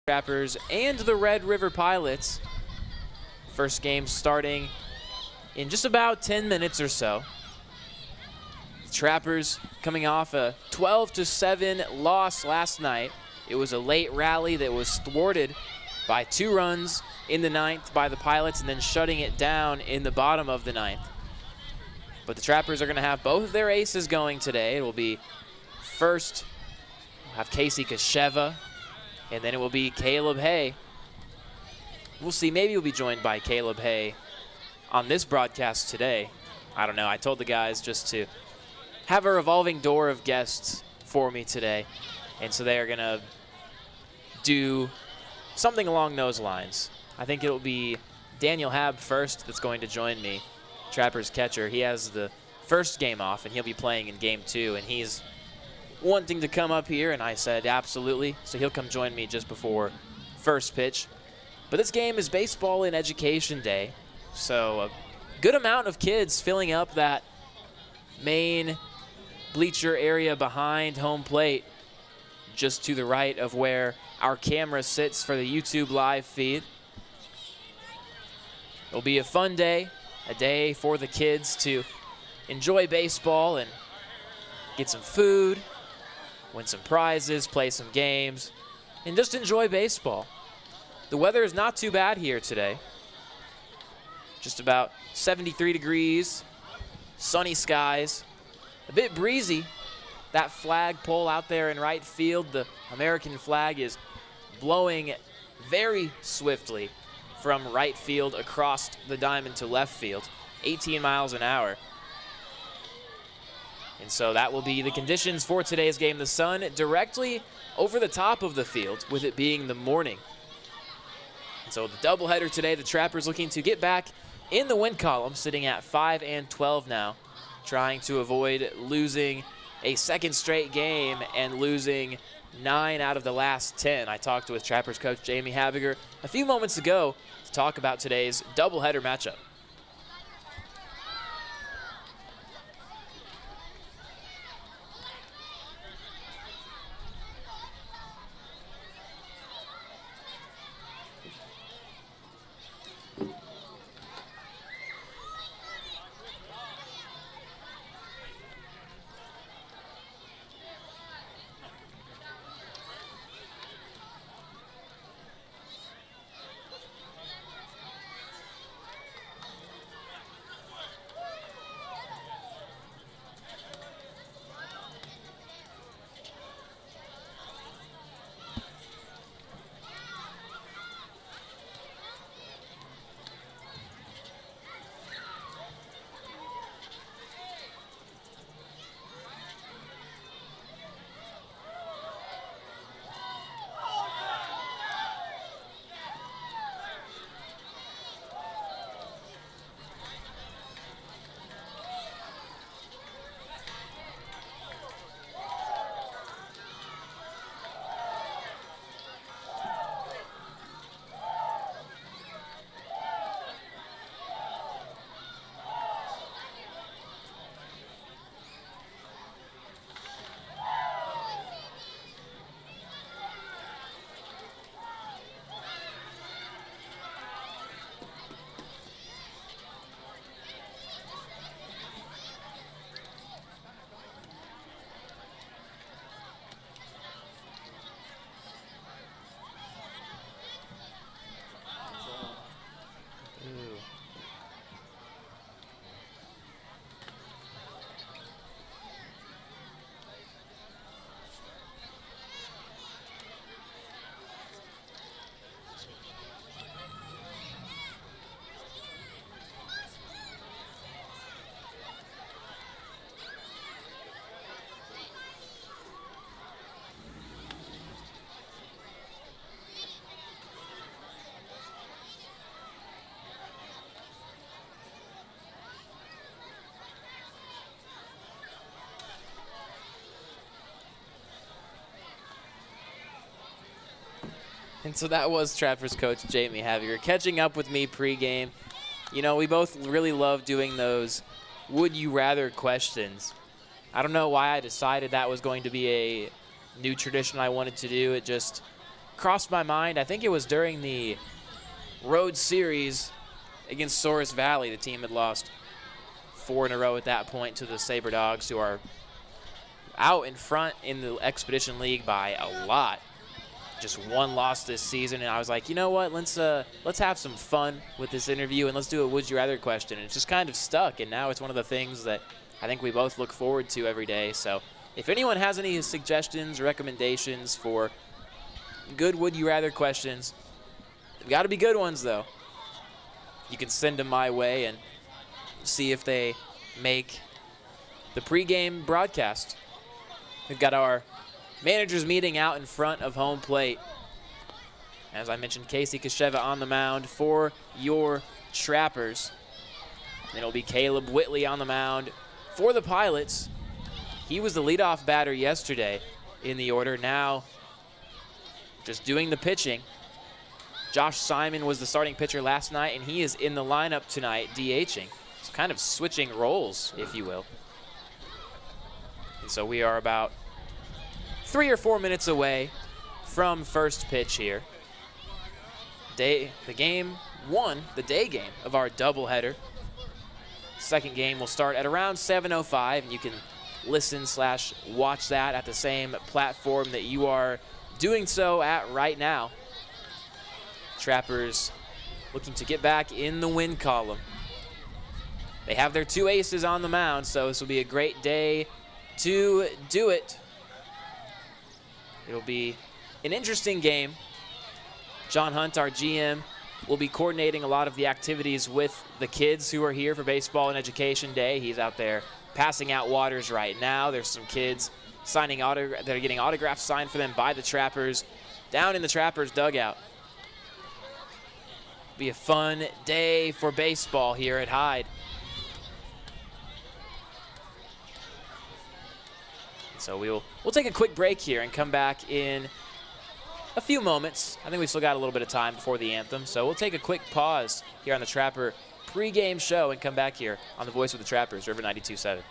Trappers and the Red River Pilots. First game starting in just about 10 minutes or so. The Trappers coming off a 12-7 loss last night. It was a late rally that was thwarted by 2 runs in the 9th by the Pilots and then shutting it down in the bottom of the 9th. But the Trappers are going to have both of their aces going today. It will be first, we'll have Casey Kasheva, and then it will be Caleb Hay. We'll see. Maybe we'll be joined by Caleb Hay on this broadcast today. I don't know. I told the guys just to have a revolving door of guests for me today. And so they are going to do something along those lines. I think it'll be Daniel Hab first that's going to join me, Trappers catcher. He has the first game off, and he'll be playing in game 2, and he's wanting to come up here, and I said absolutely. So he'll come join me just before first pitch. But this game is baseball in education day, so a good amount of kids filling up that main bleacher area behind home plate, just to the right of where our camera sits for the YouTube live feed. It'll be a fun day, a day for the kids to enjoy baseball and get some food, win some prizes, play some games, and just enjoy baseball. The weather is not too bad here today. Just about 73 degrees, sunny skies, a bit breezy. That flagpole out there in right field, the American flag, is blowing very swiftly from right field across the diamond to left field, 18 miles an hour. And so that will be the conditions for today's game. The sun directly over the top of the field, with it being the morning. And so the doubleheader today, the Trappers looking to get back in the win column, sitting at 5-12 now, trying to avoid losing a second straight game and losing 9 out of the last 10. I talked with Trappers coach Jamie Habiger a few moments ago to talk about today's doubleheader matchup. And so that was Trappers coach Jamie Habiger catching up with me pregame. You know, we both really love doing those would you rather questions. I don't know why I decided that was going to be a new tradition I wanted to do. It just crossed my mind. I think it was during the road series against Soares Valley. The team had lost 4 in a row at that point to the Sabre Dogs, who are out in front in the Expedition League by a lot. Just 1 loss this season, and I was like, you know what, let's have some fun with this interview and let's do a would you rather question. And it's just kind of stuck, and now it's one of the things that I think we both look forward to every day. So if anyone has any suggestions or recommendations for good would you rather questions, they've got to be good ones though. You can send them my way and see if they make the pregame broadcast. We've got our managers meeting out in front of home plate. As I mentioned, Casey Kasheva on the mound for your Trappers. Then it'll be Caleb Whitley on the mound for the Pilots. He was the leadoff batter yesterday in the order. Now just doing the pitching. Josh Simon was the starting pitcher last night, and he is in the lineup tonight, DHing. It's kind of switching roles, if you will. And so we are about 3 or 4 minutes away from first pitch here. The game 1, the day game of our doubleheader. Second game will start at around 7:05, and you can listen/watch that at the same platform that you are doing so at right now. Trappers looking to get back in the win column. They have their 2 aces on the mound, so this will be a great day to do it. It'll be an interesting game. John Hunt, our GM, will be coordinating a lot of the activities with the kids who are here for Baseball and Education Day. He's out there passing out waters right now. There's some kids signing that are getting autographs signed for them by the Trappers down in the Trappers dugout. Be a fun day for baseball here at Hyde. So we'll take a quick break here and come back in a few moments. I think we still got a little bit of time before the anthem, so we'll take a quick pause here on the Trapper pregame show and come back here on the Voice of the Trappers, River 92.7.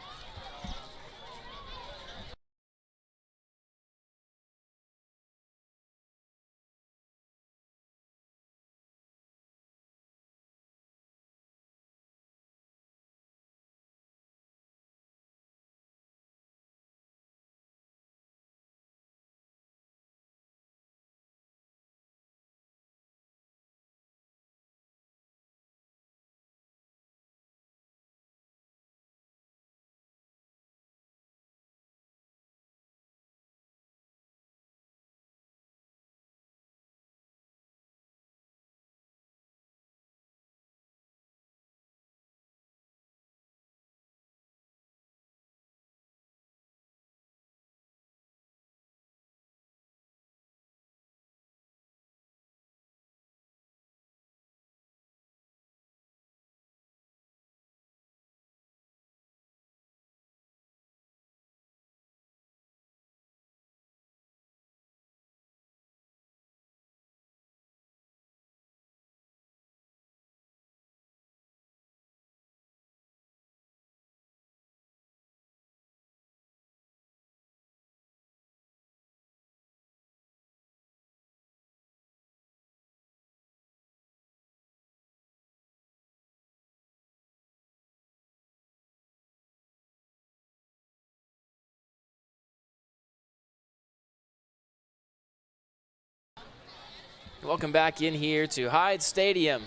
Welcome back in here to Hyde Stadium.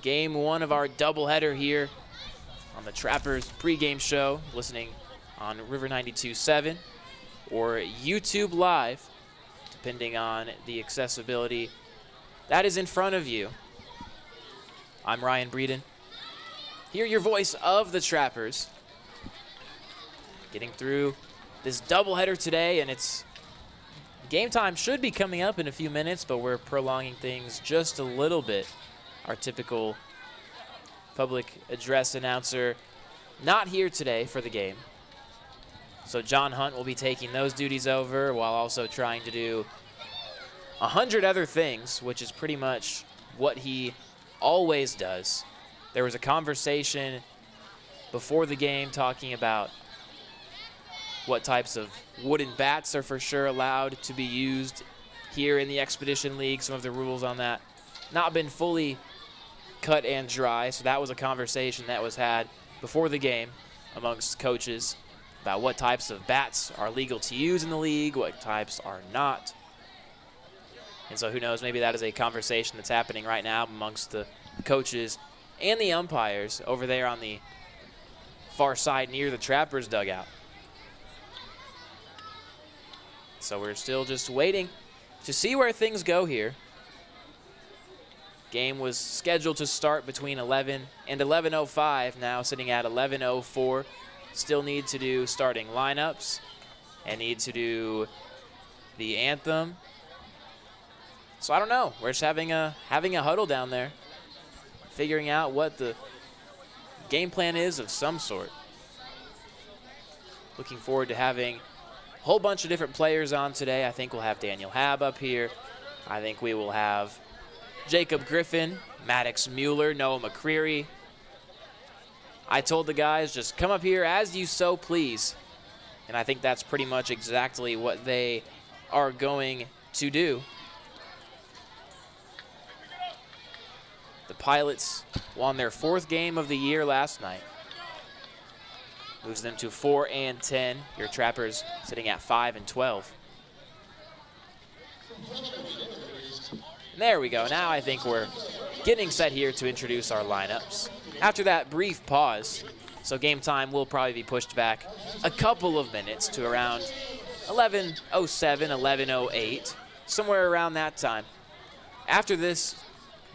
Game 1 of our doubleheader here on the Trappers pregame show, listening on River 92.7 or YouTube Live, depending on the accessibility that is in front of you. I'm Ryan Breeden. Hear your voice of the Trappers. Getting through this doubleheader today, and it's game time should be coming up in a few minutes, but we're prolonging things just a little bit. Our typical public address announcer not here today for the game. So John Hunt will be taking those duties over while also trying to do 100 other things, which is pretty much what he always does. There was a conversation before the game talking about what types of wooden bats are for sure allowed to be used here in the Expedition League. Some of the rules on that not been fully cut and dry, so that was a conversation that was had before the game amongst coaches about what types of bats are legal to use in the league, what types are not. And so who knows, maybe that is a conversation that's happening right now amongst the coaches and the umpires over there on the far side near the Trappers dugout. So we're still just waiting to see where things go here. Game was scheduled to start between 11 and 11:05, now sitting at 11:04. Still need to do starting lineups and need to do the anthem. So I don't know. We're just having a huddle down there, figuring out what the game plan is of some sort. Looking forward to having a whole bunch of different players on today. I think we'll have Daniel Hab up here. I think we will have Jacob Griffin, Maddox Mueller, Noah McCreary. I told the guys, just come up here as you so please. And I think that's pretty much exactly what they are going to do. The Pilots won their 4th game of the year last night. Moves them to 4-10. Your Trappers sitting at 5-12. There we go. Now I think we're getting set here to introduce our lineups. After that brief pause, so game time will probably be pushed back a couple of minutes to around 11:07, 11:08, somewhere around that time. After this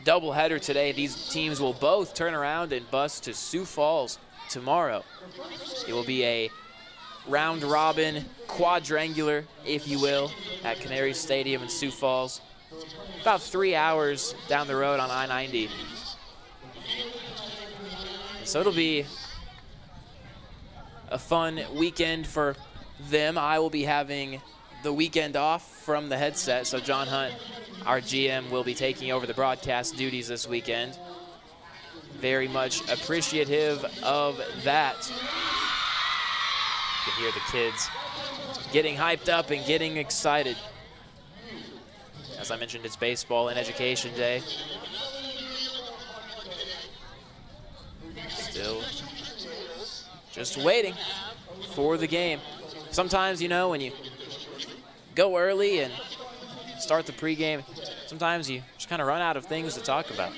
doubleheader today, these teams will both turn around and bus to Sioux Falls tomorrow. It will be a round-robin quadrangular, if you will, at Canary Stadium in Sioux Falls. About 3 hours down the road on I-90. So it'll be a fun weekend for them. I will be having the weekend off from the headset, so John Hunt, our GM, will be taking over the broadcast duties this weekend. Very much appreciative of that. You can hear the kids getting hyped up and getting excited. As I mentioned, it's baseball and education day. Still just waiting for the game. Sometimes, you know, when you go early and start the pregame, sometimes you just kind of run out of things to talk about.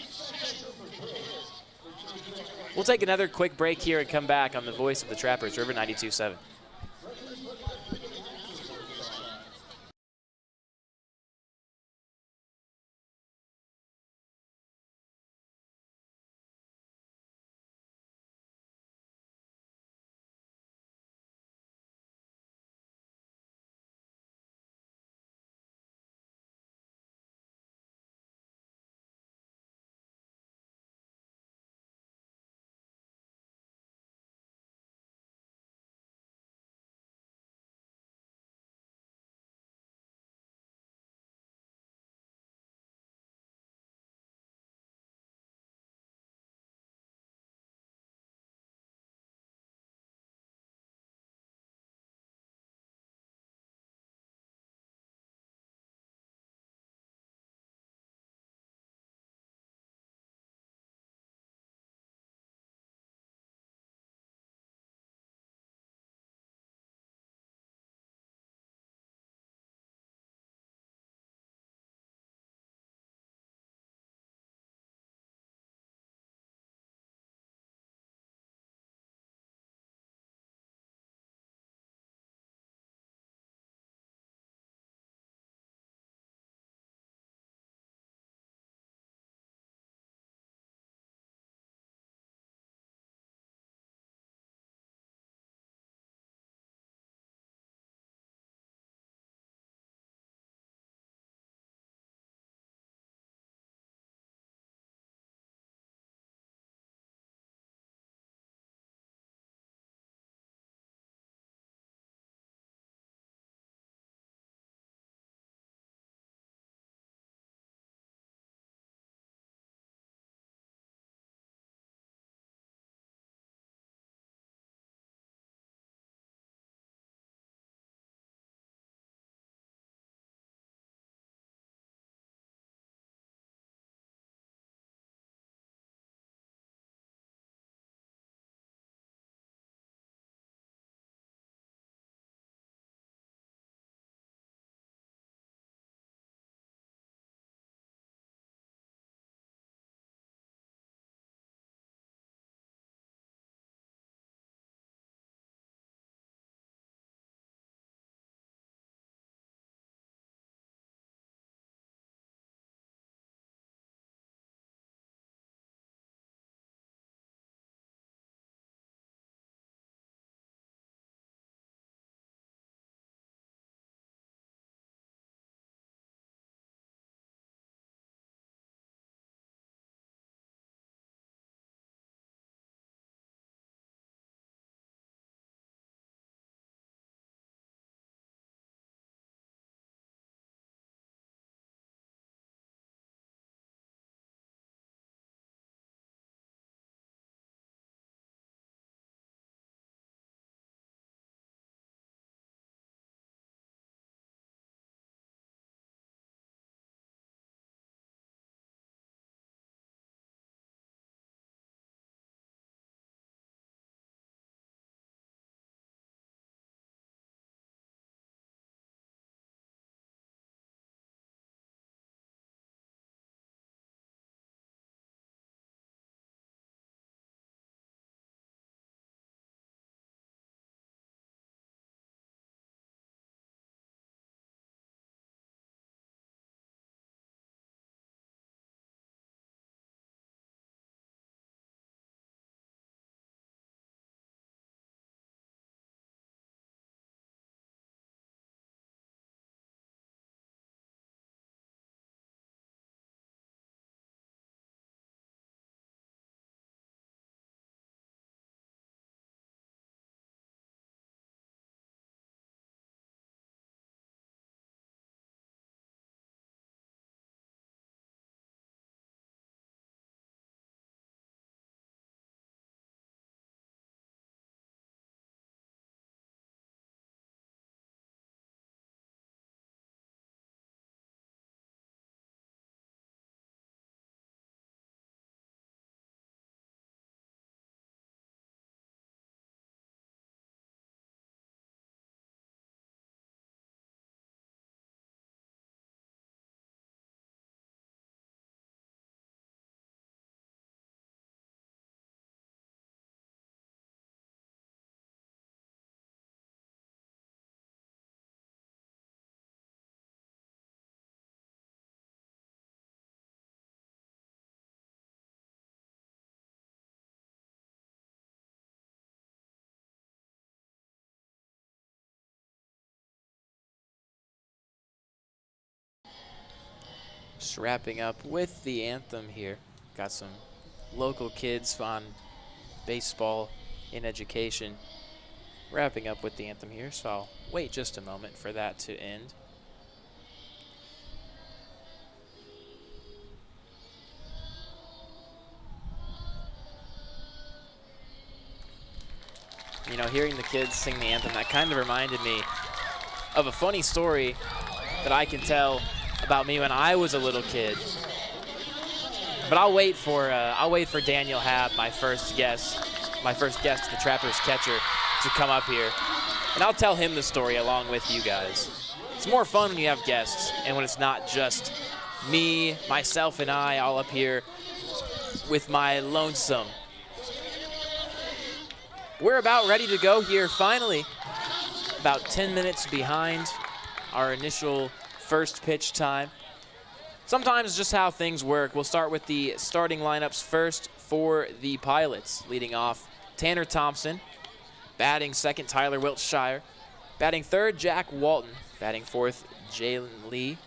We'll take another quick break here and come back on the voice of the Trappers, River 92.7. Just wrapping up with the anthem here. Got some local kids on baseball in education. Wrapping up with the anthem here, so I'll wait just a moment for that to end. You know, hearing the kids sing the anthem, that kind of reminded me of a funny story that I can tell about me when I was a little kid. But I'll wait for Daniel Hab, my first guest, the Trappers catcher, to come up here, and I'll tell him the story along with you guys. It's more fun when you have guests and when it's not just me, myself, and I all up here with my lonesome. We're about ready to go here finally. About 10 minutes behind our initial first pitch time. Sometimes just how things work. We'll start with the starting lineups first for the Pilots. Leading off, Tanner Thompson. Batting second, Tyler Wiltshire. Batting third, Jack Walton. Batting fourth, Jalen Lee.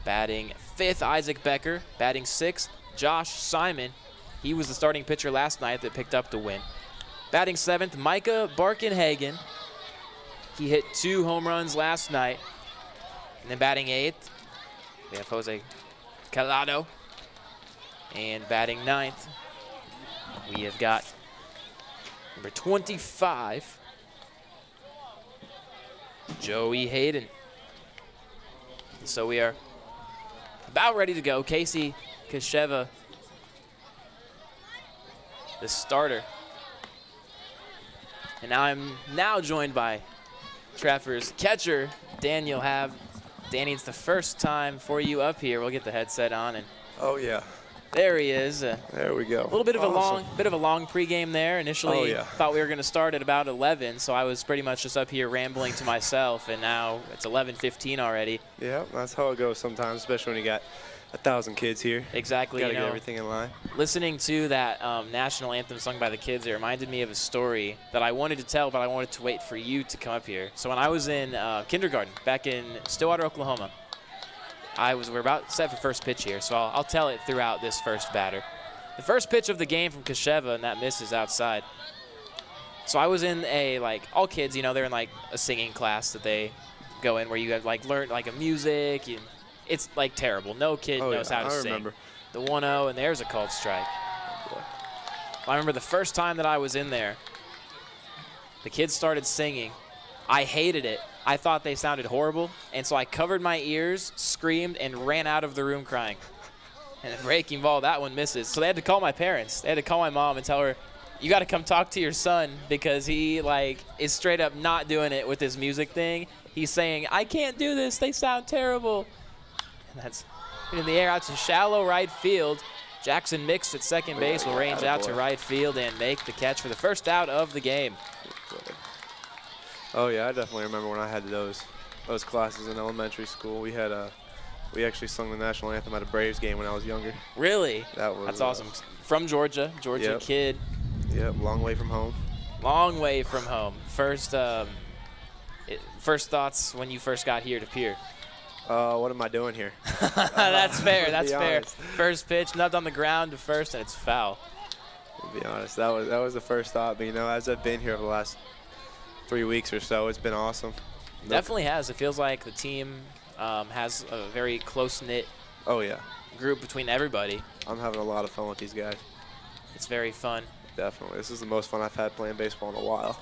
Batting fifth, Isaac Becker. Batting sixth, Josh Simon. He was the starting pitcher last night that picked up the win. Batting seventh, Micah Barkenhagen. He hit 2 home runs last night. And then batting eighth, we have Jose Calado. And batting ninth, we have got number 25, Joey Hayden. So we are about ready to go. Casey Kasheva, the starter. And I'm now joined by Trappers catcher Daniel Hab. Danny, it's the first time for you up here. We'll get the headset on, and oh yeah, there he is. There we go. A little bit of a long pregame there. Initially, thought we were going to start at about 11, so I was pretty much just up here rambling to myself, and now it's 11:15 already. Yeah, that's how it goes sometimes, especially when you got 1,000 kids here. Exactly. Gotta get everything in line. Listening to that national anthem sung by the kids, it reminded me of a story that I wanted to tell, but I wanted to wait for you to come up here. So when I was in kindergarten back in Stillwater, Oklahoma, we're about set for first pitch here, so I'll tell it throughout this first batter. The first pitch of the game from Kasheva, and that misses outside. So I was in all kids, they're in a singing class that they go in where you have learn a music. It's terrible. No kid knows how to sing. Remember. The 1-0, and there's a called strike. I remember the first time that I was in there, the kids started singing. I hated it. I thought they sounded horrible, and so I covered my ears, screamed, and ran out of the room crying. And the breaking ball, that one misses. So they had to call my parents. They had to call my mom and tell her, you got to come talk to your son because he is straight up not doing it with his music thing. He's saying, I can't do this. They sound terrible. And that's in the air out to shallow right field. Jackson Mix at second base will range out to right field and make the catch for the first out of the game. Oh yeah, I definitely remember when I had those classes in elementary school. We we actually sung the national anthem at a Braves game when I was younger. Really? That's awesome. From Georgia kid. Yep, long way from home. Long way from home. First thoughts when you first got here to Pierre. What am I doing here? That's fair. That's fair. First pitch, nubbed on the ground to first, and it's foul. To be honest, that was the first thought. But as I've been here for the last 3 weeks or so, it's been awesome. Definitely has. It feels like the team has a very close-knit group between everybody. I'm having a lot of fun with these guys. It's very fun. Definitely. This is the most fun I've had playing baseball in a while.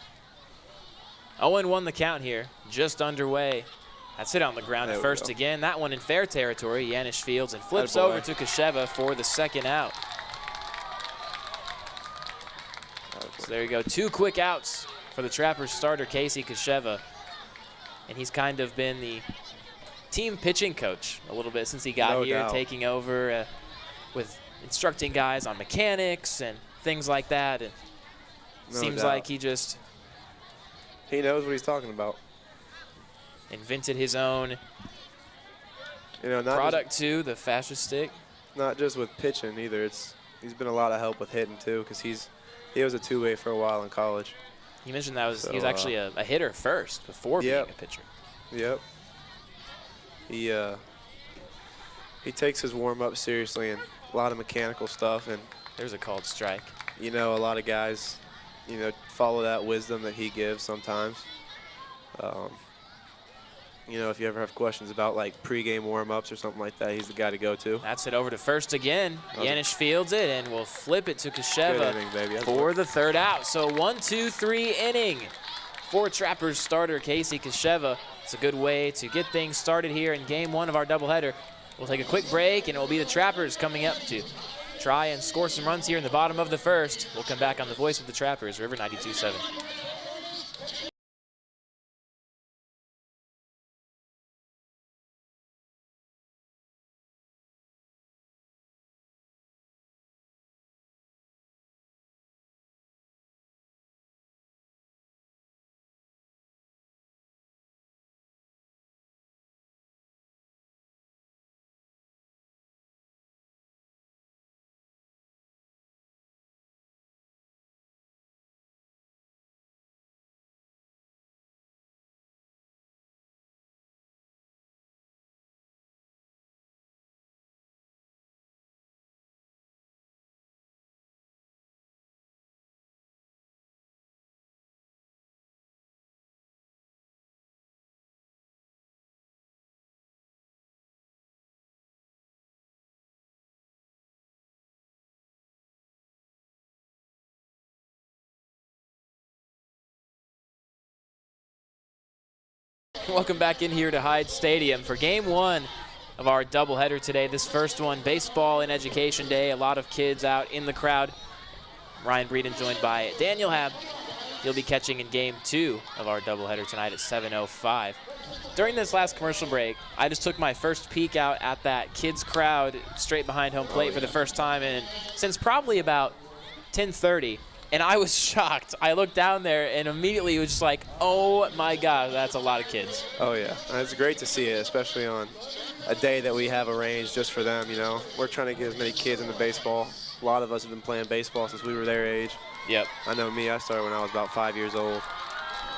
0-1 the count here, just underway. That's it on the ground at first again. That one in fair territory. Yanish fields and flips over to Kasheva for the second out. So there you go. 2 quick outs for the Trappers starter, Casey Kasheva. And he's kind of been the team pitching coach a little bit since he got here, taking over with instructing guys on mechanics and things like that. And seems like he knows what he's talking about. Invented his own product too, the fascia stick. Not just with pitching either. He's been a lot of help with hitting too, because he was a two-way for a while in college. You mentioned he was actually a hitter first before being a pitcher. Yep. He takes his warm-up seriously and a lot of mechanical stuff. And There's a called strike. you know, a lot of guys, follow that wisdom that he gives sometimes. If you ever have questions about like pregame warm-ups or something like that, he's the guy to go to. That's it over to first again. Yanish fields it and will flip it to Kasheva for the third out. So 1-2-3 inning for Trappers starter Casey Kasheva. It's a good way to get things started here in game one of our doubleheader. We'll take a quick break, and it will be the Trappers coming up to try and score some runs here in the bottom of the first. We'll come back on the voice of the Trappers, River 92.7. Welcome back in here to Hyde Stadium for game one of our doubleheader today. This first one, baseball and education day. A lot of kids out in the crowd. Ryan Breeden joined by Daniel Hab. He'll be catching in game two of our doubleheader tonight at 7:05. During this last commercial break, I just took my first peek out at that kids crowd straight behind home plate for the first time since probably about 10:30. And I was shocked. I looked down there and immediately it was just like, oh my God, that's a lot of kids. Oh yeah, it's great to see it, especially on a day that we have arranged just for them. We're trying to get as many kids into baseball. A lot of us have been playing baseball since we were their age. Yep. I know me, I started when I was about 5 years old,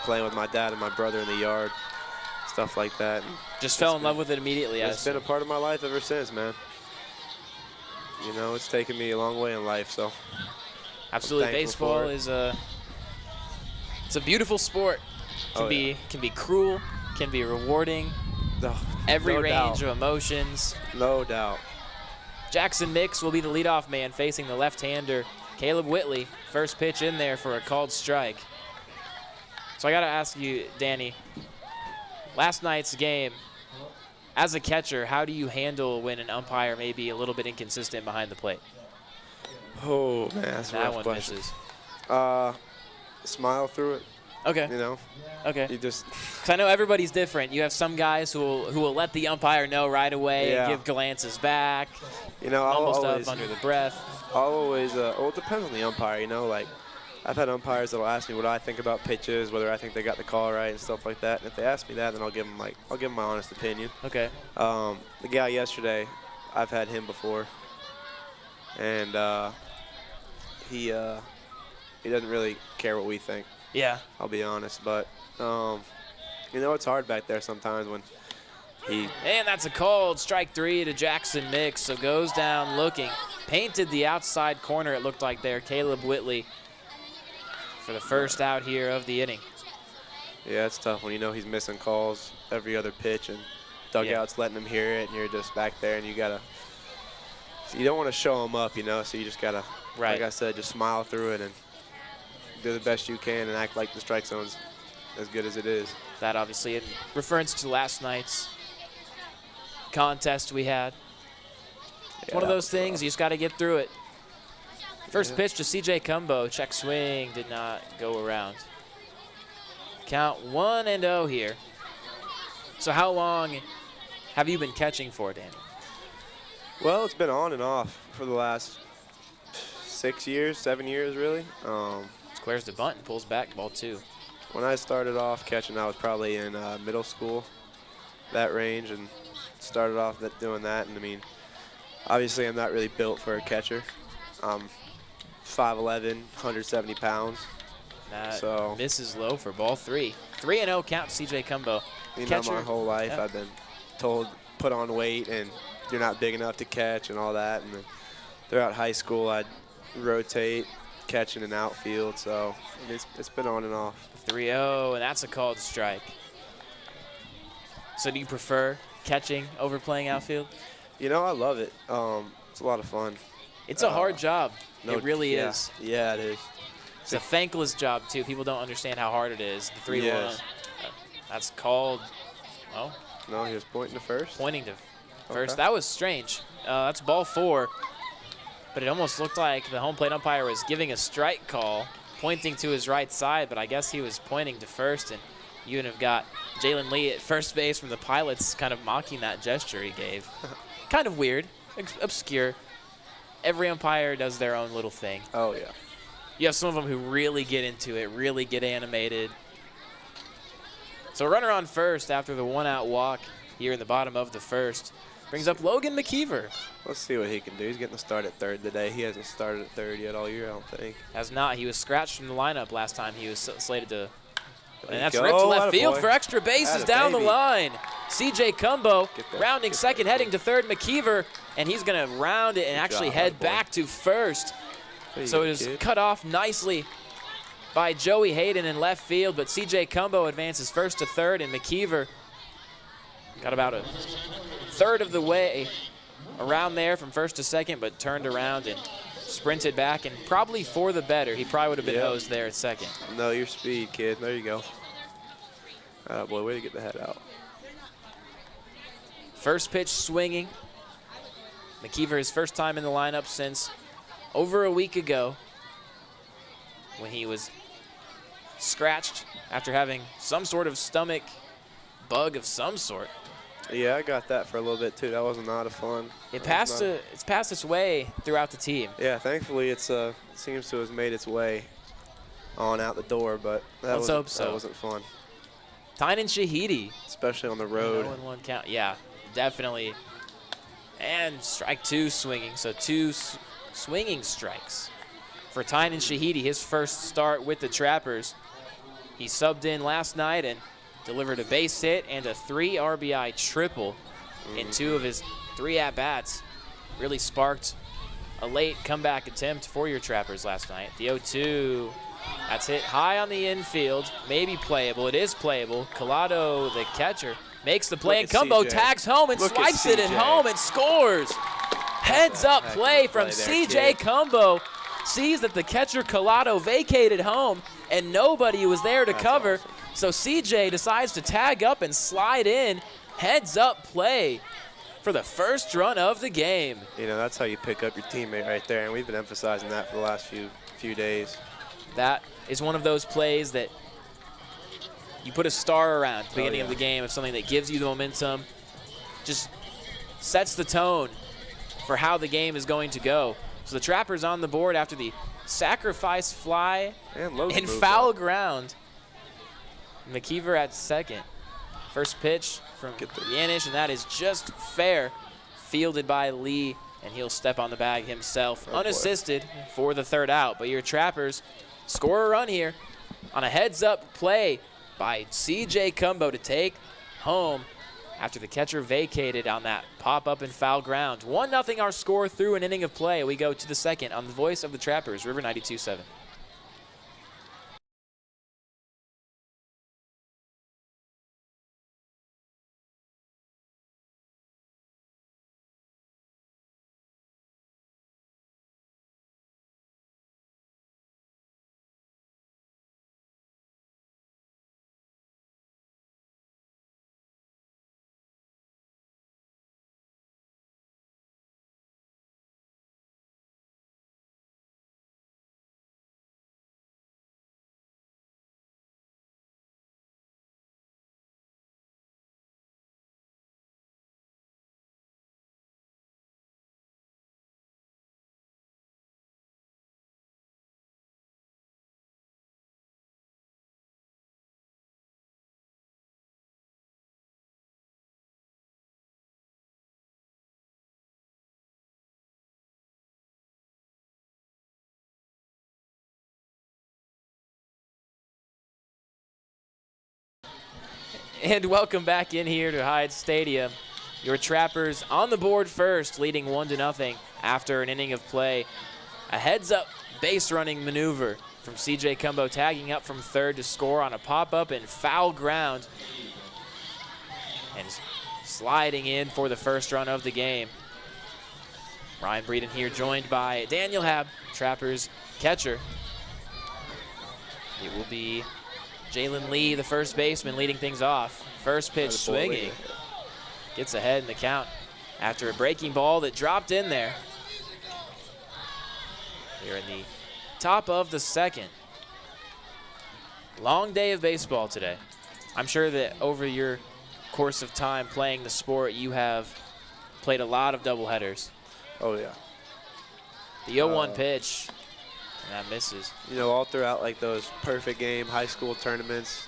playing with my dad and my brother in the yard, stuff like that. And just fell in love with it immediately. It's been a part of my life ever since, man. It's taken me a long way in life, so. Absolutely, baseball is it's a beautiful sport. Can be cruel, can be rewarding. Every range of emotions. No doubt. Jackson Mix will be the leadoff man facing the left-hander Caleb Whitley. First pitch in there for a called strike. So I got to ask you, Danny, last night's game, as a catcher, how do you handle when an umpire may be a little bit inconsistent behind the plate? Oh, man, that's a rough question. Misses. Smile through it. Okay. Okay. You just. Because I know everybody's different. You have some guys who will let the umpire know right away and give glances back. Almost stuff under the breath. I'll always. Well, it depends on the umpire. Like, I've had umpires that'll ask me what I think about pitches, whether I think they got the call right and stuff like that. And if they ask me that, then I'll give them my honest opinion. Okay. The guy yesterday, I've had him before, and he doesn't really care what we think. Yeah. I'll be honest, but it's hard back there sometimes when he. And that's a called strike three to Jackson Mix. So goes down looking, painted the outside corner. It looked like there, Caleb Whitley for the first out here of the inning. Yeah, it's tough when he's missing calls every other pitch and dugout's letting him hear it, and you're just back there and you don't want to show him up, so you just gotta, like I said, just smile through it and do the best you can and act like the strike zone's as good as it is. That obviously in reference to last night's contest we had. It's one of those things, you just got to get through it. First pitch to CJ Cumbo, check swing, did not go around. Count 1-0 here. So how long have you been catching for, Danny? Well, it's been on and off for the last 6 years, 7 years, really. Squares the bunt and pulls back, ball two. When I started off catching, I was probably in middle school, that range, and started off doing that. And, obviously I'm not really built for a catcher. I'm 5'11", 170 pounds. That misses low for ball three. 3-0 count to CJ Cumbo. My whole life I've been told put on weight and you're not big enough to catch and all that. And then throughout high school, I'd rotate, catching an outfield. So it's been on and off. 3-0, and that's a called strike. So do you prefer catching over playing outfield? You know, I love it. It's a lot of fun. It's a hard job. No, it really is. Yeah, it is. It's a thankless job, too. People don't understand how hard it is. The 3-1. Yes. That's called, well. No, he was pointing to first. Pointing to first. Okay. That was strange. That's ball 4. But it almost looked like the home plate umpire was giving a strike call, pointing to his right side, but I guess he was pointing to first, and you would have got Jalen Lee at first base from the Pilots kind of mocking that gesture he gave. Kind of weird, obscure. Every umpire does their own little thing. Oh, yeah. You have some of them who really get into it, really get animated. So a runner on first after the 1-out walk here in the bottom of the first brings up Logan Mckeever. Let's see what he can do. He's getting a start at third today. He hasn't started at third yet all year, I don't think. Has not. He was scratched from the lineup last time he was slated to. And that's go. ripped to left Atta field boy. for extra bases Atta down baby. the line. C.J. Cumbo rounding Get second, that. heading to third. Mckeever, and he's going to round it and actually job, head atta boy. back to first. There you So go, it is kid. cut off nicely by Joey Hayden in left field, but C.J. Cumbo advances first to third, and Mckeever got about a third of the way around there from first to second, but turned around and sprinted back, and probably for the better. He probably would have been Yep. hosed there at second. No, your speed, kid. There you go. Oh, boy, way to get the head out. First pitch swinging. Mckeever, his first time in the lineup since over a week ago when he was scratched after having some sort of stomach bug of some sort. Yeah, I got that for a little bit, too. That was not a fun. It's passed its way throughout the team. Yeah, thankfully it seems to have made its way on out the door, but Let's hope so. That wasn't fun. Tynan Shahidi. Especially on the road. 0-1 count. Yeah, definitely. And strike 2 swinging, so 2 swinging strikes for Tynan Shahidi, his first start with the Trappers. He subbed in last night and delivered a base hit and a 3 RBI triple in 2 of his 3 at-bats. Really sparked a late comeback attempt for your Trappers last night. The 0-2, that's hit high on the infield, maybe playable. It is playable. Collado, the catcher, makes the play, and Cumbo tags home and swipes it at home and scores. Heads up play from C.J. Cumbo. Sees that the catcher Collado vacated home and nobody was there to cover. Awesome. So C.J. decides to tag up and slide in. Heads up play for the first run of the game. You know, that's how you pick up your teammate right there, and we've been emphasizing that for the last few days. That is one of those plays that you put a star around at the beginning of the game, of something that gives you the momentum, just sets the tone for how the game is going to go. So the Trappers on the board after the sacrifice fly in foul ground. Mckeever at second. First pitch from Yanish, and that is just fair. Fielded by Lee, and he'll step on the bag himself, unassisted for the 3rd out. But your Trappers score a run here on a heads-up play by C.J. Cumbo to take home after the catcher vacated on that pop-up in foul ground. 1-0 our score through an inning of play. We go to the second on the voice of the Trappers, River 92.7. And welcome back in here to Hyde Stadium. Your Trappers on the board first, leading 1-0 after an inning of play. A heads-up base running maneuver from C.J. Cumbo, tagging up from third to score on a pop-up and foul ground. And sliding in for the first run of the game. Ryan Breeden here, joined by Daniel Hab, Trappers catcher. It will be Jalen Lee, the first baseman, leading things off. First pitch swinging. Gets ahead in the count after a breaking ball that dropped in there. Here in the top of the second. Long day of baseball today. I'm sure that over your course of time playing the sport, you have played a lot of doubleheaders. Oh, yeah. The 0-1 pitch, and that misses. You know, all throughout, like, those perfect game high school tournaments,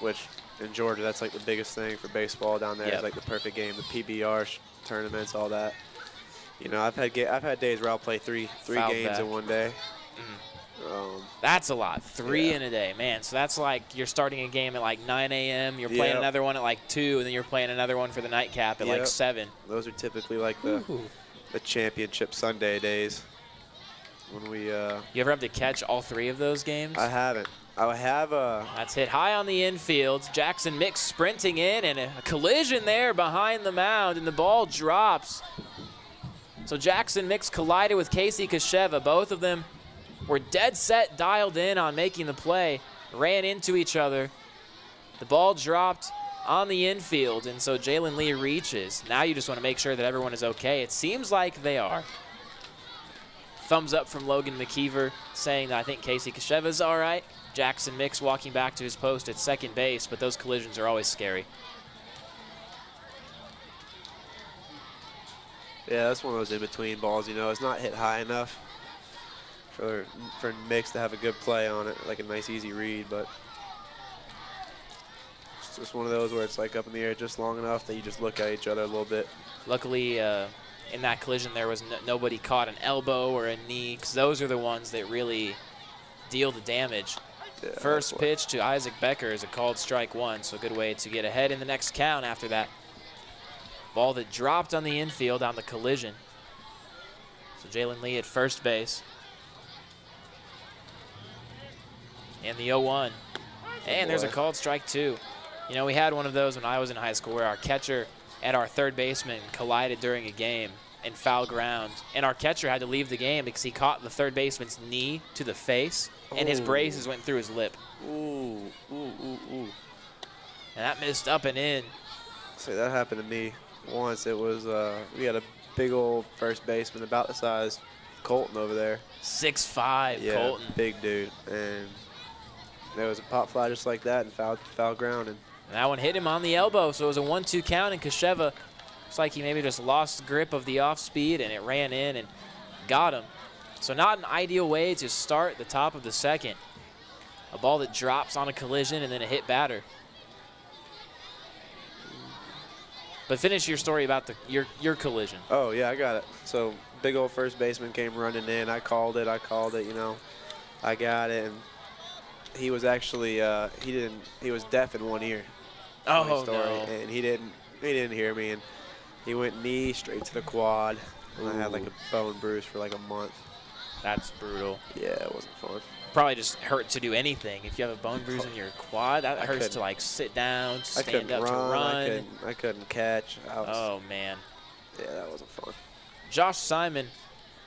which in Georgia, that's, like, the biggest thing for baseball down there. Is like, the perfect game, the PBR tournaments, all that. You know, I've had days where I'll play three games in one day. That's a lot. Three in a day, man. So that's like you're starting a game at like 9 a.m., you're playing another one at like 2, and then you're playing another one for the nightcap at like 7. Those are typically like the championship Sunday days. When we You ever have to catch all 3 of those games? I haven't. I have That's hit high on the infield. Jackson Mix sprinting in, and a collision there behind the mound, and the ball drops. So Jackson Mix collided with Casey Kasheva. Both of them were dead set, dialed in on making the play, ran into each other. The ball dropped on the infield, and so Jalen Lee reaches. Now you just want to make sure that everyone is okay. It seems like they are. Thumbs up from Logan Mckeever saying that I think Casey Kasheva's all right. Jackson Mix walking back to his post at second base, but those collisions are always scary. Yeah, that's one of those in-between balls, you know. It's not hit high enough for Mix to have a good play on it, like a nice easy read, but it's just one of those where it's like up in the air just long enough that you just look at each other a little bit. Luckily, in that collision, there was nobody caught an elbow or a knee, because those are the ones that really deal the damage. Yeah, First pitch to Isaac Becker is a called strike 1, so a good way to get ahead in the next count after that. Ball that dropped on the infield on the collision. So Jalen Lee at first base. And the 0-1. And there's a called strike 2. You know, we had one of those when I was in high school where our catcher and our third baseman collided during a game in foul ground. And our catcher had to leave the game because he caught the third baseman's knee to the face, and his braces went through his lip. Ooh. And that missed up and in. See, that happened to me once. It was, we had a big old first baseman about the size of Colton over there. 6'5", Colton. Big dude. And there was a pop fly just like that and foul ground. And that one hit him on the elbow, so it was a 1-2 count, and Kasheva looks like he maybe just lost grip of the off speed, and it ran in and got him. So not an ideal way to start the top of the second. A ball that drops on a collision and then a hit batter. But finish your story about your collision. Oh, yeah, I got it. So big old first baseman came running in. I called it, you know. I got it, and he was actually he was deaf in one ear. Oh, no. And he didn't hear me, and he went knee straight to the quad. And I had like a bone bruise for like a month. That's brutal. Yeah, it wasn't fun. Probably just hurt to do anything. If you have a bone bruise in your quad, that hurts to like sit down, stand up to run. I couldn't catch. Oh, man. Yeah, that wasn't fun. Josh Simon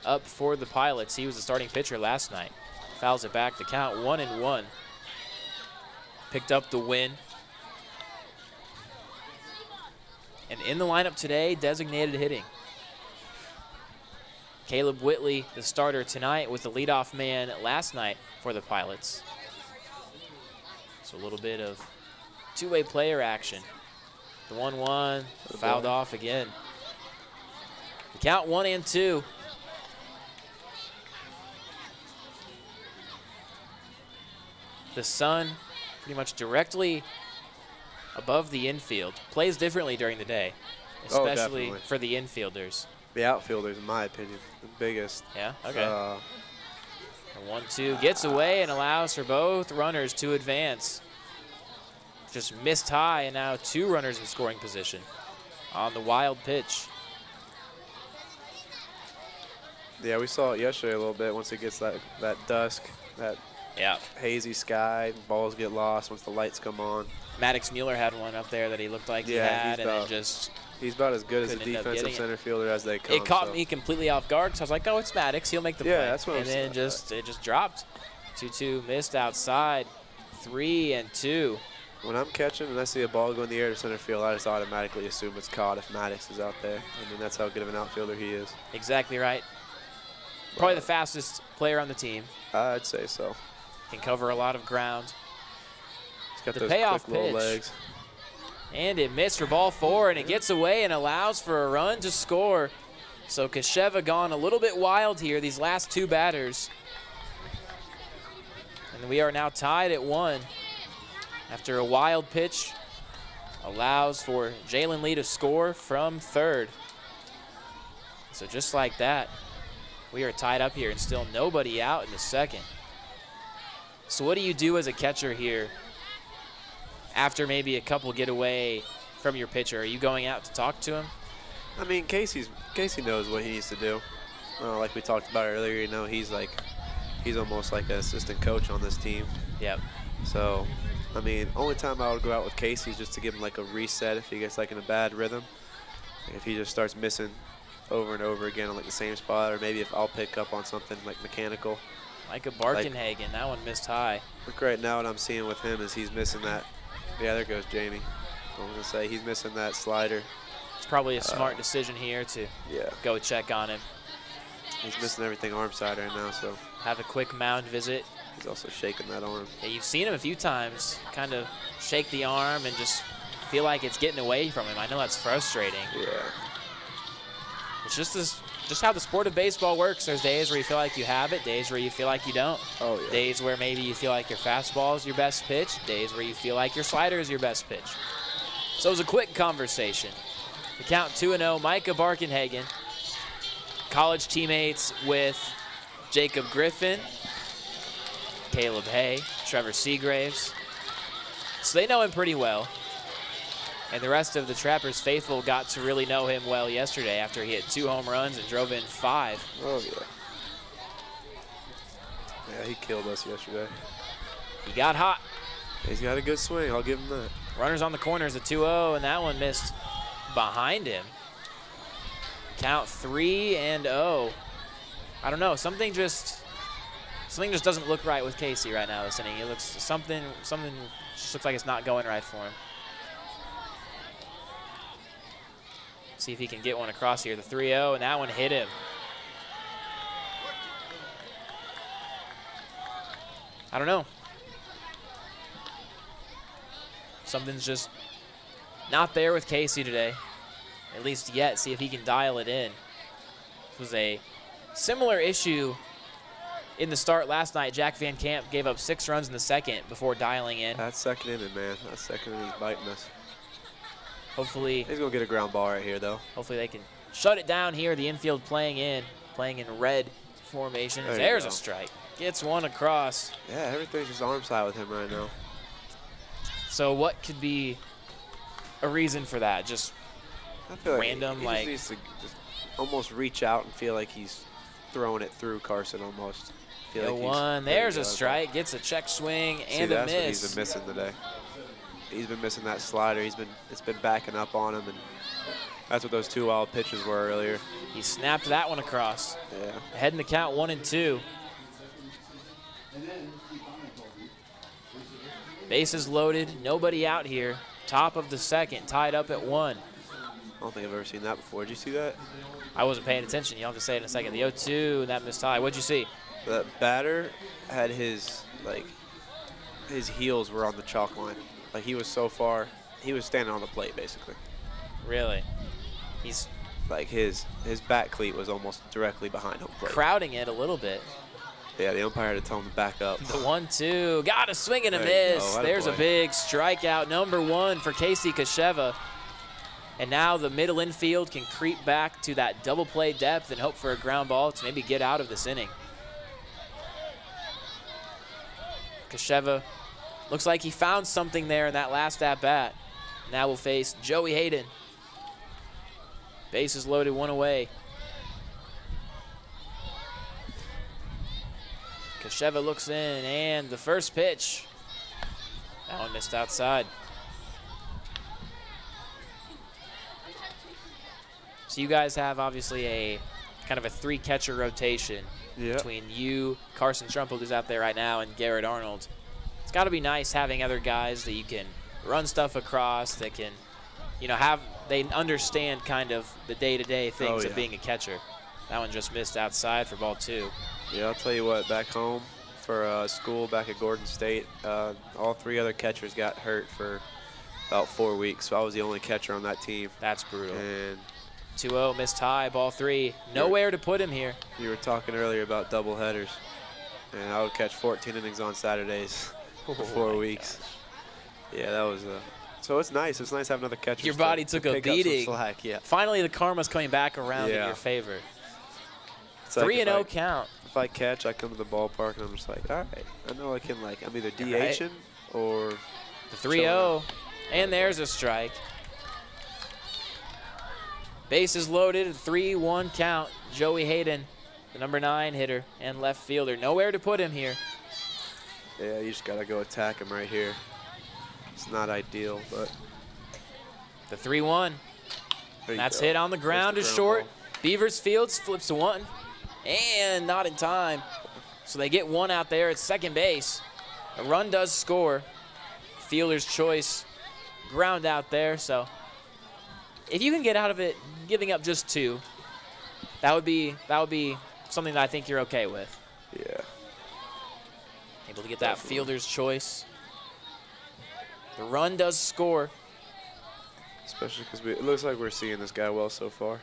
up for the Pilots. He was the starting pitcher last night. Fouls it back to count 1-1. Picked up the win. And in the lineup today, designated hitting. Caleb Whitley, the starter tonight, was the leadoff man last night for the Pilots. So a little bit of two-way player action. The 1-1 fouled off again. The count 1-2. The sun pretty much directly above the infield. Plays differently during the day, especially for the infielders. The outfielders, in my opinion, the biggest. Yeah, okay. The 1-2 gets away and allows for both runners to advance. Just missed high, and now two runners in scoring position. on the wild pitch. Yeah, we saw it yesterday a little bit. Once it gets that dusk, that hazy sky, balls get lost once the lights come on. Maddox Mueller had one up there that he looked like he had, and then just he's about as good as a defensive center fielder as they come. It caught me completely off guard because I was like, oh, it's Maddox. He'll make the play. Yeah, that's what I'm saying. And then it just dropped. 2-2 missed outside. 3-2. When I'm catching and I see a ball go in the air to center field, I just automatically assume it's caught if Maddox is out there. I mean, that's how good of an outfielder he is. Exactly right. Probably the fastest player on the team. I'd say so. Can cover a lot of ground. He's got the those payoff quick little pitch. legs. And it missed for ball 4, and it gets away and allows for a run to score. So Kasheva gone a little bit wild here, these last 2 batters. And we are now tied at 1. After a wild pitch, allows for Jalen Lee to score from third. So just like that, we are tied up here and still nobody out in the second. So what do you do as a catcher here after maybe a couple get away from your pitcher? Are you going out to talk to him? I mean, Casey knows what he needs to do. Like we talked about earlier, you know, he's almost like an assistant coach on this team. Yep. So, I mean, only time I would go out with Casey is just to give him like a reset if he gets like in a bad rhythm. If he just starts missing over and over again on like the same spot, or maybe if I'll pick up on something like mechanical. Micah Barkenhagen, that one missed high. Look, right now what I'm seeing with him is he's missing that. Yeah, there goes Jamie. I was gonna say he's missing that slider. It's probably a smart decision here to go check on him. He's missing everything arm side right now, so. Have a quick mound visit. He's also shaking that arm. Yeah, you've seen him a few times kind of shake the arm and just feel like it's getting away from him. I know that's frustrating. Yeah. It's just how the sport of baseball works. There's days where you feel like you have it, days where you feel like you don't. Oh, yeah. Days where maybe you feel like your fastball is your best pitch, days where you feel like your slider is your best pitch. So it was a quick conversation. The count 2-0, Micah Barkenhagen. College teammates with Jacob Griffin, Caleb Hay, Trevor Seagraves. So they know him pretty well. And the rest of the Trappers faithful got to really know him well yesterday after he hit 2 home runs and drove in 5. Oh, yeah. Yeah, he killed us yesterday. He got hot. He's got a good swing. I'll give him that. Runners on the corners, a 2-0, and that one missed behind him. Count 3-0. I don't know. Something just doesn't look right with Casey right now this inning. It looks something just looks like it's not going right for him. See if he can get one across here. The 3-0, and that one hit him. I don't know. Something's just not there with Casey today, at least yet. See if he can dial it in. This was a similar issue in the start last night. Jack Van Camp gave up 6 runs in the second before dialing in. That second inning, man. That second inning's biting us. Hopefully, he's going to get a ground ball right here, though. Hopefully they can shut it down here. The infield playing in red formation. There's a strike. Gets one across. Yeah, everything's just arm side with him right now. So what could be a reason for that? Just I feel random, like he just needs to just almost reach out and feel like he's throwing it through Carson almost. Feel like one. There's a strike. Gets a check swing and a miss. That's what he's been missing today. He's been missing that slider. It's been backing up on him, and that's what those 2 wild pitches were earlier. He snapped that one across. Yeah. Ahead in the count, 1-2. Bases loaded, nobody out here. Top of the second, tied up at 1. I don't think I've ever seen that before. Did you see that? I wasn't paying attention. You'll have to say it in a second. The 0-2, and that missed high. What'd you see? The batter had his heels were on the chalk line. Like he was so far, he was standing on the plate basically. Really? He's like his back cleat was almost directly behind home plate. Crowding it a little bit. Yeah, the umpire had to tell him to back up. The 1-2, got a swing and a miss. There's a big strikeout, number 1 for Casey Kasheva. And now the middle infield can creep back to that double play depth and hope for a ground ball to maybe get out of this inning. Kasheva looks like he found something there in that last at-bat. Now we'll face Joey Hayden. Bases loaded, one away. Kosheva looks in, and the first pitch. That one missed outside. So you guys have obviously a kind of a 3-catcher rotation between you, Carson Trump, who's out there right now, and Garrett Arnold. It's got to be nice having other guys that you can run stuff across, that can, they understand kind of the day-to-day things of being a catcher. That one just missed outside for ball 2. Yeah, I'll tell you what, back home for school back at Gordon State, all 3 other catchers got hurt for about 4 weeks, so I was the only catcher on that team. That's brutal. And 2-0, missed high, ball 3. Nowhere to put him here. You were talking earlier about double headers, and I would catch 14 innings on Saturdays for 4 weeks. Gosh. Yeah, that was so it's nice. It's nice having another catcher. Your body took a beating. Slack, yeah. Finally, the karma's coming back around in your favor. 3-0 count. If I catch, I come to the ballpark, and I'm just like, all right, I know I can, I'm either DHing or the 3-0, and there's a strike. Bases loaded, 3-1 count. Joey Hayden, the number 9 hitter and left fielder. Nowhere to put him here. Yeah, you just got to go attack him right here. It's not ideal, but. The 3-1. That's hit on the ground to short. Beavers Fields flips to 1. And not in time. So they get 1 out there at second base. A run does score. Fielder's choice. Ground out there, so. If you can get out of it giving up just 2, that would be something that I think you're okay with. Yeah. Able to get that fielder's choice. The run does score. Especially because it looks like we're seeing this guy well so far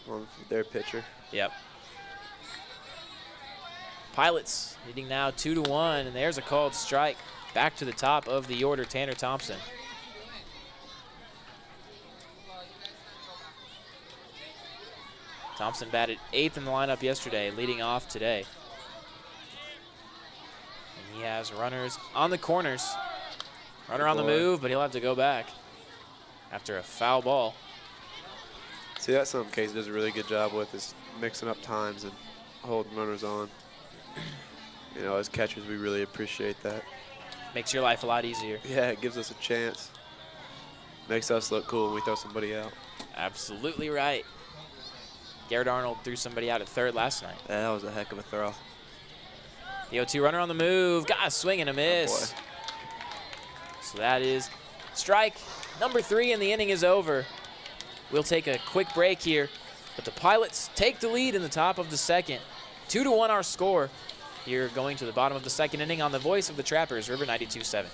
on their pitcher. Yep. Pilots leading now 2-1, and there's a called strike. Back to the top of the order, Tanner Thompson. Thompson batted 8th in the lineup yesterday, leading off today. And he has runners on the corners. Runner on the move, but he'll have to go back after a foul ball. See, that's something Casey does a really good job with, is mixing up times and holding runners on. As catchers, we really appreciate that. Makes your life a lot easier. Yeah, it gives us a chance. Makes us look cool when we throw somebody out. Absolutely right. Garrett Arnold threw somebody out at third last night. Yeah, that was a heck of a throw. The 0-2 runner on the move. Got a swing and a miss. Oh, so that is strike number 3, and the inning is over. We'll take a quick break here, but the Pilots take the lead in the top of the second. 2-1 our score. Here going to the bottom of the second inning on the voice of the Trappers, River 92.7.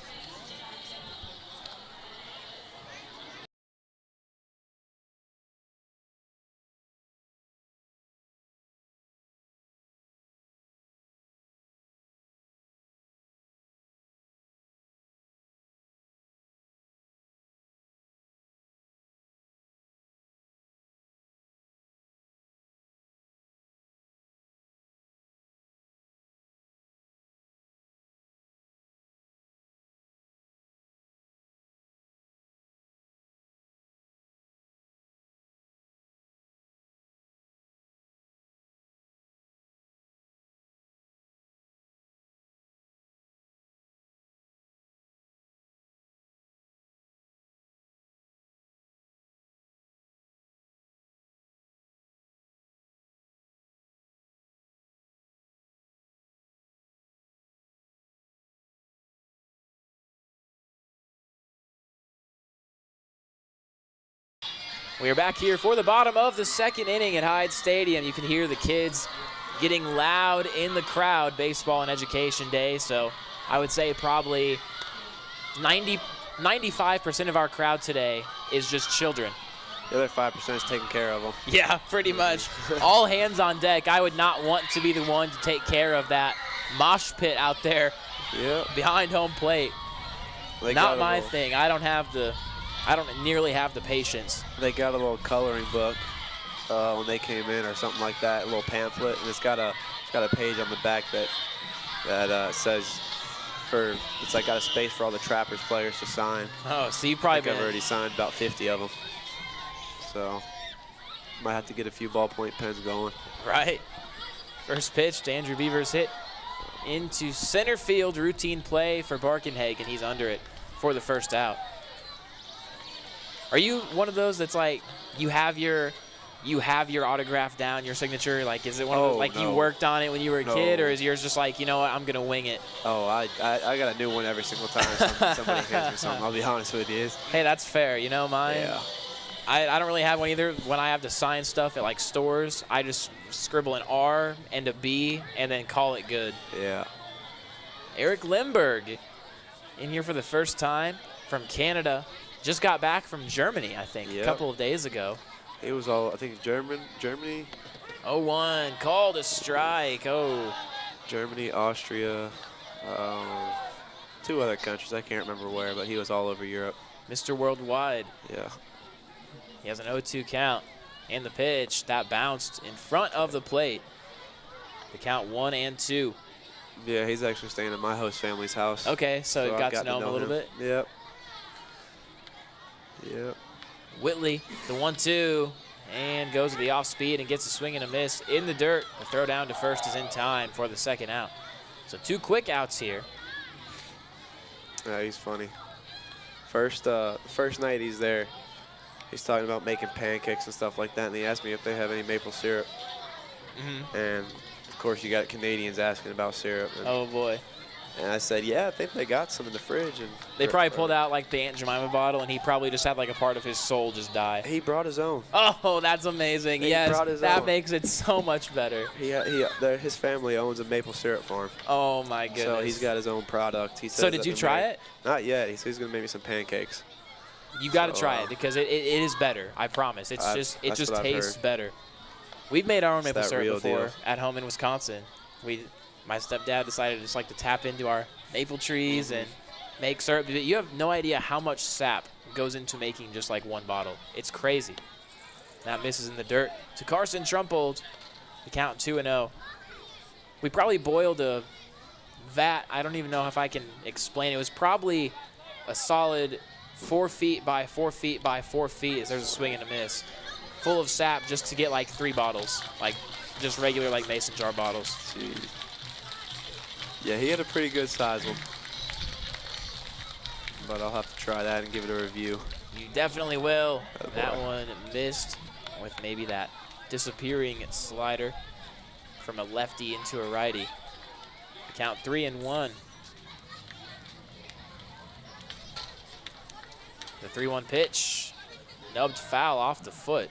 We are back here for the bottom of the second inning at Hyde Stadium. You can hear the kids getting loud in the crowd, baseball and education day. So I would say probably 95% of our crowd today is just children. The other 5% is taking care of them. Yeah, pretty much. All hands on deck. I would not want to be the one to take care of that mosh pit out there behind home plate. Not my thing. I don't nearly have the patience. They got a little coloring book when they came in, or something like that, a little pamphlet, and it's got a page on the back that says it's got a space for all the Trappers players to sign. Oh, so you probably I've already signed about 50 of them. So might have to get a few ballpoint pens going. Right. First pitch to Andrew Beaver's hit into center field. Routine play for Barkenhagen. He's under it for the first out. Are you one of those that's like you have your autograph down, your signature? Like, is it one of those, like, no, you worked on it when you were a kid, or is yours just like, you know what, I'm gonna wing it? Oh, I got a new one every single time somebody hands me something. I'll be honest with you. Hey, that's fair. You know, mine. Yeah. I don't really have one either. When I have to sign stuff at like stores, I just scribble an R and a B and then call it good. Yeah. Eric Limberg in here for the first time from Canada. Just got back from Germany, I think, a couple of days ago. It was all, I think, Germany. 0-1, called a strike. Oh. Germany, Austria, 2 other countries. I can't remember where, but he was all over Europe. Mr. Worldwide. Yeah. He has an 0-2 count. And the pitch, that bounced in front of the plate. The count 1-2. Yeah, he's actually staying at my host family's house. Okay, so you got to know him a little bit. Yep. Yep. Whitley, the 1-2, and goes to the off speed and gets a swing and a miss in the dirt. The throw down to first is in time for the second out. So 2 quick outs here. Yeah, he's funny. First night he's there, he's talking about making pancakes and stuff like that, and he asked me if they have any maple syrup. And of course you got Canadians asking about syrup. Oh boy. And I said, yeah, I think they got some in the fridge. And they probably pulled out like the Aunt Jemima bottle, and he probably just had like a part of his soul just die. He brought his own. Oh, that's amazing. Yes, that makes it so much better. His family owns a maple syrup farm. Oh my goodness. So he's got his own product. He says so did you try it? Not yet. He says he's gonna make me some pancakes. You got to try it because it is better. I promise. It just tastes better. We've made our own maple syrup before at home in Wisconsin. My stepdad decided just like to tap into our maple trees and make syrup. You have no idea how much sap goes into making just like one bottle. It's crazy. That misses in the dirt to Carson Trump. The count 2-0. We probably boiled a vat. I don't even know if I can explain. It was probably a solid 4 feet by 4 feet by 4 feet as there's a swing and a miss. Full of sap just to get like 3 bottles. Like just regular like mason jar bottles. Jeez. Yeah, he had a pretty good size one. But I'll have to try that and give it a review. You definitely will. That one missed with maybe that disappearing slider from a lefty into a righty. Count 3-1. The 3-1 pitch. Nubbed foul off the foot.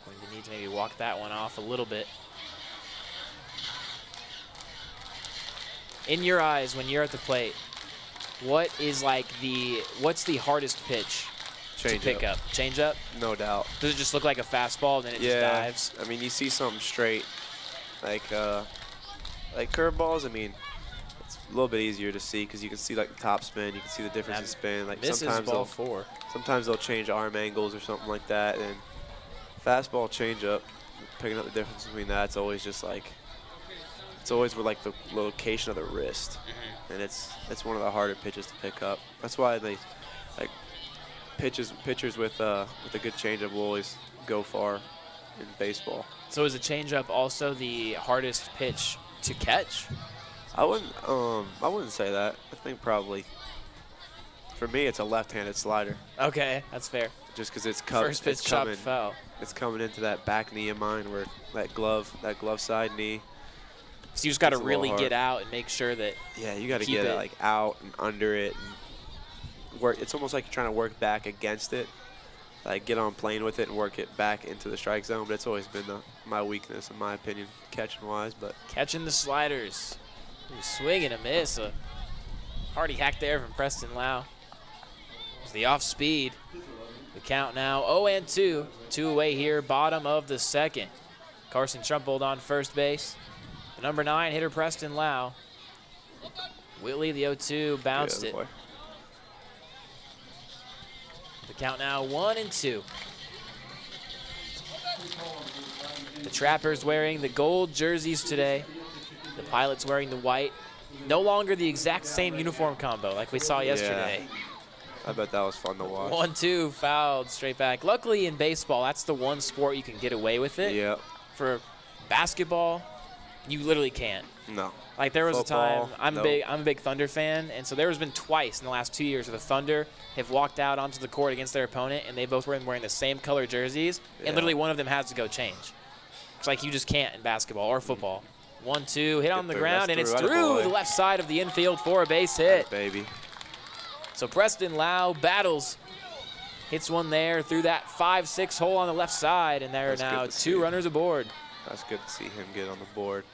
Going to need to maybe walk that one off a little bit. In your eyes, when you're at the plate, what's the hardest pitch to pick up? Change up? No doubt. Does it just look like a fastball and then it just dives? I mean, you see something straight, like curveballs. I mean, it's a little bit easier to see because you can see like the top spin. You can see the difference in spin. Like sometimes they'll change arm angles or something like that. And fastball, change up, picking up the difference between that. It's always just like. It's always with like the location of the wrist, and it's one of the harder pitches to pick up. That's why they like pitchers with a good changeup will always go far in baseball. So is a changeup also the hardest pitch to catch? I wouldn't say that. I think probably for me it's a left-handed slider. Okay, that's fair. Just because it's first pitch chopped foul. It's coming into that back knee of mine where that glove side knee. So you just got to really get out and make sure that you got to get it like out and under it and work. It's almost like you're trying to work back against it, like get on plane with it and work it back into the strike zone. But it's always been my weakness, in my opinion, catching wise. But catching the sliders, swing and a miss. A hearty hack there from Preston Lau. It's the off speed. The count now 0-2. 2 away here, bottom of the second. Carson Trump on first base. Number 9 hitter Preston Lau. Whitley, the 0-2, bounced it. Boy. The count now 1-2. The Trappers wearing the gold jerseys today. The Pilots wearing the white. No longer the exact same uniform combo like we saw yesterday. I bet that was fun to watch. 1-2, fouled straight back. Luckily in baseball, that's the one sport you can get away with it. Yep. For basketball, you literally can't. No. Like there was Football, a time, I'm a big Thunder fan, and so there has been twice in the last 2 years where the Thunder have walked out onto the court against their opponent, and they both were wearing the same color jerseys, and literally one of them has to go change. It's like you just can't in basketball or football. 1-2, hit on the ground, and it's through the left side of the infield for a base hit. Baby. So Preston Lau battles, hits one there through that 5-6 hole on the left side, and there are now 2 runners aboard. That's good to see him get on the board.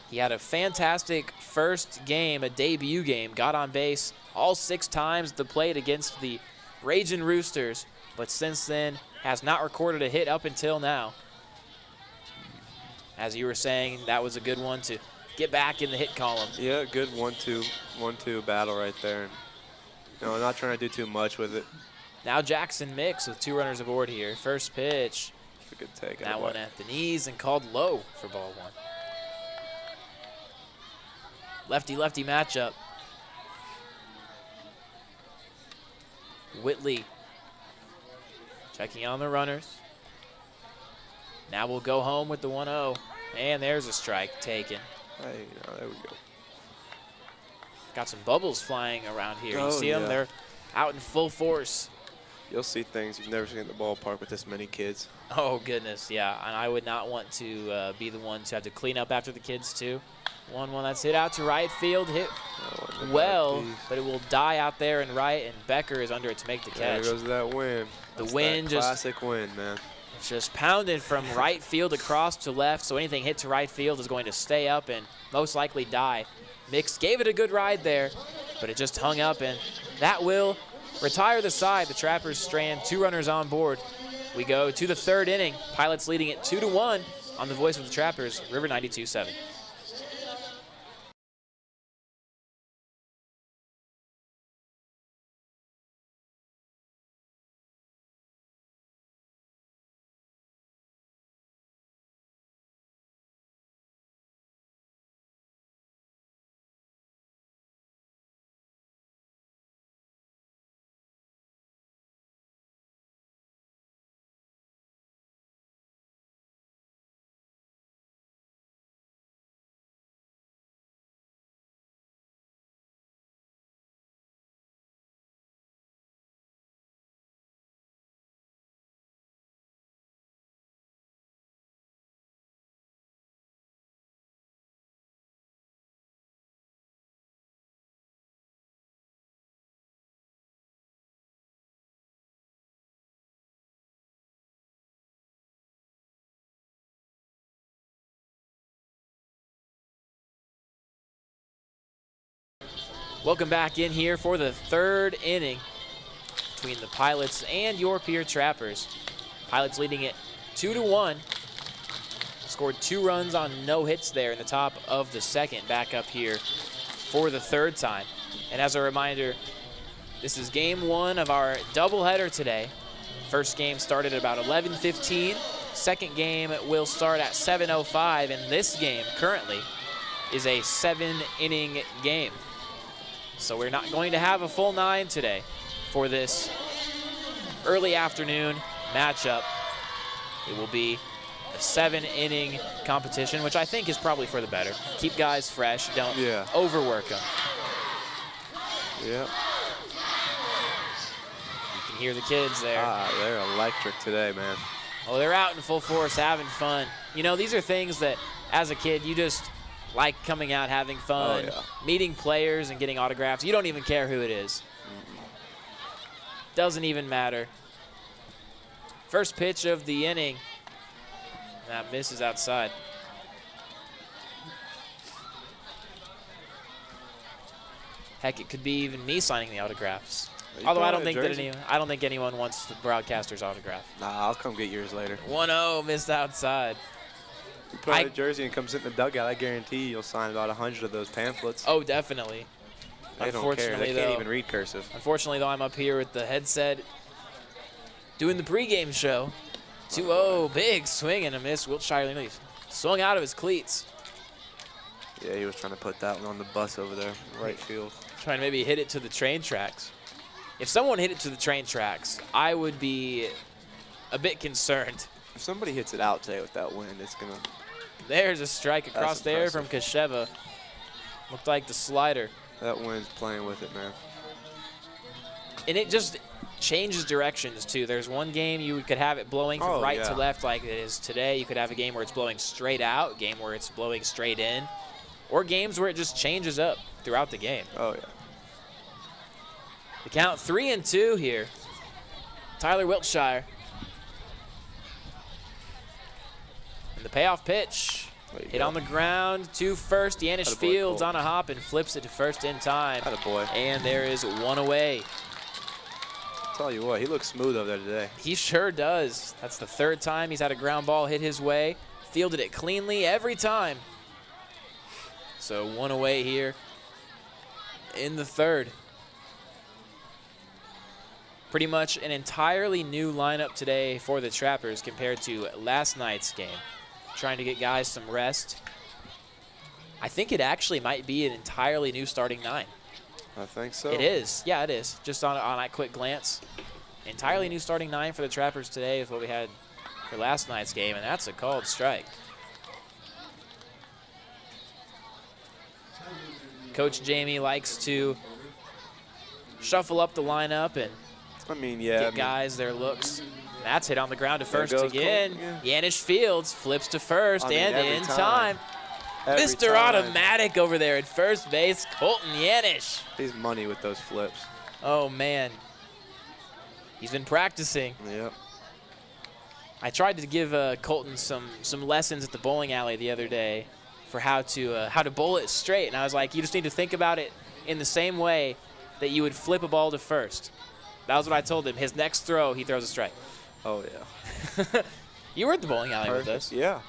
He had a fantastic first game, a debut game, got on base all 6 times at the plate against the Ragin' Roosters, but since then has not recorded a hit up until now. As you were saying, that was a good one to get back in the hit column. Yeah, good 1-2 battle right there. You know, I'm not trying to do too much with it. Now Jackson Mix with 2 runners aboard here. First pitch. It's a good take. That one at the knees and called low for ball 1. Lefty-lefty matchup. Whitley checking on the runners. Now we'll go home with the 1-0. And there's a strike taken. Hey, there we go. Got some bubbles flying around here. Oh, you see them? They're out in full force. You'll see things you've never seen at the ballpark with this many kids. Oh, goodness, yeah. And I would not want to be the one to have to clean up after the kids, too. 1-1, that's hit out to right field. Hit well, but it will die out there in right, and Becker is under it to make the catch. There goes that wind. The wind just classic wind, man. Just pounded from right field across to left, so anything hit to right field is going to stay up and most likely die. Mix gave it a good ride there, but it just hung up, and that will retire the side. The Trappers strand 2 runners on board. We go to the 3rd inning. Pilots leading it 2-1 on the voice of the Trappers, River 92.7. Welcome back in here for the 3rd inning between the Pilots and your Pierre Trappers. Pilots leading it 2-1. Scored 2 runs on no hits there in the top of the 2nd, back up here for the 3rd time. And as a reminder, this is game 1 of our doubleheader today. First game started at about 11:15. Second game will start at 7:05, and this game currently is a 7-inning game. So we're not going to have a full 9 today for this early afternoon matchup. It will be a 7-inning competition, which I think is probably for the better. Keep guys fresh, don't overwork them. Yep. You can hear the kids there. They're electric today, man. Oh, they're out in full force, having fun. You know, these are things that, as a kid, you just like coming out, having fun, meeting players and getting autographs. You don't even care who it is. Doesn't even matter. First pitch of the inning. That misses outside. Heck, it could be even me signing the autographs. Although I don't think anyone wants the broadcaster's autograph. Nah, I'll come get yours later. 1-0, missed outside. You put on a jersey and come sit in the dugout, I guarantee you'll sign about 100 of those pamphlets. Oh, definitely. They don't care. They can't even read cursive. Unfortunately, though, I'm up here with the headset doing the pregame show. 2-0, big swing and a miss. Wiltshire swung out of his cleats. Yeah, he was trying to put that one on the bus over there, right field. Trying to maybe hit it to the train tracks. if someone hit it to the train tracks, I would be a bit concerned. If somebody hits it out today with that wind, it's going to. There's a strike across there from Kasheva. Looked like the slider. That wind's playing with it, man. And it just changes directions, too. There's one game you could have it blowing from right to left like it is today. You could have a game where it's blowing straight out, a game where it's blowing straight in, or games where it just changes up throughout the game. Oh, yeah. The count 3-2 here. Tyler Wiltshire. And the payoff pitch. Hit on the ground to first. Yanish Fields on a hop and flips it to first in time. Attaboy. And there is one away. I'll tell you what, he looks smooth over there today. He sure does. That's the third time he's had a ground ball hit his way. Fielded it cleanly every time. So one away here in the third. Pretty much an entirely new lineup today for the Trappers compared to last night's game. Trying to get guys some rest. I think it actually might be an entirely new starting nine. I think so. It is. Yeah, it is. Just on that quick glance. Entirely new starting nine for the Trappers today is what we had for last night's game, and that's a called strike. Coach Jamie likes to shuffle up the lineup and get guys their looks. That's hit on the ground to first again. Yanish Fields flips to first and in time. Mr. Automatic over there at first base, Colton Yanish. He's money with those flips. Oh, man. He's been practicing. Yep. I tried to give Colton some lessons at the bowling alley the other day for how to bowl it straight, and I was like, you just need to think about it in the same way that you would flip a ball to first. That was what I told him. His next throw, he throws a strike. Oh, yeah. You were at the bowling alley with us. Yeah.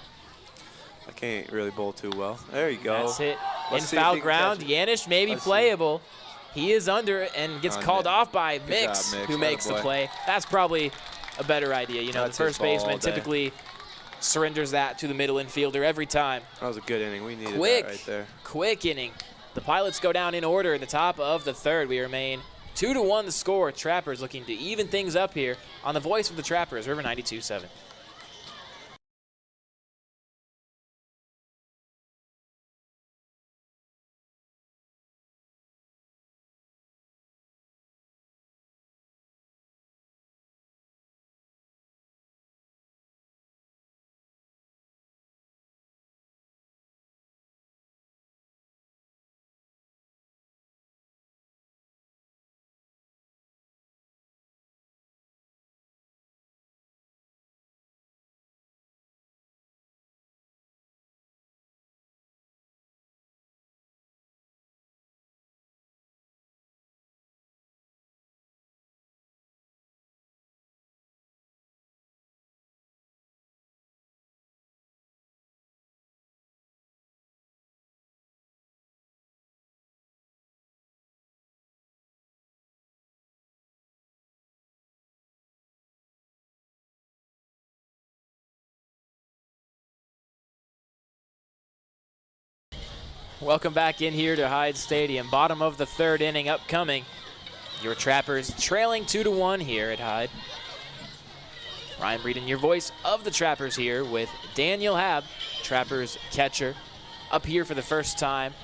I can't really bowl too well. There you go. That's it. In foul ground, Yanish may be playable. He is under it and gets called off by Mix, who makes the play. That's probably a better idea. You know, the first baseman typically surrenders that to the middle infielder every time. That was a good inning. We needed that right there. Quick inning. The Pilots go down in order in the top of the third. We remain 2-1 the score. Trappers looking to even things up here on the voice of the Trappers, River 92.7. Welcome back in here to Hyde Stadium. Bottom of the third inning upcoming. Your Trappers trailing 2-1 here at Hyde. Ryan Breeden, your voice of the Trappers here with Daniel Hab, Trappers catcher, up here for the first time.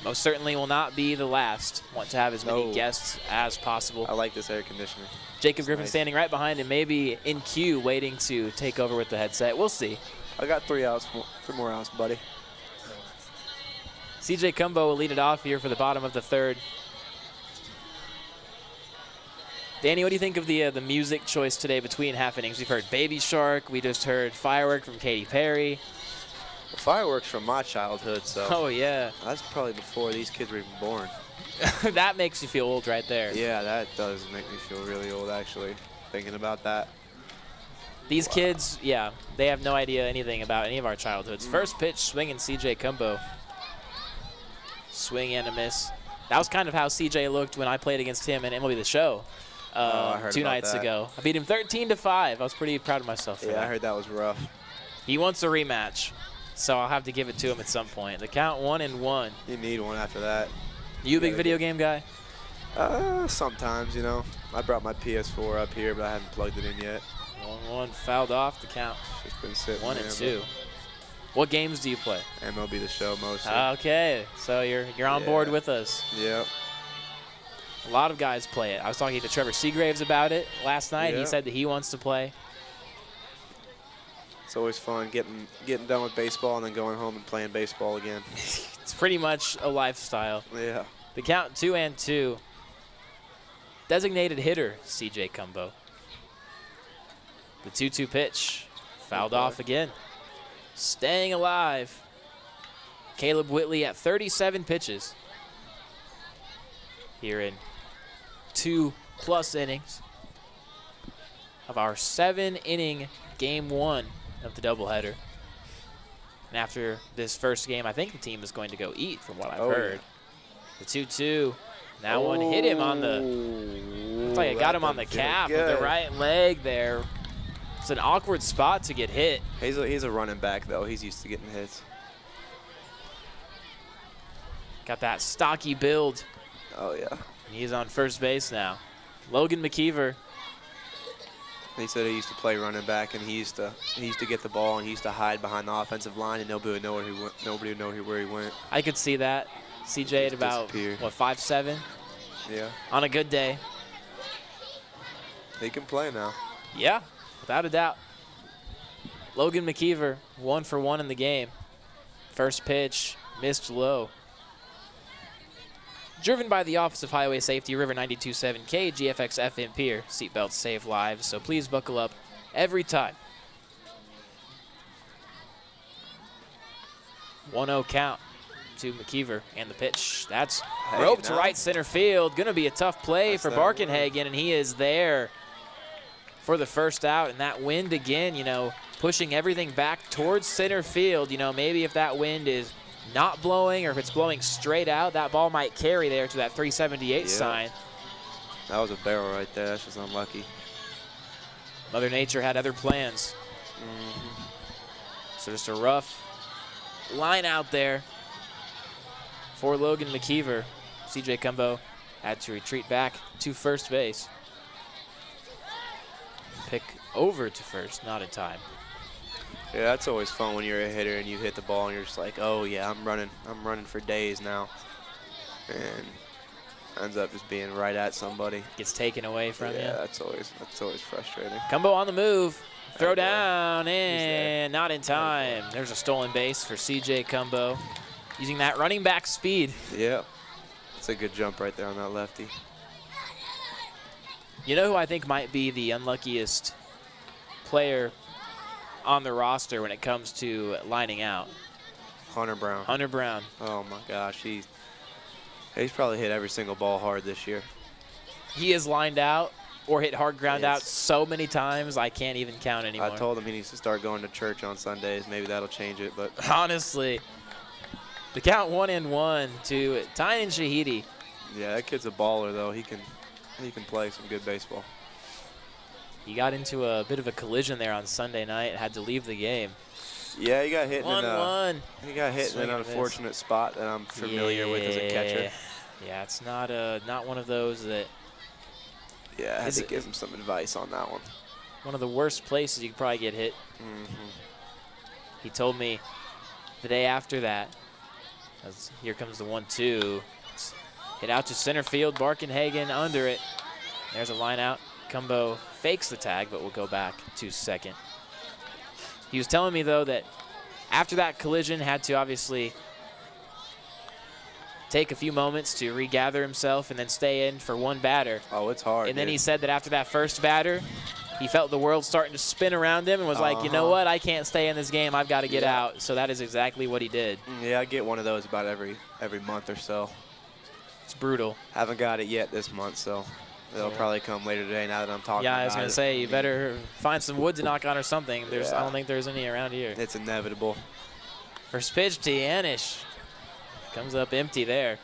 Most certainly will not be the last. Want to have as many guests as possible. I like this air conditioning. Jacob Griffin standing right behind him, maybe in queue waiting to take over with the headset. We'll see. I got 3 more outs, buddy. CJ Cumbo will lead it off here for the bottom of the third. Danny, what do you think of the music choice today between half innings? We've heard Baby Shark. We just heard Firework from Katy Perry. Well, Fireworks from my childhood, so. Oh, yeah. That's probably before these kids were even born. That makes you feel old right there. Yeah, that does make me feel really old, actually, thinking about that. These kids, yeah, they have no idea anything about any of our childhoods. First pitch, swinging CJ Cumbo. Swing and a miss. That was kind of how CJ looked when I played against him in MLB The Show 2 nights ago. I beat him 13-5. I was pretty proud of myself for that. Yeah, I heard that was rough. He wants a rematch, so I'll have to give it to him at some point. The count 1-1. You need one after that. You a big video game guy? Sometimes, you know. I brought my PS4 up here, but I haven't plugged it in yet. 1-1 fouled off the count. It's just been sitting 1 there, and 2. What games do you play? MLB The Show mostly. Okay, so you're on board with us. Yep. A lot of guys play it. I was talking to Trevor Seagraves about it last night. Yeah. He said that he wants to play. It's always fun getting done with baseball and then going home and playing baseball again. It's pretty much a lifestyle. Yeah. The count 2-2. Designated hitter, CJ Cumbo. The 2-2 pitch. Fouled off again. Staying alive. Caleb Whitley at 37 pitches. Here in 2+ innings of our 7-inning game 1 of the doubleheader. And after this first game, I think the team is going to go eat, from what I've heard. Yeah. The 2-2. That one hit him on the. Looks like it got him on the calf with the right leg there. It's an awkward spot to get hit. He's a running back, though. He's used to getting hits. Got that stocky build. Oh, yeah. And he's on first base now. Logan Mckeever. He said he used to play running back, and he used to get the ball, and he used to hide behind the offensive line, and nobody would know where he went. Nobody would know where he went. I could see that. CJ at about, what, 5'7"? Yeah. On a good day. He can play now. Yeah, without a doubt. Logan Mckeever, 1 for 1 in the game. First pitch, missed low. Driven by the Office of Highway Safety, River 92.7 KGFX FM Pierre. Seatbelts save lives, so please buckle up every time. 1-0 count to Mckeever, and the pitch. That's roped to right center field. Going to be a tough play for Barkenhagen, and he is there for the first out. And that wind again, you know, pushing everything back towards center field. You know, maybe if that wind is not blowing or if it's blowing straight out, that ball might carry there to that 378 sign. That was a barrel right there. That's just unlucky. Mother Nature had other plans. So just a rough line out there for Logan Mckeever. CJ Cumbo had to retreat back to first base. Pick over to first, not in time. Yeah, that's always fun when you're a hitter and you hit the ball and you're just like, oh yeah, I'm running for days now. And ends up just being right at somebody. Gets taken away from you. Yeah, that's always frustrating. Cumbo on the move. Throw down and not in time. There's a stolen base for CJ Cumbo. Using that running back speed. Yeah. It's a good jump right there on that lefty. You know who I think might be the unluckiest player on the roster when it comes to lining out? Hunter Brown. Hunter Brown. Oh my gosh, he's probably hit every single ball hard this year. He is lined out or hit hard ground out so many times I can't even count anymore. I told him he needs to start going to church on Sundays. Maybe that'll change it, but honestly, the count 1-1 to Tynan Shahidi. Yeah, that kid's a baller though. He can play some good baseball. He got into a bit of a collision there on Sunday night, had to leave the game. Yeah, he got hit 1-1. He got hit in an unfortunate spot that I'm familiar with as a catcher. Yeah, it's not one of those that. Yeah, I had to give him some advice on that one. One of the worst places you could probably get hit. He told me the day after that, as here comes the 1-2. Hit out to center field, Barkenhagen under it. There's a line out. Cumbo fakes the tag, but will go back to second. He was telling me, though, that after that collision, had to obviously take a few moments to regather himself and then stay in for one batter. Oh, it's hard. And then he said that after that first batter, he felt the world starting to spin around him and was like, you know what, I can't stay in this game. I've got to get out. So that is exactly what he did. Yeah, I get one of those about every month or so. It's brutal. Haven't got it yet this month, so it'll probably come later today now that I'm talking about it. Yeah, I was going to say, you better find some wood to knock on or something. I don't think there's any around here. It's inevitable. First pitch to Yanish. Comes up empty there.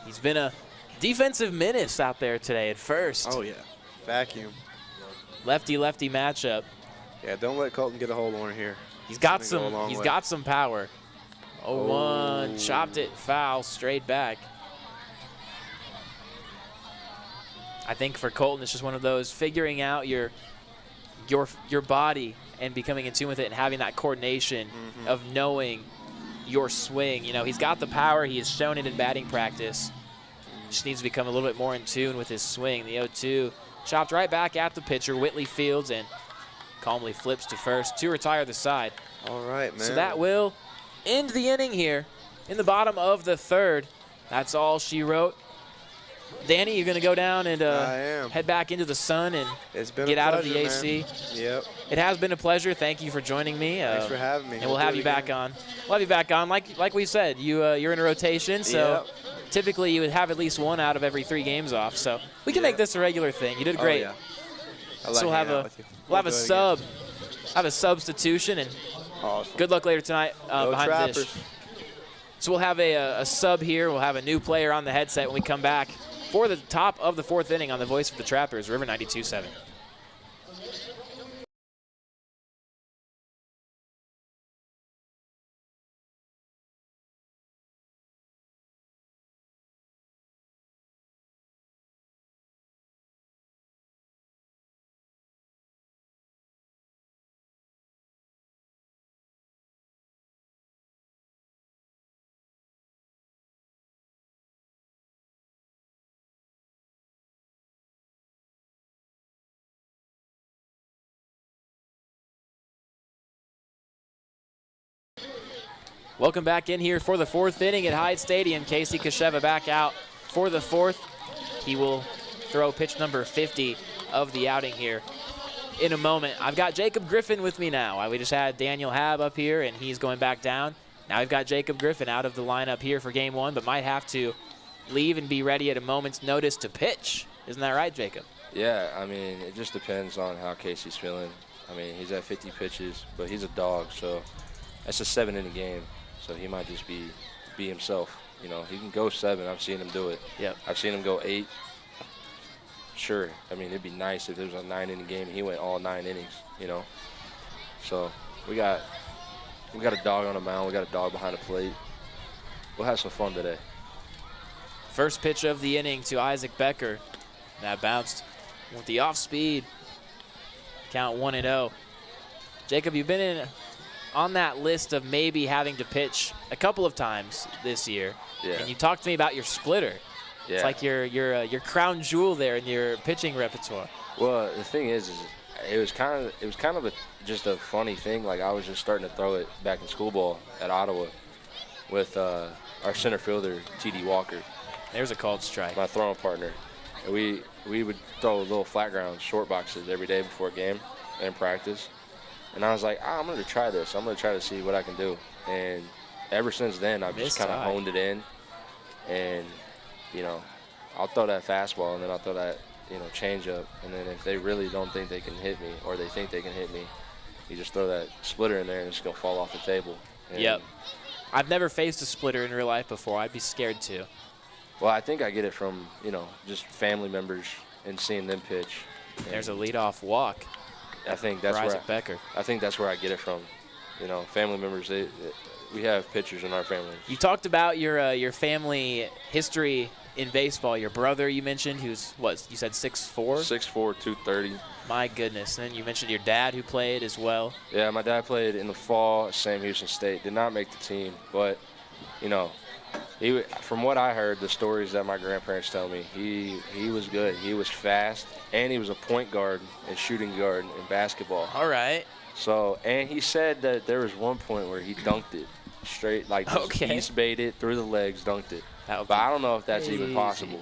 He's been a defensive menace out there today at first. Oh, yeah. Vacuum. Lefty-lefty matchup. Yeah, don't let Colton get a hold on here. He's got some power. 0-1, chopped it, foul, straight back. I think for Colton, it's just one of those figuring out your body and becoming in tune with it and having that coordination of knowing your swing. You know, he's got the power. He has shown it in batting practice. Just needs to become a little bit more in tune with his swing. The 0-2 chopped right back at the pitcher. Whitley fields and calmly flips to first to retire the side. All right, man. So that will end the inning here in the bottom of the third. That's all she wrote. Danny, you're going to go down and head back into the sun and get out of the AC. Yep. It has been a pleasure. Thank you for joining me. Thanks for having me. And we'll have you back on. We'll have you back on. Like we said, you're in a rotation, so typically you would have at least one out of every 3 games off. So we can make this a regular thing. You did great. Oh, yeah. So we'll have a substitution, and awesome. Good luck later tonight behind the dish. So we'll have a sub here. We'll have a new player on the headset when we come back for the top of the 4th inning on the voice of the Trappers, River 92.7. Welcome back in here for the 4th inning at Hyde Stadium. Casey Kasheva back out for the 4th. He will throw pitch number 50 of the outing here in a moment. I've got Jacob Griffin with me now. We just had Daniel Hab up here, and he's going back down. Now we've got Jacob Griffin out of the lineup here for game 1, but might have to leave and be ready at a moment's notice to pitch. Isn't that right, Jacob? Yeah, I mean, it just depends on how Casey's feeling. I mean, he's at 50 pitches, but he's a dog, so that's a 7-inning game. So he might just be himself. You know, he can go 7. I've seen him do it. Yep. I've seen him go 8. Sure. I mean, it'd be nice if there was a 9-inning game and he went all 9 innings, you know. So we got a dog on the mound. We got a dog behind the plate. We'll have some fun today. First pitch of the inning to Isaac Becker. That bounced with the off speed. Count 1-0. Jacob, you've been on that list of maybe having to pitch a couple of times this year. Yeah. And you talked to me about your splitter. Yeah. It's like your crown jewel there in your pitching repertoire. Well, the thing is it was kind of just a funny thing. Like, I was just starting to throw it back in school ball at Ottawa with our center fielder, T.D. Walker. There's a called strike. My throwing partner. And we would throw little flat ground short boxes every day before a game and practice. And I was like, I'm going to try this. I'm going to try to see what I can do. And ever since then, I've just kind of honed it in. And, you know, I'll throw that fastball, and then I'll throw that, you know, changeup. And then if they really don't think they can hit me, or they think they can hit me, you just throw that splitter in there, and it's going to fall off the table. And yep. I've never faced a splitter in real life before. I'd be scared to. Well, I think I get it from, you know, just family members and seeing them pitch. There's a leadoff walk. I think that's where Becker. I think that's where I get it from. You know, family members. We have pitchers in our family. You talked about your family history in baseball. Your brother, you mentioned, who's what? You said 6'4"? 6'4", 230. My goodness. And then you mentioned your dad, who played as well. Yeah, my dad played in the fall at Sam Houston State. Did not make the team, but you know, from what I heard, the stories that my grandparents tell me, he was good. He was fast, and he was a point guard and shooting guard in basketball. All right. So, and he said that there was one point where he dunked it straight, like just east baited through the legs, dunked it. But I don't know if that's even possible.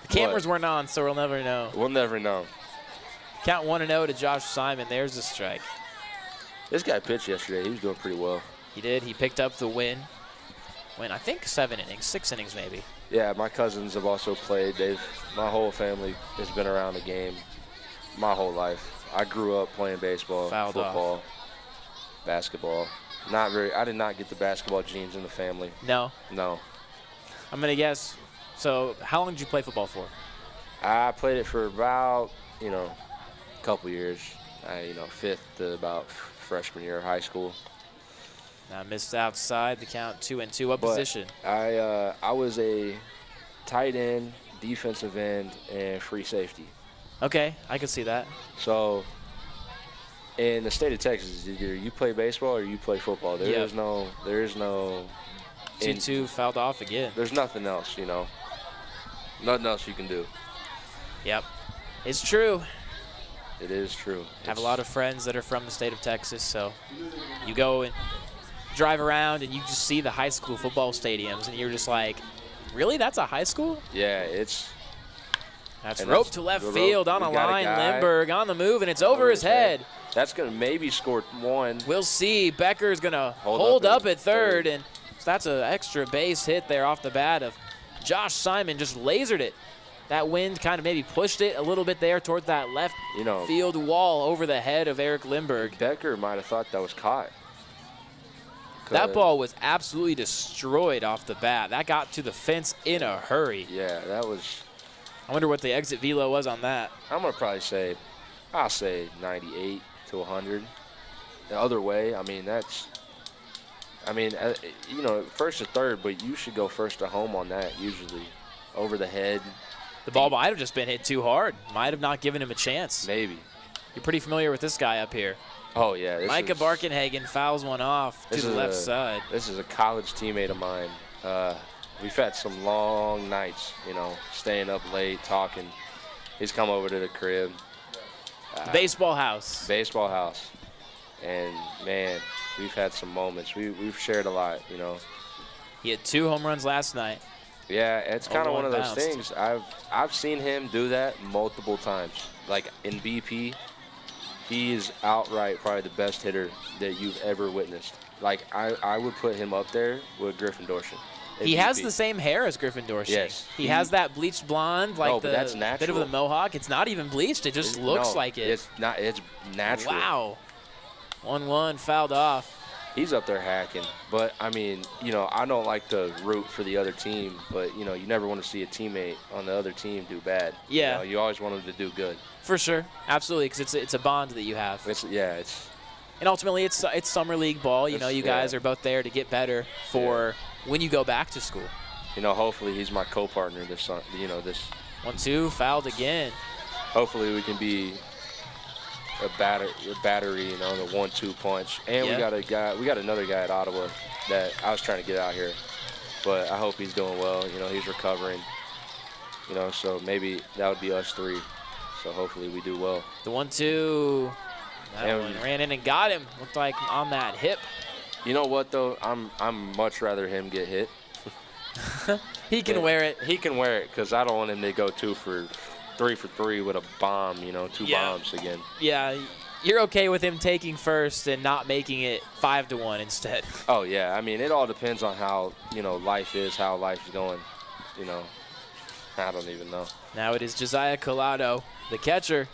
The cameras weren't on, so we'll never know. We'll never know. Count 1-0 to Josh Simon. There's the strike. This guy pitched yesterday. He was doing pretty well. He did. He picked up the win. I think 7 innings, 6 innings maybe. Yeah, my cousins have also played. My whole family has been around the game my whole life. I grew up playing baseball, football, basketball. I did not get the basketball genes in the family. No? No. I'm going to guess. So how long did you play football for? I played it for about, a couple years. 5th to about freshman year of high school. Now missed outside the count, 2-2. What position? I was a tight end, defensive end, and free safety. Okay, I can see that. So in the state of Texas, either you play baseball or you play football. There is no 2-2 fouled off again. There's nothing else, you know. Nothing else you can do. Yep. It's true. It is true. I have a lot of friends that are from the state of Texas, so you go and drive around and you just see the high school football stadiums and you're just like, really? That's a high school? Yeah, that's rope to left field on a line. Lindbergh on the move, and it's over his head. That's going to maybe score one. We'll see. Becker's going to hold up at third, and so that's an extra base hit there off the bat of Josh Simon. Just lasered it. That wind kind of maybe pushed it a little bit there towards that left field wall over the head of Eric Lindbergh. Becker might have thought that was caught. That ball was absolutely destroyed off the bat. That got to the fence in a hurry. Yeah, that was. I wonder what the exit velo was on that. I'm going to probably say, I'll say 98 to 100. The other way, I mean, first to third, but you should go first to home on that usually. Over the head. The ball might have just been hit too hard. Might have not given him a chance. Maybe. You're pretty familiar with this guy up here. Oh, yeah. Micah Barkenhagen fouls one off to the left side. This is a college teammate of mine. We've had some long nights, staying up late, talking. He's come over to the crib. Baseball house. Baseball house. And, man, we've had some moments. We've shared a lot, He had 2 home runs last night. Yeah, it's kind of one of those things. I've seen him do that multiple times. Like in BP, he is outright probably the best hitter that you've ever witnessed. Like I would put him up there with Griffin Dorsey. He has the same hair as Griffin Dorsey. Yes. He has that bleached blonde, like that's bit of the mohawk. It's not even bleached. It just looks like it. It's not. It's natural. Wow. 1-1 fouled off. He's up there hacking. But, I mean, I don't like to root for the other team, but, you never want to see a teammate on the other team do bad. Yeah. You always want them to do good. For sure. Absolutely, because it's a bond that you have. And ultimately, it's summer league ball. You guys are both there to get better for when you go back to school. Hopefully he's my co-partner this 1-2, fouled again. Hopefully we can be a battery, the 1-2 punch. And we got another guy at Ottawa that I was trying to get out here. But I hope he's doing well. He's recovering. So maybe that would be us 3. So hopefully we do well. The 1-2. That one ran in and got him. Looked like on that hip. You know what, though? I'm much rather him get hit. He can wear it. He can wear it because I don't want him to go 3 for 3 with a bomb, 2 bombs again. Yeah, you're okay with him taking first and not making it 5-1 instead. Oh, yeah. I mean, it all depends on how, life is, how life is going. I don't even know. Now it is Josiah Collado, the catcher,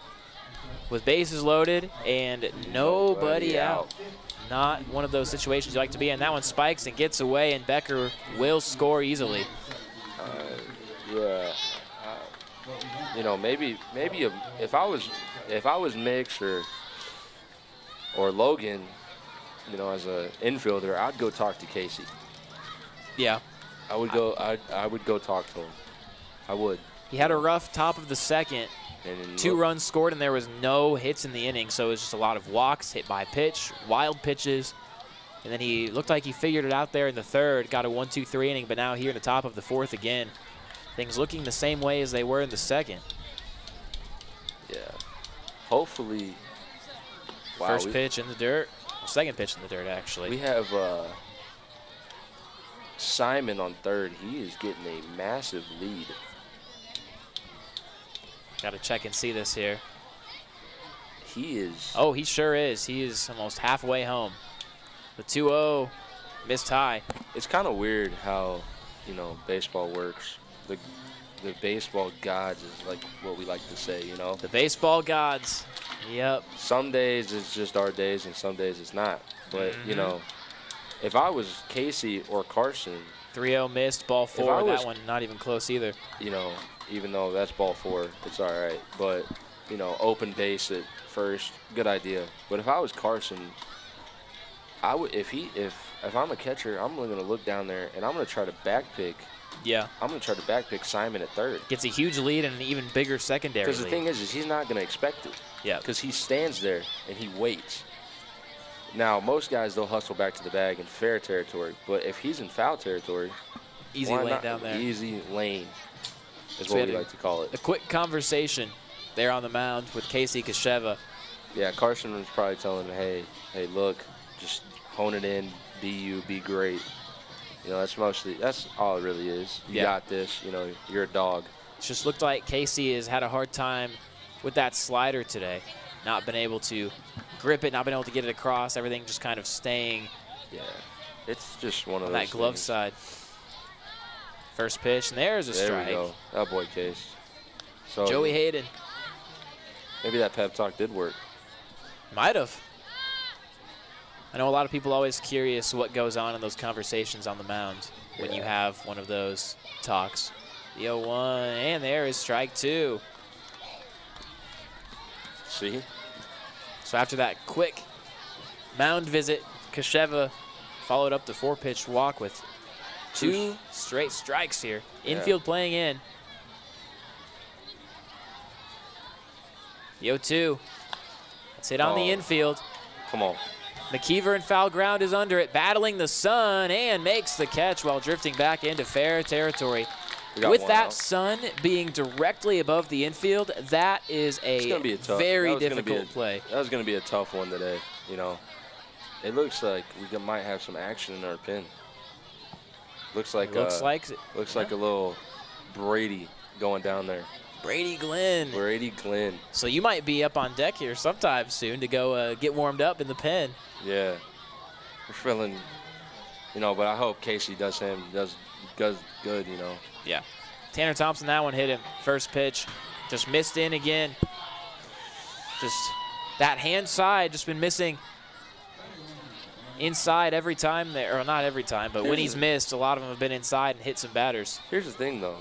with bases loaded and nobody out. Not one of those situations you like to be in. That one spikes and gets away, and Becker will score easily. Maybe if I was Mix or Logan, as an infielder, I'd go talk to Casey. Yeah. I would go talk to him. I would. He had a rough top of the second. 2 runs scored, and there was no hits in the inning, so it was just a lot of walks, hit by pitch, wild pitches. And then he looked like he figured it out there in the third, got a 1-2-3 inning, but now here in the top of the 4th again. Things looking the same way as they were in the second. Yeah. Hopefully. Wow, First pitch in the dirt. Second pitch in the dirt, actually. We have Simon on third. He is getting a massive lead. Got to check and see this here. He is. Oh, he sure is. He is almost halfway home. The 2-0 missed high. It's kind of weird how, baseball works. The baseball gods is like what we like to say, The baseball gods. Yep. Some days it's just our days and some days it's not. But, if I was Casey or Carson. 3-0 missed, ball 4. That one not even close either. Even though that's ball 4, it's all right. But, open base at first, good idea. But if I was Carson, I would if I'm a catcher, I'm going to look down there and I'm going to try to back pick. Yeah. I'm going to try to back pick Simon at third. Gets a huge lead and an even bigger secondary lead. Because the thing is he's not going to expect it. Yeah. Because he stands there and he waits. Now, most guys, they'll hustle back to the bag in fair territory. But if he's in foul territory, easy lane down there. Easy lane is So what we like to call it. A quick conversation there on the mound with Casey Kosheva. Yeah, Carson was probably telling him, hey, look, just hone it in, be you, be great. You know, that's all it really is. You got this, you know, you're a dog. It just looked like Casey has had a hard time with that slider today. Not been able to grip it, not been able to get it across, everything just kind of staying. Yeah, it's just one of on those that glove things. side. First pitch, and there's a strike. There we go. That boy Case. So Joey Hayden. Maybe that pep talk did work. Might have. I know a lot of people are always curious what goes on in those conversations on the mound when you have one of those talks. The 0-1, and there is strike two. See? So after that quick mound visit, Kosheva followed up the 4-pitch walk with 2 straight strikes here. Infield playing in. The 0-2. Let's hit on the infield. Come on. Mckeever in foul ground is under it, battling the sun, and makes the catch while drifting back into fair territory. With that sun being directly above the infield, that is a very difficult play. That was going to be a tough one today, you know. It looks like we might have some action in our pin. Looks like a little Brady going down there. Brady Glenn. Brady Glenn. So you might be up on deck here sometime soon to go get warmed up in the pen. Yeah. We're feeling, you know, but I hope Casey does good, you know. Yeah. Tanner Thompson, that one hit him. First pitch, just missed in again. Just that hand side just been missing inside every time there, or not every time, but when he's missed, a lot of them have been inside and hit some batters. Here's the thing, though.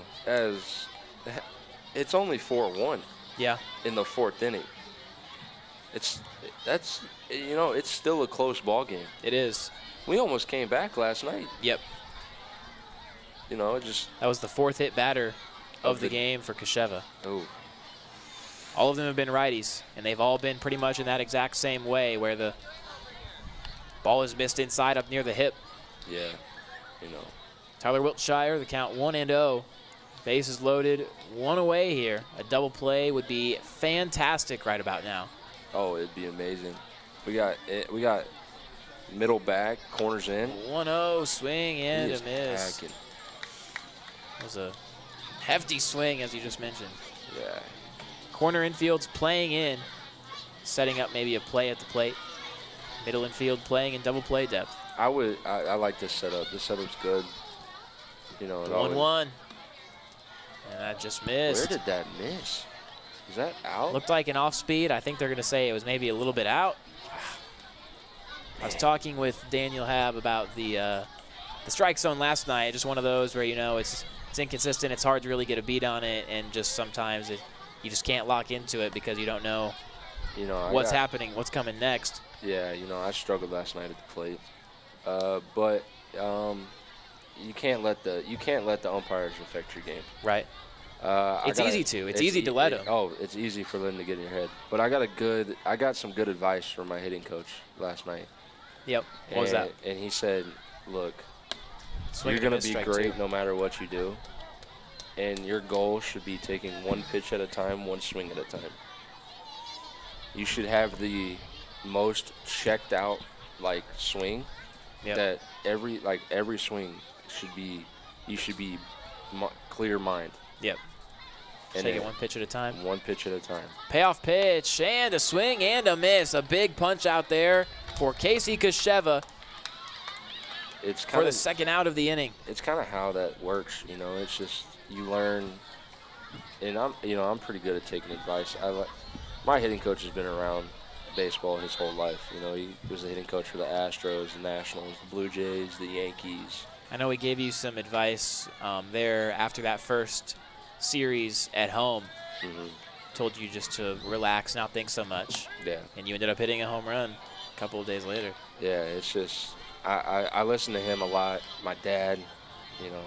It's only 4-1. Yeah. In the 4th inning. That's you know, it's still a close ball game. It is. We almost came back last night. Yep. You know, it just. That was the 4th hit batter of the game for Kosheva. Oh. All of them have been righties, and they've all been pretty much in that exact same way where the ball is missed inside up near the hip. Yeah, you know. Tyler Wiltshire, the count 1-0. Bases loaded, one away here. A double play would be fantastic right about now. Oh, it'd be amazing. We got middle back, corners in. 1-0, swing and a miss. Packing. That was a hefty swing, as you just mentioned. Yeah. Corner infield's playing in, setting up maybe a play at the plate. Middle infield playing in double play depth. I like this setup. This setup's good. You know, 1-1. And that just missed. Where did that miss? Is that out? Looked like an off speed. I think they're going to say it was maybe a little bit out. I was talking with Daniel Hab about the strike zone last night. Just one of those where, you know, it's inconsistent. It's hard to really get a beat on it, and just sometimes you just can't lock into it because you don't know, you know, what's happening, what's coming next. Yeah, you know, I struggled last night at the plate, but you can't let the umpires affect your game. Right. It's easy to let them. Oh, it's easy for them to get in your head. But I got some good advice from my hitting coach last night. Yep. What was that? And he said, look, Swing you're going to be great no matter what you do. And your goal should be taking one pitch at a time, one swing at a time. You should have the most checked out swing that every swing you should be clear mind. Yep. And take it one pitch at a time. One pitch at a time. Payoff pitch and a swing and a miss. A big punch out there for Casey Kosheva. It's for the second out of the inning. It's kind of how that works, you know. It's just you learn, and I'm pretty good at taking advice. My hitting coach has been around baseball his whole life. You know, he was the hitting coach for the Astros, the Nationals, the Blue Jays, the Yankees. I know he gave you some advice there after that first series at home. Mm-hmm. Told you just to relax, not think so much. Yeah. And you ended up hitting a home run a couple of days later. Yeah, it's just I listen to him a lot. My dad, you know.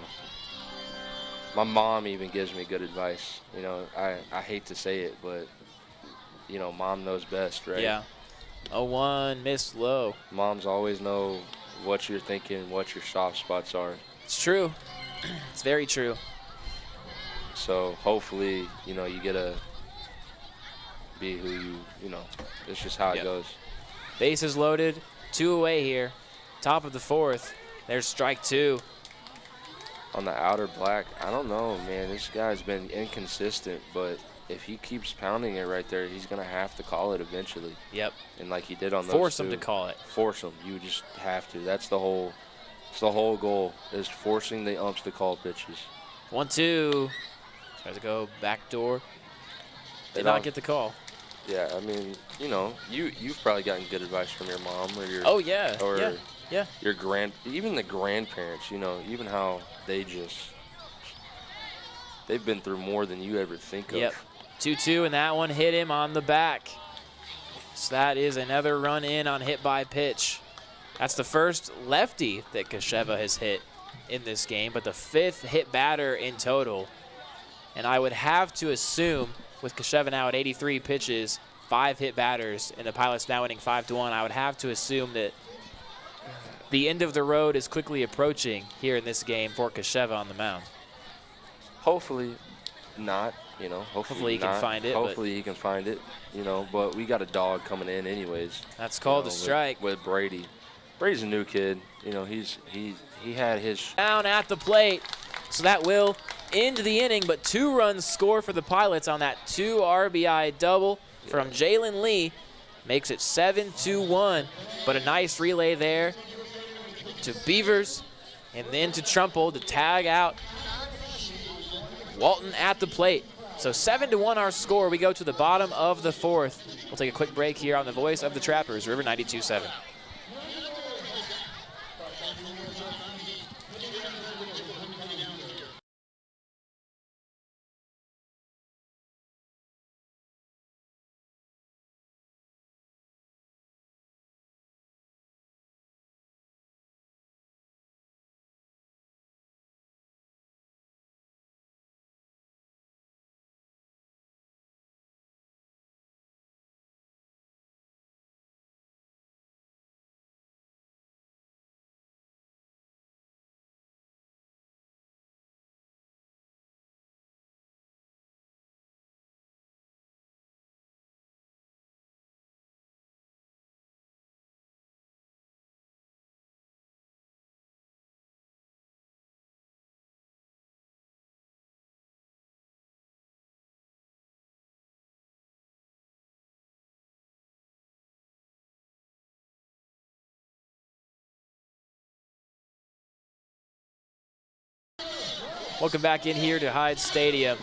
My mom even gives me good advice. You know, I hate to say it, but, you know, mom knows best, right? Yeah. 0-1, missed low. Moms always know what you're thinking, what your soft spots are. It's true. It's very true. So hopefully, you know, you get to be who you know, it's just how it goes. Bases loaded, 2 away here. Top of the 4th. There's strike 2. On the outer black, I don't know, man. This guy's been inconsistent, but if he keeps pounding it right there, he's going to have to call it eventually. Yep. And like he did on those Force two, him to call it. Force him. You just have to. That's the whole goal, is forcing the umps to call pitches. 1-2. Tries to go back door. Did not get the call. Yeah, I mean, you know, you've probably gotten good advice from your mom or your Yeah. your even the grandparents, you know, even how they've been through more than you ever think of. Yep. 2-2, and that one hit him on the back. So that is another run in on hit by pitch. That's the first lefty that Kasheva has hit in this game, but the 5th hit batter in total. And I would have to assume, with Kasheva now at 83 pitches, 5 hit batters, and the Pilots now winning 5-1, I would have to assume that the end of the road is quickly approaching here in this game for Kasheva on the mound. Hopefully not, you know. Hopefully he can find it. Hopefully he can find it, you know. But we got a dog coming in anyways. That's called a strike. With Brady. Brady's a new kid. You know, he had his... Down at the plate. So that will end the inning, but 2 runs score for the Pilots on that 2 RBI double from Jalen Lee. Makes it 7-1, but a nice relay there to Beavers and then to Trumple to tag out Walton at the plate. So 7-1 our score. We go to the bottom of the 4th. We'll take a quick break here on the voice of the Trappers, River 92.7. Welcome back in here to Hyde Stadium.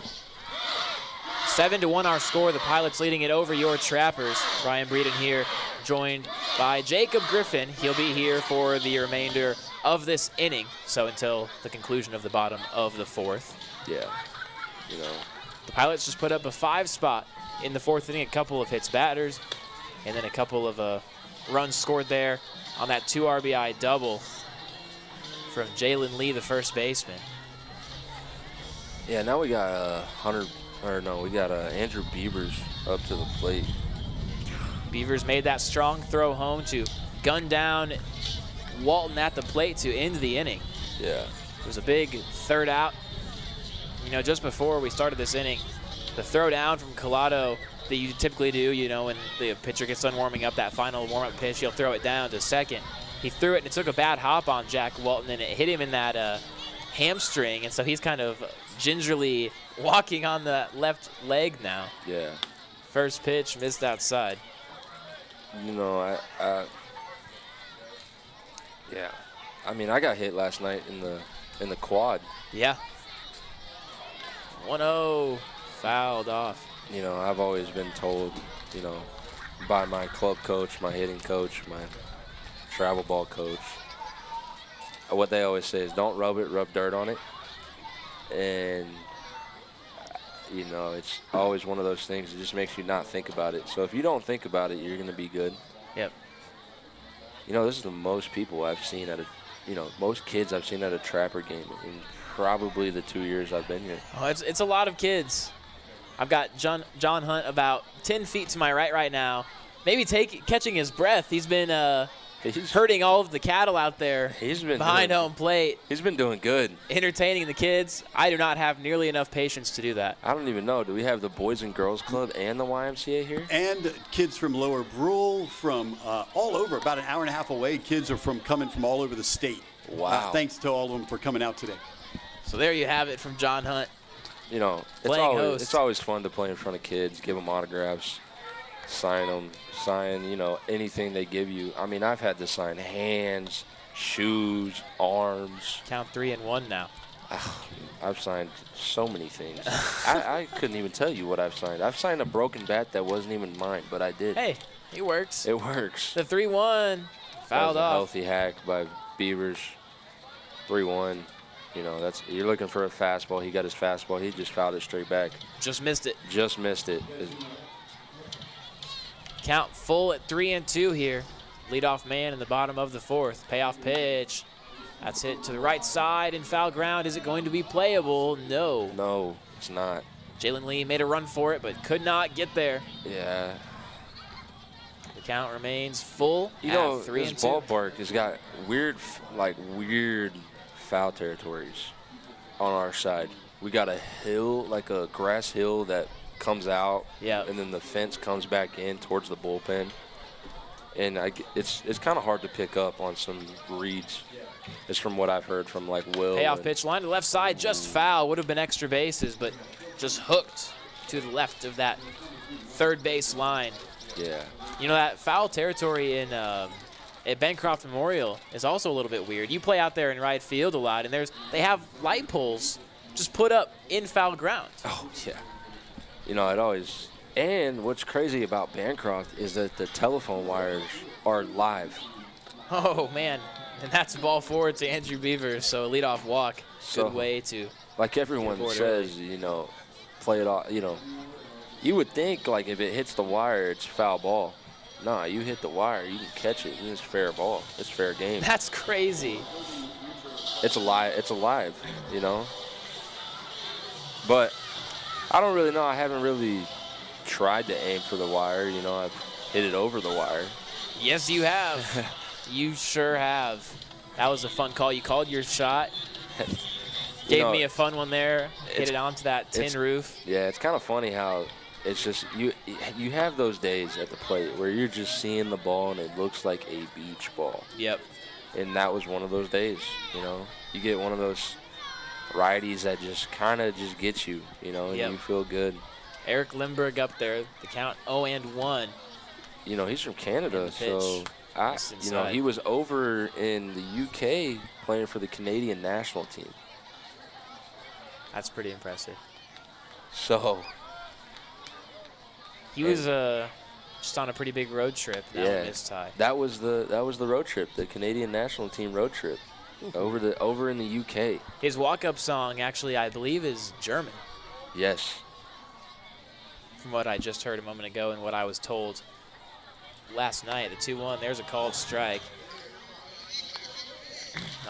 7-1 our score. The Pilots leading it over your Trappers. Ryan Breeden here, joined by Jacob Griffin. He'll be here for the remainder of this inning, so until the conclusion of the bottom of the 4th. Yeah, you know. The Pilots just put up a 5 spot in the 4th inning, a couple of hits batters, and then a couple of runs scored there on that 2 RBI double from Jalen Lee, the first baseman. Yeah, now we got Andrew Beavers up to the plate. Beavers made that strong throw home to gun down Walton at the plate to end the inning. Yeah. It was a big 3rd out. You know, just before we started this inning, the throw down from Collado that you typically do, you know, when the pitcher gets done warming up, that final warm-up pitch, he'll throw it down to second. He threw it, and it took a bad hop on Jack Walton, and it hit him in that hamstring, and so he's kind of gingerly walking on the left leg now. Yeah. First pitch missed outside. You know, yeah. I mean, I got hit last night in the quad. Yeah. 1-0, fouled off. You know, I've always been told, you know, by my club coach, my hitting coach, my travel ball coach, what they always say is don't rub it, rub dirt on it. And, you know, it's always one of those things that just makes you not think about it. So if you don't think about it, you're going to be good. Yep. this is the most people I've seen at a, most kids I've seen at a Trapper game in probably the 2 years I've been here. Oh, it's a lot of kids. I've got John Hunt about 10 feet to my right now, maybe catching his breath. He's been herding all of the cattle out there behind home plate. He's been doing good. Entertaining the kids. I do not have nearly enough patience to do that. I don't even know. Do we have the Boys and Girls Club and the YMCA here? And kids from Lower Brule, from all over, about an hour and a half away. Kids are coming from all over the state. Wow. Thanks to all of them for coming out today. So there you have it from John Hunt. It's always fun to play in front of kids, give them autographs, sign, anything they give you. I mean, I've had to sign hands, shoes, arms. Count 3 and 1 now. I've signed so many things. I couldn't even tell you what I've signed. I've signed a broken bat that wasn't even mine, but I did. Hey, it works. It works. The 3-1 fouled off. off. Healthy hack by Beavers. 3-1. You're looking for a fastball. He got his fastball. He just fouled it straight back. Just missed it. Count full at 3-2 here. Leadoff man in the bottom of the 4th. Payoff pitch. That's hit to the right side in foul ground. Is it going to be playable? No. No, it's not. Jalen Lee made a run for it, but could not get there. Yeah. The count remains full at 3-2. This ballpark has got weird foul territories on our side. We got a hill, like a grass hill that comes out, and then the fence comes back in towards the bullpen. And it's kind of hard to pick up on some reads. It's from what I've heard from like Will. Payoff pitch line to the left side, just foul. Would have been extra bases, but just hooked to the left of that third base line. Yeah. That foul territory in at Bancroft Memorial is also a little bit weird. You play out there in right field a lot, and they have light poles just put up in foul ground. Oh, yeah. It always – and what's crazy about Bancroft is that the telephone wires are live. Oh, man. And that's ball forward to Andrew Beaver, so a leadoff walk. Good way to – like everyone says, play it off. You would think, like, if it hits the wire, it's foul ball. Nah, you hit the wire, you can catch it, and it's fair ball. It's fair game. That's crazy. It's alive, But I don't really know. I haven't really tried to aim for the wire. I've hit it over the wire. Yes, you have. You sure have. That was a fun call. You called your shot. Gave me a fun one there. Hit it onto that tin roof. Yeah, it's kind of funny how it's just you have those days at the plate where you're just seeing the ball and it looks like a beach ball. Yep. And that was one of those days, You get one of those righties that just kind of just gets you, and you feel good. Eric Lindbergh up there, the count 0-1. He's from Canada, so he was over in the UK playing for the Canadian national team. That's pretty impressive. So he was just on a pretty big road trip. That was the road trip, the Canadian national team road trip, over in the UK. His walk-up song, actually, I believe, is German. Yes. From what I just heard a moment ago and what I was told last night, the 2-1. There's a called strike.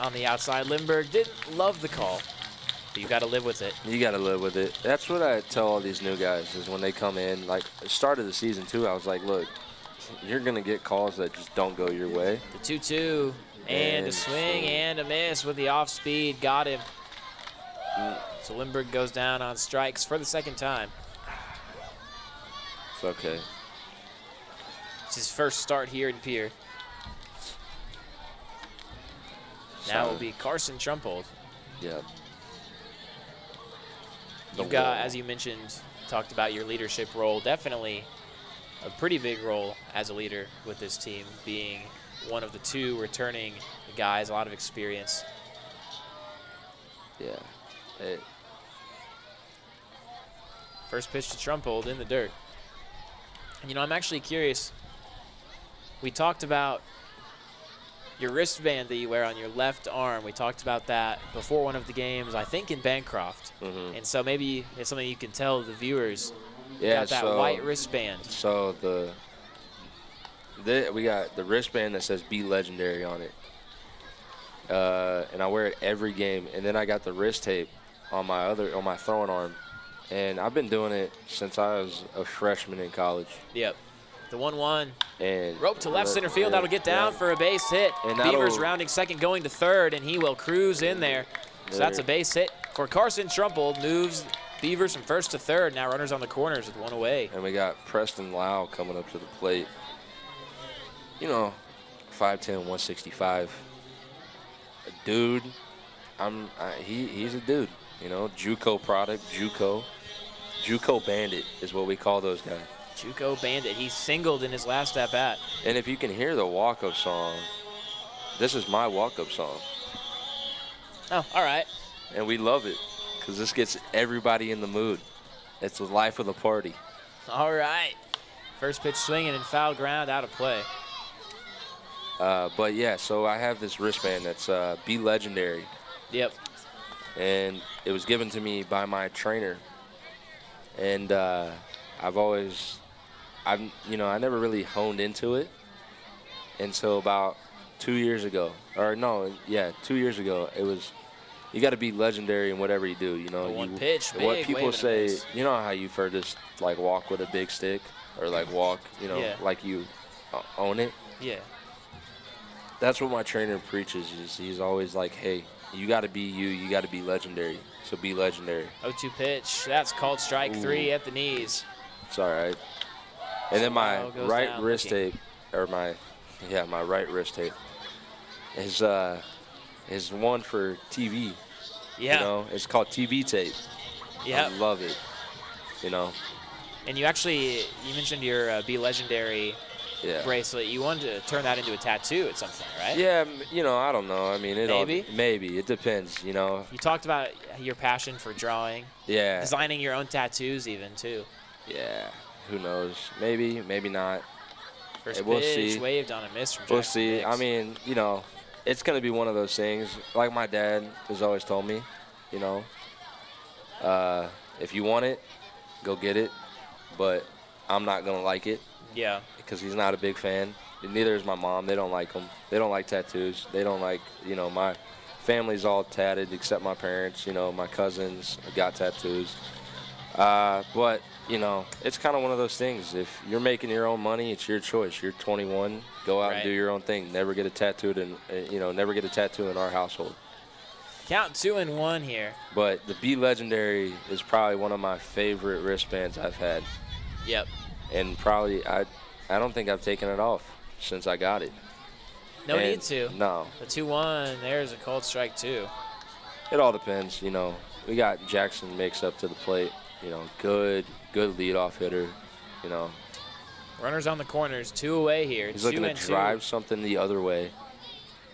On the outside, Lindbergh didn't love the call. But you got to live with it. You got to live with it. That's what I tell all these new guys is when they come in. Like, start of the season, too, I was like, look, you're going to get calls that just don't go your way. The 2-2 and a swing and a miss with the off-speed. Got him. So Lindbergh goes down on strikes for the second time. It's okay. It's his first start here in Pierre. Now it will be Carson Trump. Yeah. You've got, as you mentioned, talked about your leadership role. Definitely a pretty big role as a leader with this team, being one of the 2 returning guys, a lot of experience. Yeah. First pitch to Trumpold in the dirt. And, I'm actually curious. We talked about your wristband that you wear on your left arm. We talked about that before one of the games, I think in Bancroft. Mm-hmm. And so maybe it's something you can tell the viewers. Yeah, got that white wristband. So We got the wristband that says "Be Legendary" on it, and I wear it every game. And then I got the wrist tape on my throwing arm, and I've been doing it since I was a freshman in college. Yep. The 1-1. And rope to left center field. That'll get down for a base hit. And Beavers rounding second, going to third, and he will cruise in there. So that's a base hit for Carson Trump. Moves Beavers from first to third. Now runners on the corners with one away. And we got Preston Lau coming up to the plate. You know, 5'10", 165. A dude. He's a dude. You know, JUCO product, JUCO bandit is what we call those guys. JUCO bandit. He singled in his last at bat. And if you can hear the walk-up song, this is my walk-up song. Oh, all right. And we love it because this gets everybody in the mood. It's the life of the party. All right. First pitch swinging and foul ground, out of play. But yeah, so I have this wristband that's "Be Legendary." Yep. And it was given to me by my trainer. And I never really honed into it until about 2 years ago. 2 years ago. It was, you got to be legendary in whatever you do. You know, one pitch, big, what people say. miss. You know how you've heard this, like walk with a big stick, or like walk, like you own it. Yeah. That's what my trainer preaches. He's always like, hey, you got to be you. You got to be legendary. So be legendary. 0-2 pitch. That's called strike three at the knees. It's all right. And then my right wrist looking. tape, or my right wrist tape is one for TV. Yeah. You know, it's called TV tape. Yeah. I love it. You know. And you mentioned your Be Legendary bracelet. You wanted to turn that into a tattoo at some point, right? Yeah, I don't know. I mean, maybe it depends. You know. You talked about your passion for drawing. Yeah. Designing your own tattoos, even too. Yeah. Who knows? Maybe, maybe not. First we'll pitch see. Waved on a miss from Jackson. We'll see. Mix. I mean, it's gonna be one of those things. Like my dad has always told me, if you want it, go get it. But I'm not gonna like it. Yeah. Because he's not a big fan. And neither is my mom. They don't like them. They don't like tattoos. They don't like, my family's all tatted except my parents. My cousins got tattoos. But, it's kind of one of those things. If you're making your own money, it's your choice. You're 21. Go out and do your own thing. Never get a tattoo in our household. Count 2-1 here. But the Be Legendary is probably one of my favorite wristbands I've had. Yep. And probably I don't think I've taken it off since I got it. No need to. No. The 2-1, there's a cold strike too. It all depends, We got Jackson Mix up to the plate, good leadoff hitter, Runners on the corners, 2 away here. He's looking to drive something the other way.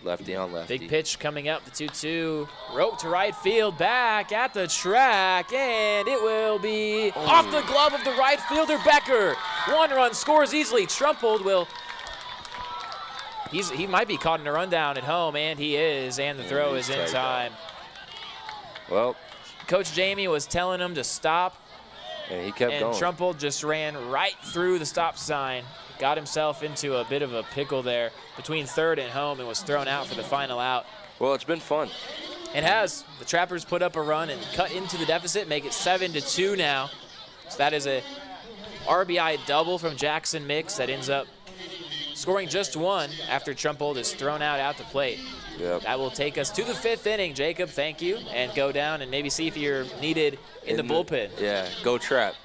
Lefty on lefty. Big pitch coming up, the 2-2. Rope to right field, back at the track, and it will be off the glove of the right fielder, Becker. 1 run, scores easily. Trumpold will... He might be caught in a rundown at home, and he is, and the throw is in time. Well... Coach Jamie was telling him to stop. And he kept going. And Trumpold just ran right through the stop sign. Got himself into a bit of a pickle there between third and home and was thrown out for the final out. Well, it's been fun. It has. The Trappers put up a run and cut into the deficit, make it 7-2 now. So that is a RBI double from Jackson Mix that ends up scoring just 1 after Trumpold is thrown out the plate. Yep. That will take us to the 5th inning, Jacob. Thank you. And go down and maybe see if you're needed in the bullpen. Yeah, go Trap.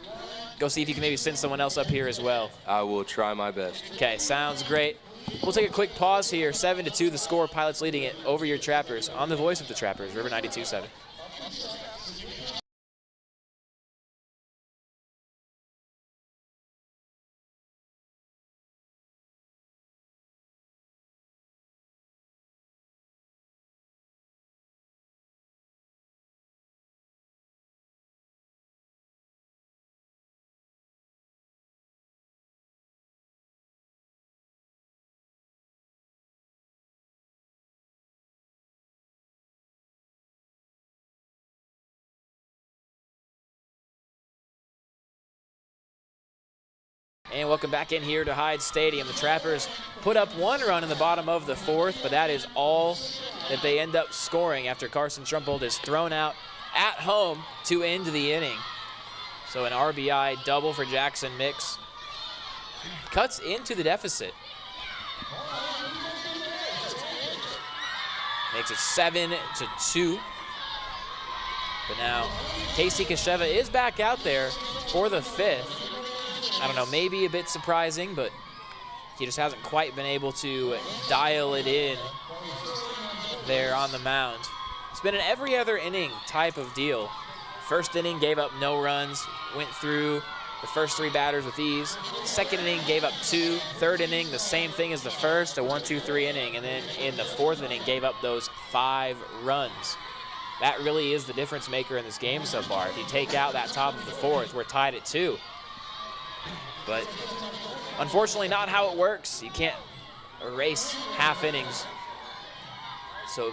Go see if you can maybe send someone else up here as well. I will try my best. Okay, sounds great. We'll take a quick pause here. 7-2 the score. Pilots leading it over your Trappers on the voice of the Trappers, River 92.7. And welcome back in here to Hyde Stadium. The Trappers put up 1 run in the bottom of the 4th, but that is all that they end up scoring after Carson Trump is thrown out at home to end the inning. So an RBI double for Jackson Mix cuts into the deficit. Makes it 7-2. But now Casey Kasheva is back out there for the 5th. I don't know, maybe a bit surprising, but he just hasn't quite been able to dial it in there on the mound. It's been an every other inning type of deal. First inning gave up no runs, went through the first 3 batters with ease. Second inning gave up 2. Third inning, the same thing as the first, a 1-2-3 inning. And then in the 4th inning, gave up those 5 runs. That really is the difference maker in this game so far. If you take out that top of the 4th, we're tied at 2. But unfortunately, not how it works. You can't erase half innings. So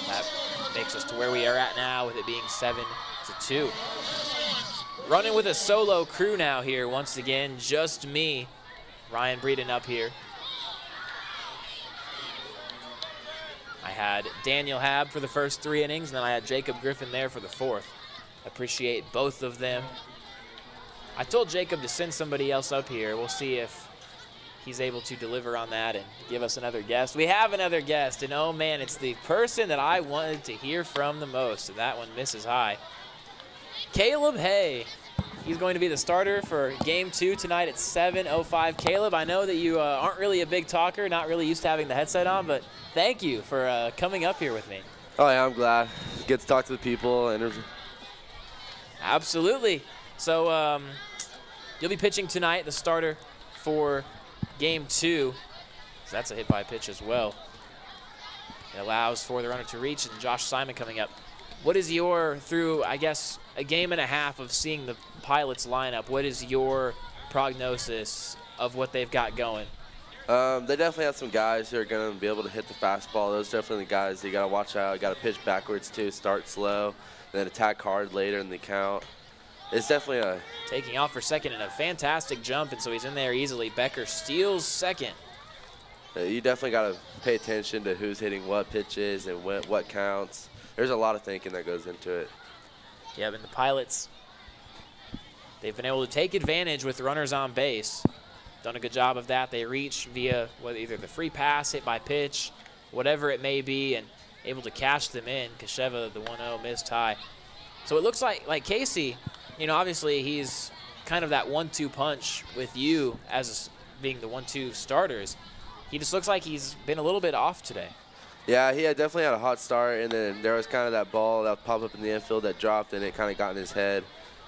that makes us to where we are at now with it being 7-2. Running with a solo crew now here once again, just me. Ryan Breeden up here. I had Daniel Hab for the first 3 innings, and then I had Jacob Griffin there for the 4th. Appreciate both of them. I told Jacob to send somebody else up here. We'll see if he's able to deliver on that and give us another guest. We have another guest, and oh man, it's the person that I wanted to hear from the most, and that one misses high. Caleb Hay. He's going to be the starter for Game 2 tonight at 7:05. Caleb, I know that you aren't really a big talker, not really used to having the headset on, but thank you for coming up here with me. Oh yeah, I'm glad. Get to talk to the people. Absolutely. So you'll be pitching tonight, the starter for Game 2. So that's a hit by pitch as well. It allows for the runner to reach, and Josh Simon coming up. What is your, through, I guess, a game and a half of seeing the Pilots lineup, what is your prognosis of what they've got going? They definitely have some guys who are going to be able to hit the fastball. Those definitely the guys you got to watch out. You got to pitch backwards too, start slow, and then attack hard later in the count. It's definitely a... Taking off for second and a fantastic jump, and so he's in there easily. Becker steals second. You definitely got to pay attention to who's hitting what pitches and what counts. There's a lot of thinking that goes into it. Yeah, but the Pilots, they've been able to take advantage with runners on base. Done a good job of that. They reach via either the free pass, hit by pitch, whatever it may be, and able to cash them in. Kasheva, the 1-0 missed high. So it looks like Casey, you know, obviously he's kind of that 1-2 punch with you as being the 1-2 starters. He just looks like he's been a little bit off today. Yeah, he had definitely had a hot start, and then there was kind of that ball that popped up in the infield that dropped, and it kind of got in his head.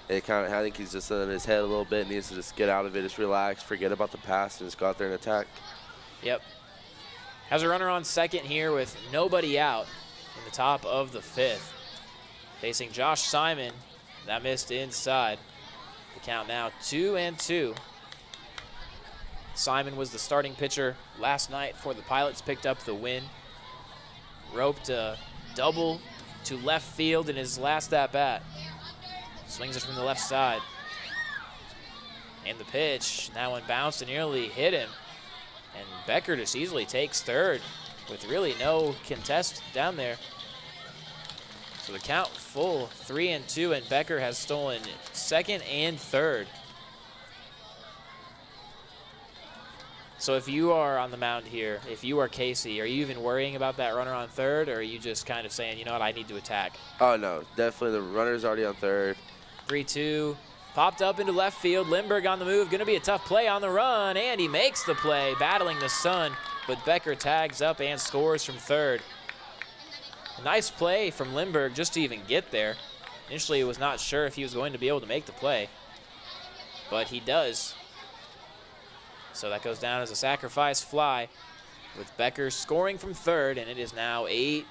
It kind of, I think he's just in his head a little bit, needs to just get out of it, just relax, forget about the past, and just go out there and attack. Yep. Has a runner on second here with nobody out in the top of the 5th. Facing Josh Simon. That missed inside. The count now 2-2. Simon was the starting pitcher last night for the Pilots, picked up the win. Roped a double to left field in his last at-bat. Swings it from the left side. And the pitch, that one bounced and nearly hit him. And Becker just easily takes third with really no contest down there. So the count full, 3-2, and Becker has stolen second and third. So if you are on the mound here, if you are Casey, are you even worrying about that runner on third, or are you just kind of saying, you know what, I need to attack? Oh, no, definitely the runner's already on third. 3-2, popped up into left field. Lindbergh on the move, going to be a tough play on the run, and he makes the play, battling the sun, but Becker tags up and scores from third. A nice play from Lindbergh just to even get there. Initially, he was not sure if he was going to be able to make the play, but he does. So that goes down as a sacrifice fly with Becker scoring from third, and it is now 8-2.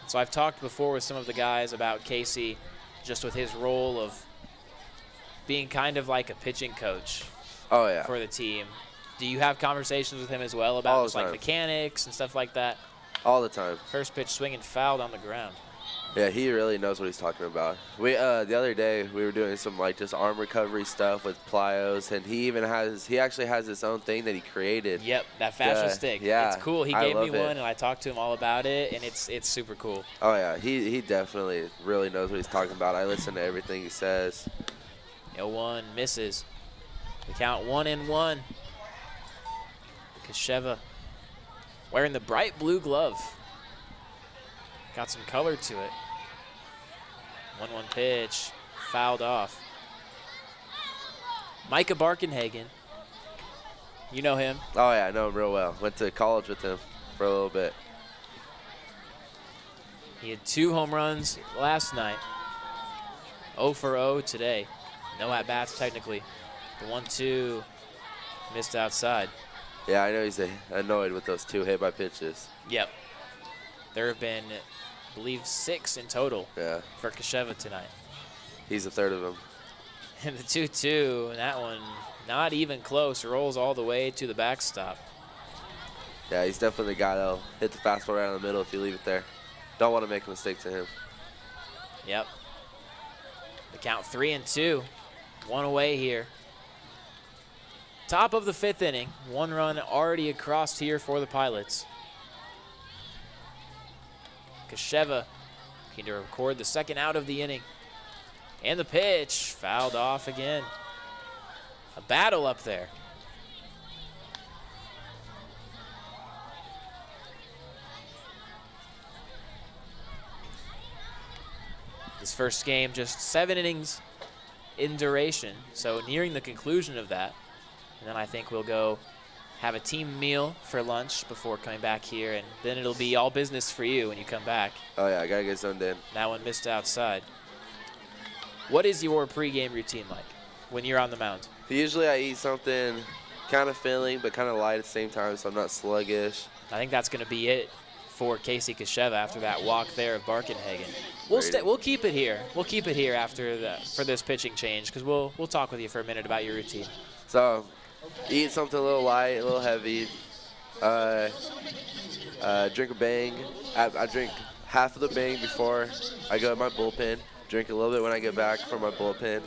So I've talked before with some of the guys about Casey just with his role of being kind of like a pitching coach for the team. Do you have conversations with him as well about just like mechanics and stuff like that? All the time. First pitch swinging fouled on the ground. Yeah, he really knows what he's talking about. We the other day we were doing some like just arm recovery stuff with plyos, and he actually has his own thing that he created. Yep, that fascia stick. Yeah, it's cool. He I gave me love it. one, and I talked to him all about it, and it's super cool. Oh yeah, he definitely really knows what he's talking about. I listen to everything he says. 0-1 misses. The count 1-1. Kasheva wearing the bright blue glove. Got some color to it. 1-1 pitch, fouled off. Micah Barkenhagen, you know him. Oh yeah, I know him real well. Went to college with him for a little bit. He had 2 home runs last night. 0 for 0 today. No at-bats technically. The 1-2 missed outside. Yeah, I know he's annoyed with those 2 hit by pitches. Yep. There have been, I believe, 6 in total for Kasheva tonight. He's a third of them. And the 2-2, that one not even close, rolls all the way to the backstop. Yeah, he's definitely the guy that'll hit the fastball right in the middle if you leave it there. Don't want to make a mistake to him. Yep. The count 3-2. 1 away here. Top of the 5th inning. 1 run already across here for the Pilots. Kasheva looking to record the 2nd out of the inning. And the pitch fouled off again. A battle up there. This first game, just 7 innings in duration, so nearing the conclusion of that. And then I think we'll go have a team meal for lunch before coming back here, and then it'll be all business for you when you come back. Oh yeah, I gotta get zoned in. That one missed outside. What is your pregame routine like when you're on the mound? Usually I eat something kind of filling but kind of light at the same time, so I'm not sluggish. I think that's going to be it for Casey Kasheva after that walk there of Barkenhagen. We'll keep it here. We'll keep it here for this pitching change, because we'll talk with you for a minute about your routine. So, eat something a little light, a little heavy. Drink a Bang. I drink half of the Bang before I go to my bullpen. Drink a little bit when I get back from my bullpen,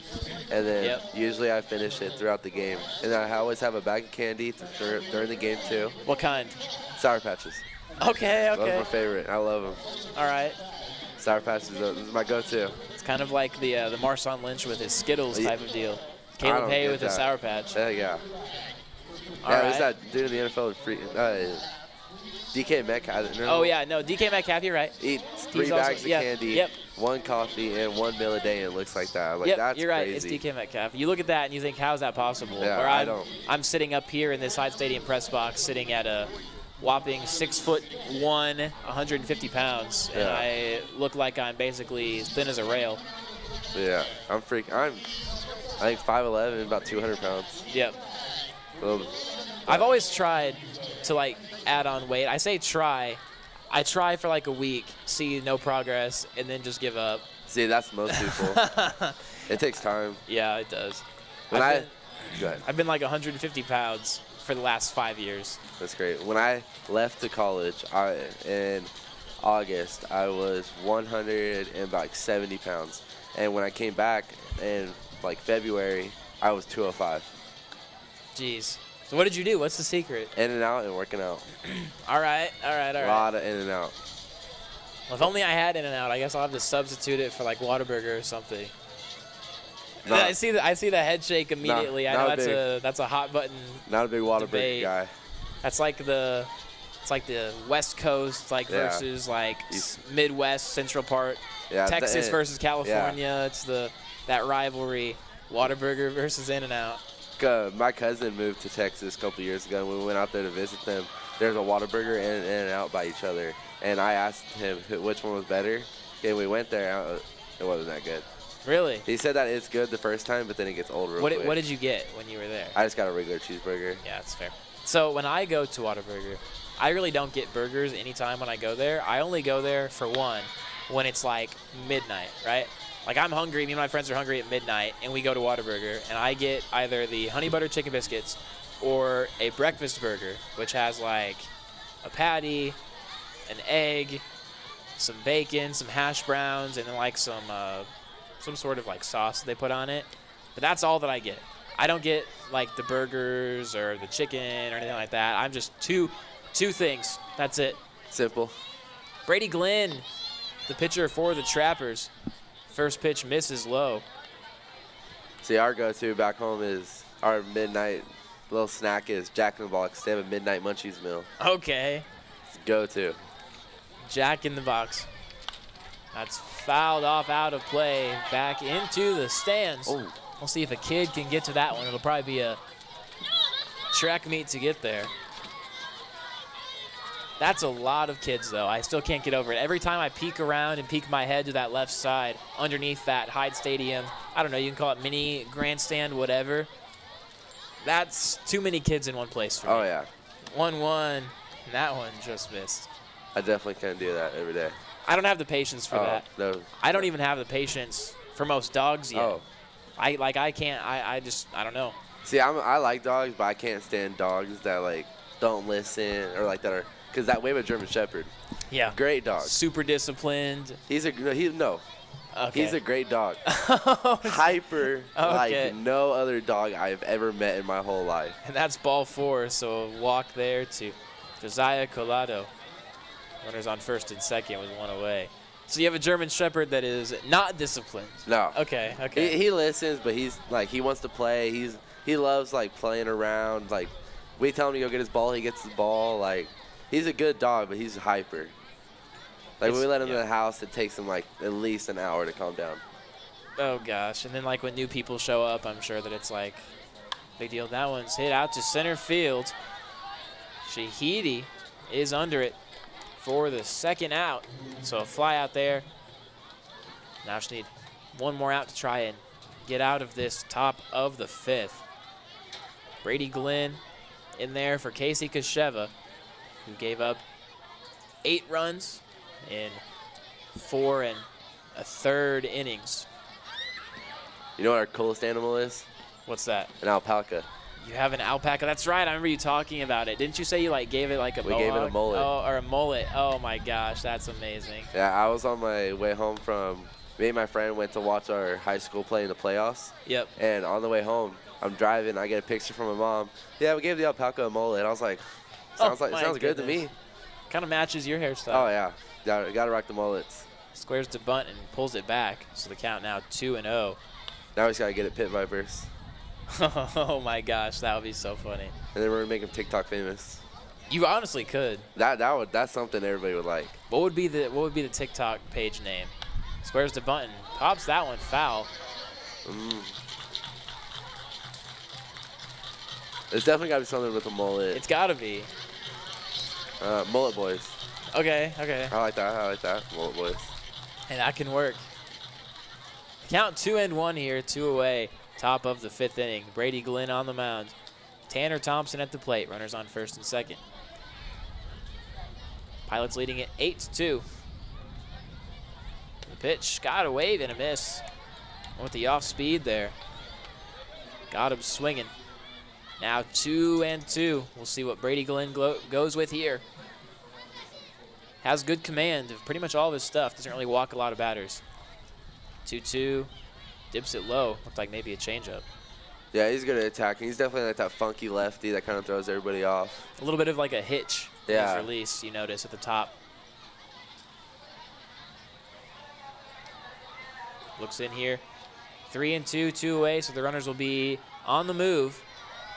and then usually I finish it throughout the game. And I always have a bag of candy during the game too. What kind? Sour Patches. Okay. That's my favorite. I love them. All right. Sour Patches is my go-to. It's kind of like the Marshawn Lynch with his Skittles type of deal. Caleb Hay with his Sour Patch. Yeah. All right. There's that dude in the NFL with free. DK Metcalf. Oh, yeah. No, DK Metcalf, you're right. Eat 3 bags of candy, 1 coffee, and 1 meal a day, and it looks like that. Like, that's you're right. crazy. It's DK Metcalf. You look at that and you think, how's that possible? Yeah, or I don't. I'm sitting up here in this Hyde Stadium press box, sitting at a whopping 6'1", 150 pounds, and I look like I'm basically as thin as a rail. Yeah, I'm I think 5'11", about 200 pounds. Yep. I've always tried to like add on weight. I say try. I try for like a week, see no progress, and then just give up. See, that's most people. It takes time. Yeah, it does. I've been like 150 pounds for the last 5 years. That's great. When I left to college in August, I was 170 pounds. And when I came back in like February, I was 205. Jeez. So what did you do? What's the secret? In and out and working out. All right. A lot of in and out. Well, if only I had in and out. I guess I'll have to substitute it for like Whataburger or something. I see the head shake immediately. I know that's a hot button. Not a big Whataburger guy. That's like the West Coast versus like Midwest Central part. Yeah, Texas versus California. Yeah. It's that rivalry. Whataburger versus In-N-Out. My cousin moved to Texas a couple years ago, and when we went out there to visit them, there's a Whataburger and In-N-Out by each other. And I asked him which one was better, and we went there. It wasn't that good. Really? He said that it's good the first time, but then it gets old real quick. What did you get when you were there? I just got a regular cheeseburger. Yeah, that's fair. So when I go to Whataburger, I really don't get burgers anytime when I go there. I only go there for one when it's like midnight, right? Like I'm hungry, me and my friends are hungry at midnight, and we go to Whataburger, and I get either the honey butter chicken biscuits or a breakfast burger, which has like a patty, an egg, some bacon, some hash browns, and then like some sort of like sauce they put on it. But that's all that I get. I don't get like the burgers or the chicken or anything like that. I'm just two things. That's it. Simple. Brady Glenn, the pitcher for the Trappers. First pitch misses low. See, our go-to back home is our midnight little snack is Jack in the Box. They have a midnight munchies meal. Okay. It's go-to. Jack in the Box. That's fouled off out of play. Back into the stands. Oh. We'll see if a kid can get to that one. It'll probably be a track meet to get there. That's a lot of kids, though. I still can't get over it. Every time I peek around and peek my head to that left side, underneath that Hyde Stadium, I don't know, you can call it mini grandstand, whatever. That's too many kids in one place for me. Oh, yeah. 1-1, and that one just missed. I definitely can't do that every day. I don't have the patience for that. No. I don't even have the patience for most dogs yet. Oh. I don't know. See, I like dogs, but I can't stand dogs that, like, don't listen or, like, that are – because that way of a German Shepherd. Yeah. Great dog. Super disciplined. He's a great dog. Okay. Hyper like no other dog I've ever met in my whole life. And that's ball 4, so a walk there to Josiah Colado. Runners on first and second with one away. So you have a German Shepherd that is not disciplined. No. Okay. He listens, but he's like he wants to play. He loves like playing around. Like we tell him to go get his ball, he gets the ball. Like he's a good dog, but he's hyper. Like when we let him in the house, it takes him like at least an hour to calm down. Oh gosh, and then like when new people show up, I'm sure that it's like big deal. That one's hit out to center field. Shahidi is under it for the second out. So a fly out there. Now just need one more out to try and get out of this top of the 5th. Brady Glenn in there for Casey Kasheva, who gave up 8 runs in 4 1/3 innings. You know what our coolest animal is? What's that? An alpaca. You have an alpaca. That's right. I remember you talking about it. Didn't you say you like gave it like a We gave it a mullet. Oh, or a mullet. Oh my gosh, that's amazing. Yeah, I was on my way home from me and my friend went to watch our high school play in the playoffs. Yep. And on the way home, I'm driving. I get a picture from my mom. Yeah, we gave the alpaca a mullet. I was like, sounds good to me. Kind of matches your hairstyle. Oh yeah, gotta rock the mullets. Squares to bunt and pulls it back. So the count now 2-0. Now we just gotta get it pit vipers. Oh my gosh, that would be so funny. And then we're gonna make him TikTok famous. You honestly could. That's something everybody would like. What would be the TikTok page name? Squares to bunt and pops that one foul. There's definitely gotta be something with a mullet. It's gotta be. Mullet boys. Okay. I like that. Mullet boys. And that can work. Count 2-1 here, 2 away. Top of the 5th inning. Brady Glenn on the mound. Tanner Thompson at the plate. Runners on first and second. Pilots leading it 8-2. The pitch got a wave and a miss. Went with the off speed there. Got him swinging. Now 2-2. We'll see what Brady Glenn goes with here. Has good command of pretty much all of his stuff. Doesn't really walk a lot of batters. 2-2. Dips it low. Looked like maybe a changeup. Yeah, he's good at attacking. He's definitely like that funky lefty that kind of throws everybody off. A little bit of like a hitch in Yeah. his release, you notice at the top. Looks in here. 3-2, 2 away, so the runners will be on the move.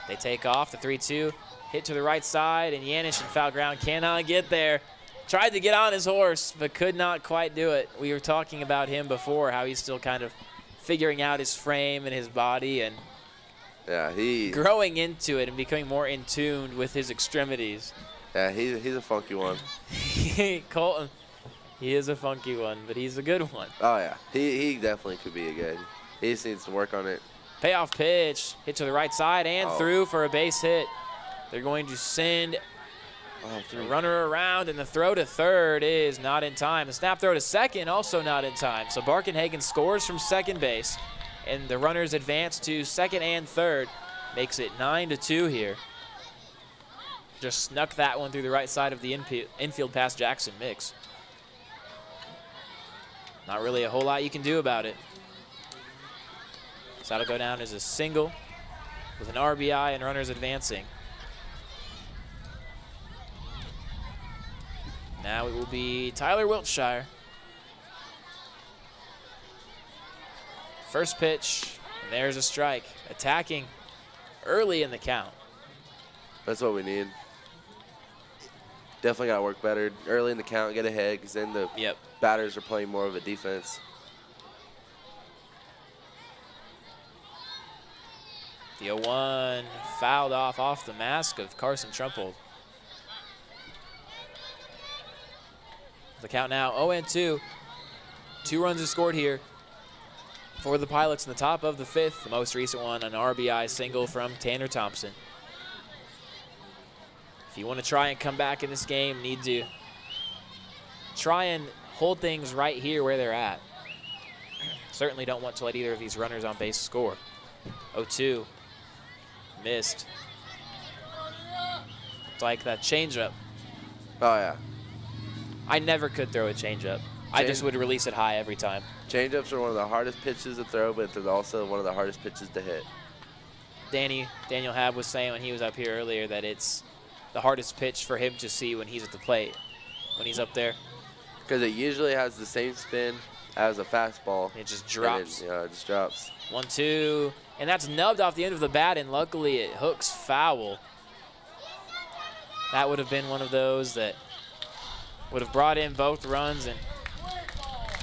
They take off the 3-2. Hit to the right side, and Yanish in foul ground cannot get there. Tried to get on his horse, but could not quite do it. We were talking about him before, how he's still kind of figuring out his frame and his body and growing into it and becoming more in tune with his extremities. Yeah, he's a funky one. Colton, he is a funky one, but he's a good one. Oh, yeah. He definitely could be a good. He just needs to work on it. Payoff pitch, hit to the right side and through for a base hit. They're going to send the runner around, and the throw to third is not in time. The snap throw to second, also not in time. So Barkenhagen scores from second base, and the runners advance to second and third. Makes it 9-2 here. Just snuck that one through the right side of the infield past Jackson Mix. Not really a whole lot you can do about it. So that'll go down as a single with an RBI and runners advancing. Now it will be Tyler Wiltshire. First pitch, and there's a strike. Attacking early in the count. That's what we need. Definitely got to work better early in the count, get ahead, because then the batters are playing more of a defense. The 0-1 fouled off the mask of Carson Trump. The count now 0-2. 2 runs are scored here for the Pilots in the top of the 5th. The most recent one, an RBI single from Tanner Thompson. If you want to try and come back in this game, need to try and hold things right here where they're at. Certainly don't want to let either of these runners on base score. 0-2, missed. It's like that changeup. Oh, yeah. I never could throw a changeup. I just would release it high every time. Changeups are one of the hardest pitches to throw, but they're also one of the hardest pitches to hit. Daniel Hab was saying when he was up here earlier that it's the hardest pitch for him to see when he's at the plate, when he's up there. Because it usually has the same spin as a fastball. It just drops. It just drops. 1-2, and that's nubbed off the end of the bat, and luckily it hooks foul. That would have been one of those that would have brought in both runs and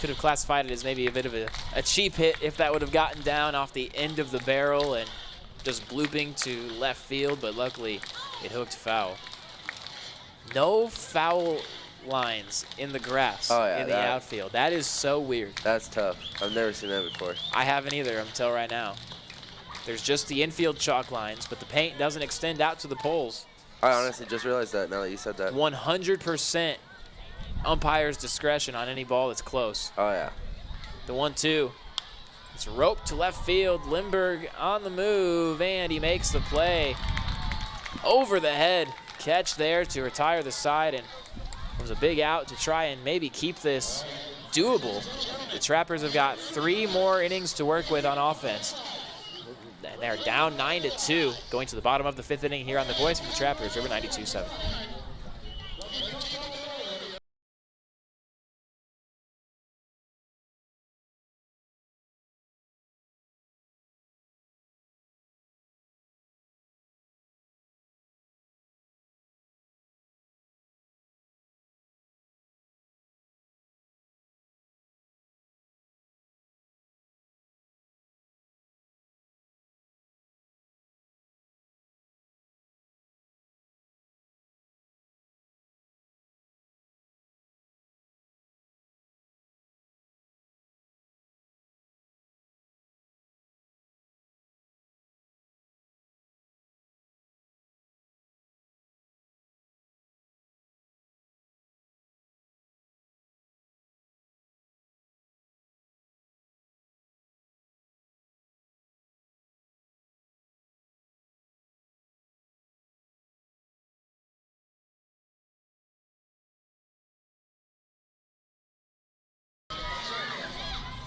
could have classified it as maybe a bit of a cheap hit if that would have gotten down off the end of the barrel and just blooping to left field, but luckily it hooked foul. No foul lines in the grass in the outfield. That is so weird. That's tough. I've never seen that before. I haven't either until right now. There's just the infield chalk lines, but the paint doesn't extend out to the poles. I honestly just realized that now that you said that. 100% umpire's discretion on any ball that's close. Oh, yeah. The 1-2. It's roped to left field. Lindbergh on the move, and he makes the play. Over the head catch there to retire the side, and it was a big out to try and maybe keep this doable. The Trappers have got 3 more innings to work with on offense. And they're down 9-2, going to the bottom of the 5th inning here on the voice of the Trappers, River 92.7.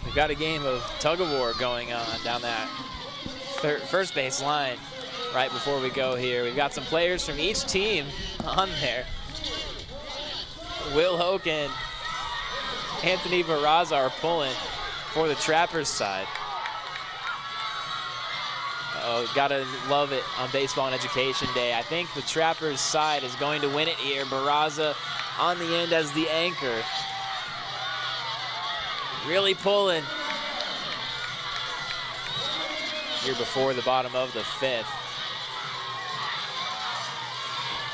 We've got a game of tug-of-war going on down that first base line right before we go here. We've got some players from each team on there. Will Hoke and Anthony Barraza are pulling for the Trappers side. Oh, gotta love it on Baseball and Education Day. I think the Trappers side is going to win it here. Barraza on the end as the anchor. Really pulling here before the bottom of the 5th.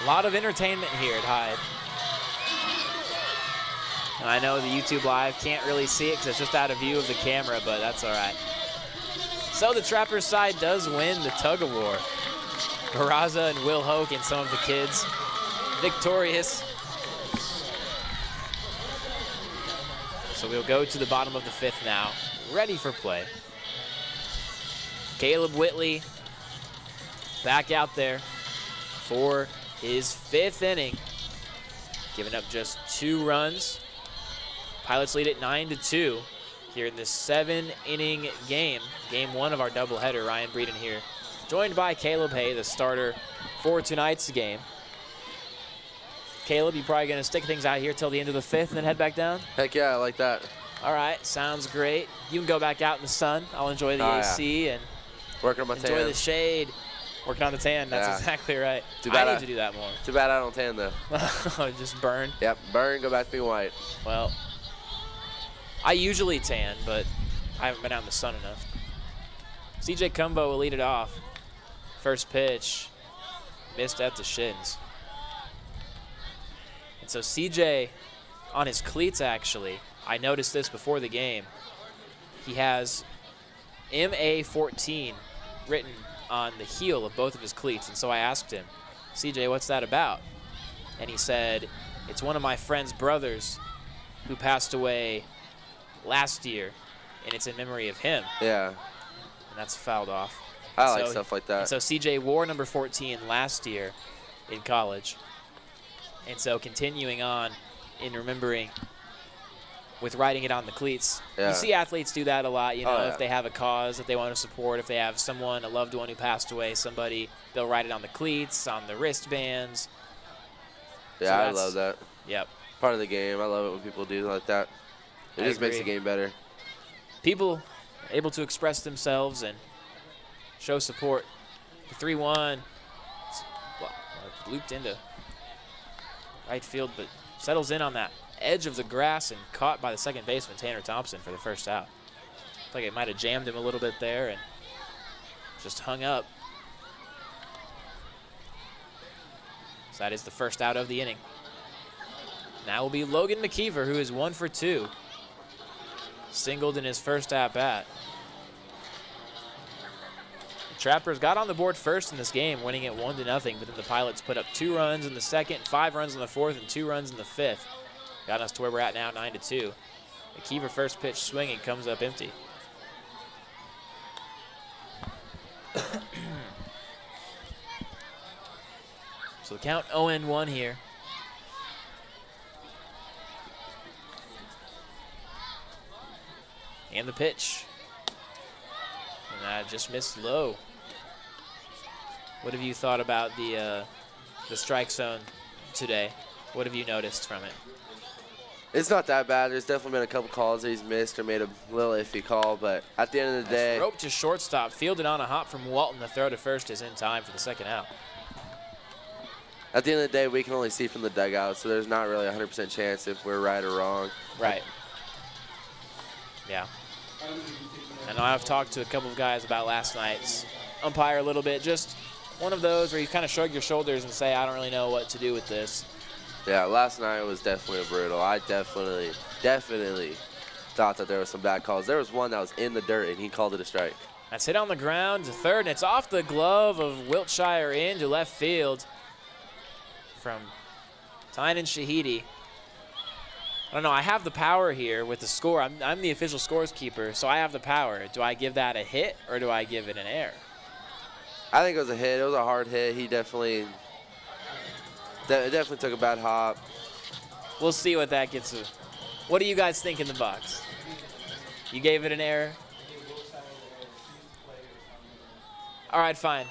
A lot of entertainment here at Hyde. And I know the YouTube Live can't really see it because it's just out of view of the camera, but that's all right. So the Trappers side does win the tug-of-war. Barraza and Will Hoke and some of the kids victorious. So we'll go to the bottom of the 5th now, ready for play. Caleb Whitley back out there for his 5th inning, giving up just 2 runs. Pilots lead it 9-2 here in this 7-inning game. Game 1 of our doubleheader. Ryan Breeden here, joined by Caleb Hay, the starter for tonight's game. Caleb, you probably going to stick things out here till the end of the 5th and then head back down? Heck yeah, I like that. All right, sounds great. You can go back out in the sun. I'll enjoy the AC and working on my enjoy tan. the shade. Working on the tan, that's exactly right. I need to do that more. Too bad I don't tan, though. Just burn? Yep, burn, go back to being white. Well, I usually tan, but I haven't been out in the sun enough. CJ Cumbo will lead it off. First pitch, missed at the shins. And so CJ, on his cleats actually, I noticed this before the game, he has MA14 written on the heel of both of his cleats. And so I asked him, CJ, what's that about? And he said, it's one of my friend's brothers who passed away last year, and it's in memory of him. Yeah. And that's fouled off. I like stuff like that. And so CJ wore number 14 last year in college. And so continuing on in remembering with writing it on the cleats. Yeah. You see athletes do that a lot, you know, yeah. if they have a cause that they want to support, if they have someone, a loved one who passed away, somebody, they'll write it on the cleats, on the wristbands. Yeah, So I love that. Yep. Part of the game. I love it when people do like that. It just makes the game better. People able to express themselves and show support. The 3-1 looped into right field, but settles in on that edge of the grass and caught by the second baseman, Tanner Thompson, for the first out. Looks like it might have jammed him a little bit there and just hung up. So that is the first out of the inning. Now will be Logan Mckeever, who is 1 for 2. Singled in his first at-bat. The Trappers got on the board first in this game, winning it 1-0, but then the Pilots put up 2 runs in the second, 5 runs in the fourth, and 2 runs in the fifth. Got us to where we're at now, 9-2. Mckeever first pitch swinging comes up empty. So the count 0-1 here. And the pitch. And that just missed low. What have you thought about the strike zone today? What have you noticed from it? It's not that bad. There's definitely been a couple calls that he's missed or made a little iffy call, but at the end of the day. Rope to shortstop, fielded on a hop from Walton. The throw to first is in time for the second out. At the end of the day, we can only see from the dugout, so there's not really a 100% chance if we're right or wrong. Right. Yeah. I know I've talked to a couple of guys about last night's umpire a little bit. Just one of those where you kind of shrug your shoulders and say, I don't really know what to do with this. Yeah, last night was definitely brutal. I definitely thought that there was some bad calls. There was one that was in the dirt, and he called it a strike. That's hit on the ground to third, and it's off the glove of Wiltshire into left field from Tynan Shahidi. I don't know. I have the power here with the score. I'm the official scores keeper, so I have the power. Do I give that a hit or do I give it an error? I think it was a hit. It was a hard hit. He definitely took a bad hop. We'll see what that gets to. What do you guys think in the box? You gave it an error? All right, fine.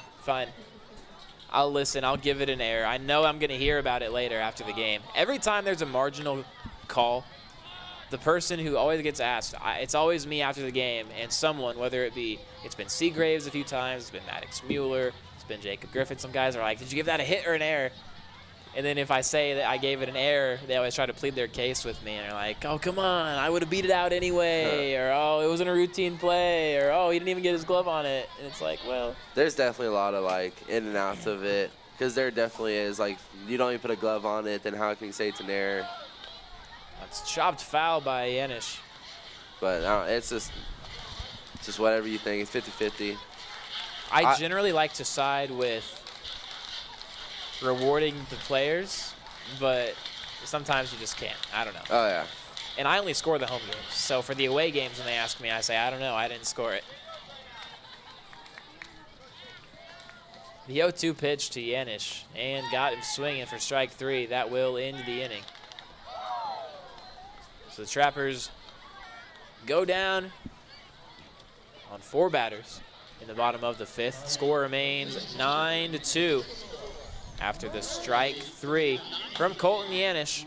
I'll listen. I'll give it an error. I know I'm going to hear about it later after the game. Every time there's a marginal call, the person who always gets asked, it's always me after the game, and someone, whether it be, it's been Seagraves a few times, it's been Maddox Mueller, it's been Jacob Griffin. Some guys are like, did you give that a hit or an error? And then if I say that I gave it an error, they always try to plead their case with me. And they're like, oh, come on, I would have beat it out anyway. Or, oh, it wasn't a routine play. Or, oh, he didn't even get his glove on it. And it's like, well. There's definitely a lot of, like, in and outs of it. Because there definitely is. Like, you don't even put a glove on it, then how can you say it's an error? It's chopped foul by Yanish. But it's just whatever you think. It's 50-50. I generally like to side with rewarding the players, but sometimes you just can't. I don't know. Oh, yeah. And I only score the home games. So for the away games, when they ask me, I say, I don't know. I didn't score it. The 0-2 pitch to Yanish and got him swinging for strike 3. That will end the inning. So the Trappers go down on 4 batters in the bottom of the 5th. Score remains 9-2 after the strike 3 from Colton Yanish.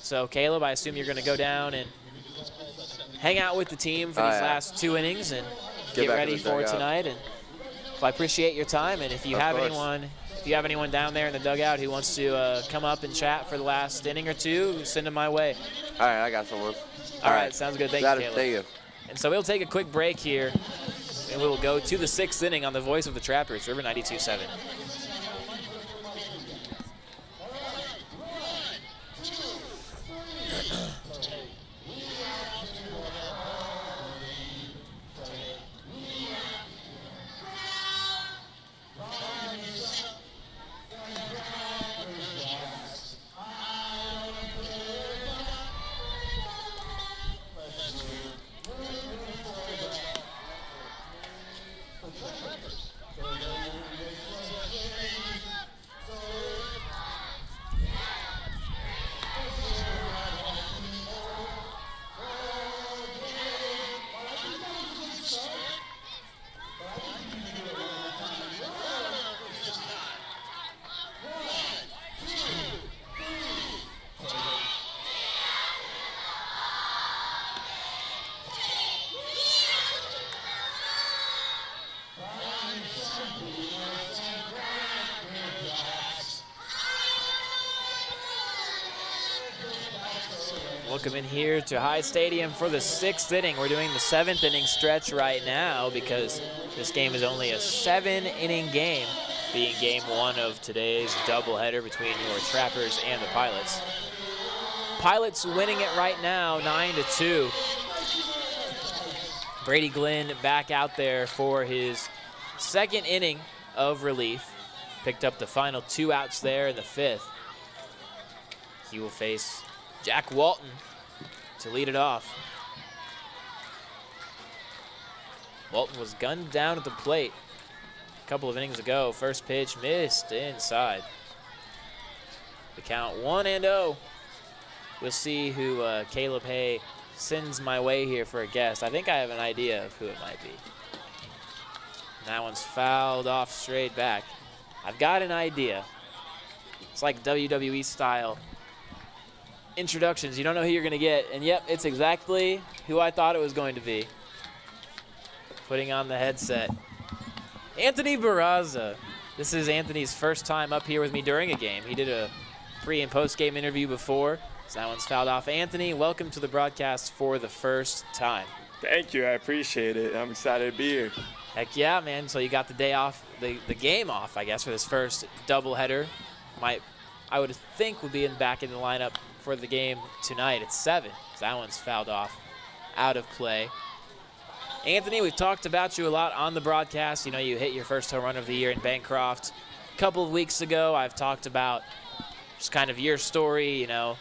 So Caleb, I assume you're going to go down and hang out with the team for these last 2 innings and get ready for tonight. And so I appreciate your time. And if you have anyone down there in the dugout who wants to come up and chat for the last inning or 2, send them my way. All right, I got someone. All right, sounds good. Thank you, Caleb. Thank you. And so we'll take a quick break here, and we will go to the 6th inning on the voice of the Trappers, River 92.7. Welcome in here to High Stadium for the 6th inning. We're doing the 7th inning stretch right now because this game is only a 7-inning game, being game 1 of today's doubleheader between your Trappers and the Pilots. Pilots winning it right now, 9-2. Brady Glenn back out there for his 2nd inning of relief. Picked up the final 2 outs there in the 5th. He will face Jack Walton to lead it off. Walton was gunned down at the plate a couple of innings ago. First pitch missed inside. The count 1-0. We'll see who Caleb Hay sends my way here for a guest. I think I have an idea of who it might be. And that one's fouled off straight back. I've got an idea. It's like WWE style introductions. You don't know who you're going to get. And yep, it's exactly who I thought it was going to be. Putting on the headset. Anthony Barraza. This is Anthony's first time up here with me during a game. He did a pre- and post-game interview before. So that one's fouled off. Anthony, welcome to the broadcast for the first time. Thank you. I appreciate it. I'm excited to be here. Heck yeah, man. So you got the day off, the game off, I guess, for this first doubleheader. I would think would be back in the lineup for the game tonight at 7. So that one's fouled off, out of play. Anthony, we've talked about you a lot on the broadcast. You know, you hit your first home run of the year in Bancroft. A couple of weeks ago, I've talked about just kind of your story, you know,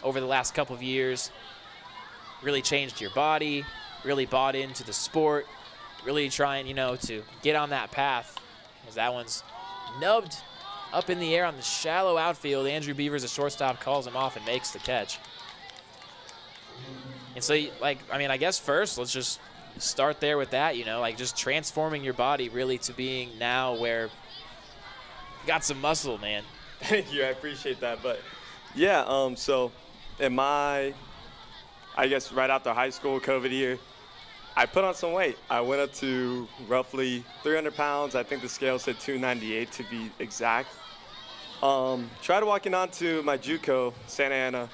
over the last couple of years. Really changed your body, really bought into the sport, really trying, you know, to get on that path. As that one's nubbed up in the air on the shallow outfield. Andrew Beavers, a shortstop, calls him off and makes the catch. And so, I guess first, let's just start there with that, you know, like just transforming your body really to being now where you got some muscle, man. Thank you. I appreciate that. But, yeah, so in my, I guess right after high school, COVID year, I put on some weight. I went up to roughly 300 pounds. I think the scale said 298 to be exact. Tried walking onto my JUCO, Santa Ana,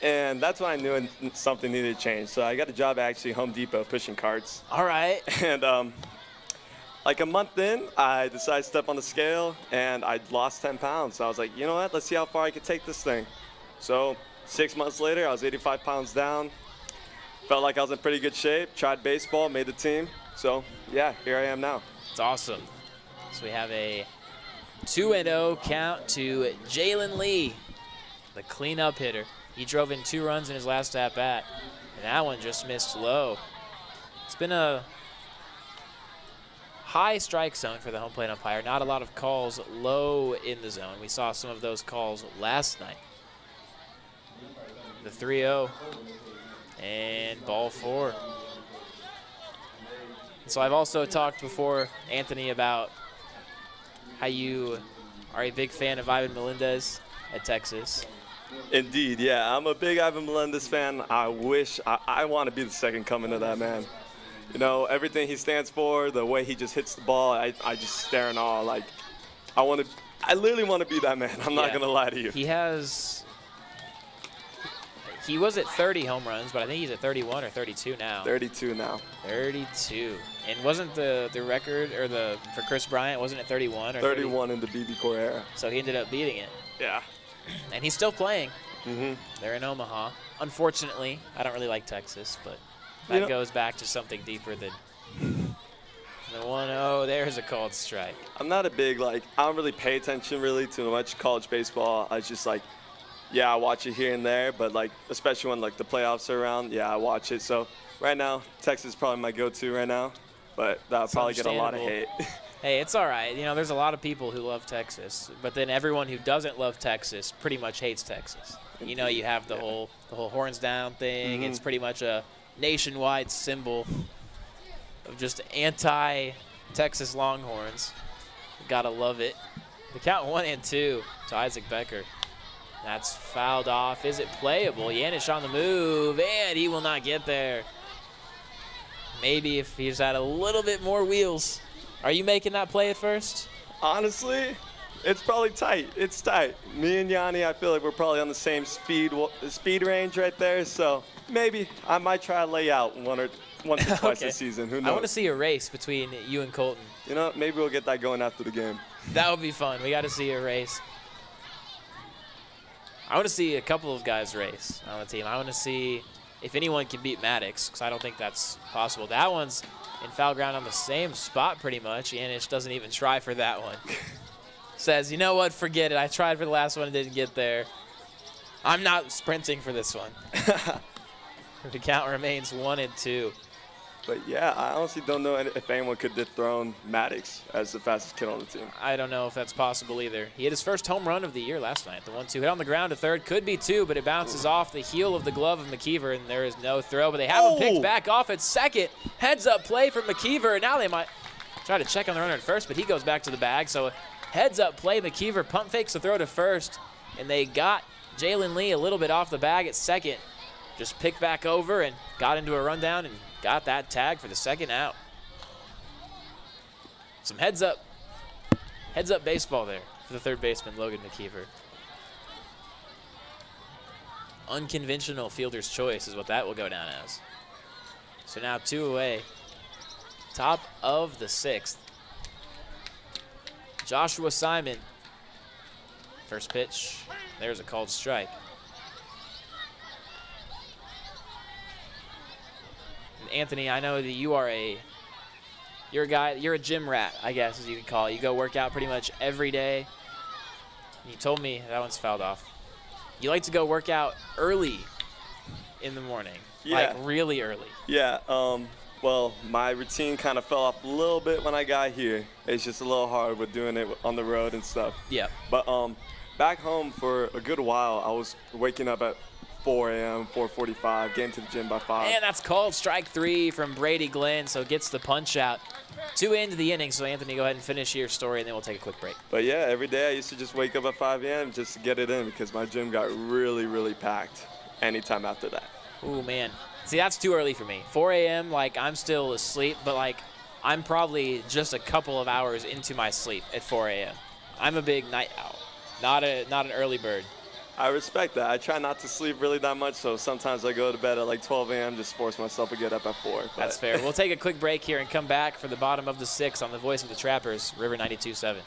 and that's when I knew something needed to change. So I got a job at actually Home Depot pushing carts. All right. And like a month in, I decided to step on the scale, and I lost 10 pounds. So I was like, you know what? Let's see how far I can take this thing. So 6 months later, I was 85 pounds down. Felt like I was in pretty good shape. Tried baseball, made the team. So, yeah, here I am now. It's awesome. So we have a 2-0 count to Jalen Lee, the cleanup hitter. He drove in 2 runs in his last at-bat, and that one just missed low. It's been a high strike zone for the home plate umpire. Not a lot of calls low in the zone. We saw some of those calls last night. The 3-0. And ball 4. So I've also talked before, Anthony, about how you are a big fan of Ivan Melendez at Texas. Indeed, yeah. I'm a big Ivan Melendez fan. I wish I want to be the second coming of that man. You know, everything he stands for, the way he just hits the ball, I just stare in awe. Like, I literally want to be that man. I'm not going to lie to you. He was at 30 home runs, but I think he's at 31 or 32 now. 32 now. 32. And wasn't the record for Chris Bryant, wasn't it 31 or 31 in the BB Core era. So he ended up beating it. Yeah. And he's still playing. Mm-hmm. They're in Omaha. Unfortunately, I don't really like Texas, but that goes back to something deeper than the 1-0. There's a called strike. I'm not a big, I don't really pay attention really to much college baseball. I just yeah, I watch it here and there, but especially when the playoffs are around, yeah, I watch it. So right now, Texas is probably my go-to right now, but that'll probably get a lot of hate. Hey, it's all right. You know, there's a lot of people who love Texas, but then everyone who doesn't love Texas pretty much hates Texas. You know, you have the whole horns down thing. Mm-hmm. It's pretty much a nationwide symbol of just anti-Texas Longhorns. Gotta love it. The count 1-2 to Isaac Becker. That's fouled off. Is it playable? Yanish on the move, and he will not get there. Maybe if he's had a little bit more wheels. Are you making that play at first? Honestly, it's probably tight. It's tight. Me and Yanni, I feel like we're probably on the same speed range right there, so maybe I might try to lay out once or twice this season. Who knows? I want to see a race between you and Colton. You know, maybe we'll get that going after the game. That would be fun. We got to see a race. I want to see a couple of guys race on the team. I want to see if anyone can beat Maddox, because I don't think that's possible. That one's in foul ground on the same spot pretty much. Yanish doesn't even try for that one. Says, you know what, forget it. I tried for the last one and didn't get there. I'm not sprinting for this one. The count remains 1-2. But, yeah, I honestly don't know if anyone could dethrone Maddox as the fastest kid on the team. I don't know if that's possible either. He hit his first home run of the year last night. The 1-2 hit on the ground to third. Could be 2, but it bounces off the heel of the glove of Mckeever, and there is no throw. But they have him picked back off at second. Heads-up play from Mckeever. Now they might try to check on the runner at first, but he goes back to the bag. So heads-up play. Mckeever pump fakes the throw to first, and they got Jalen Lee a little bit off the bag at second. Just picked back over and got into a rundown and got that tag for the second out. Some heads-up baseball there for the third baseman, Logan Mckeever. Unconventional fielder's choice is what that will go down as. So now 2 away. Top of the 6th. Joshua Simon. First pitch. There's a called strike. Anthony, I know that you're a gym rat, I guess, as you can call it. You go work out pretty much every day. You told me that one's fouled off. You like to go work out early in the morning, like really early. Yeah, well, my routine kind of fell off a little bit when I got here. It's just a little hard with doing it on the road and stuff. Yeah. But back home for a good while, I was waking up at 4 a.m., 4:45, getting to the gym by 5. And that's called strike 3 from Brady Glenn, so gets the punch out. 2 into the inning, so Anthony, go ahead and finish your story, and then we'll take a quick break. But yeah, every day I used to just wake up at 5 a.m. just to get it in because my gym got really, really packed anytime after that. Ooh, man. See, that's too early for me. 4 a.m., I'm still asleep, but, I'm probably just a couple of hours into my sleep at 4 a.m. I'm a big night owl, not an early bird. I respect that. I try not to sleep really that much, so sometimes I go to bed at 12 a.m., just force myself to get up at 4. That's fair. We'll take a quick break here and come back for the bottom of the 6th on the voice of the Trappers, River 92.7.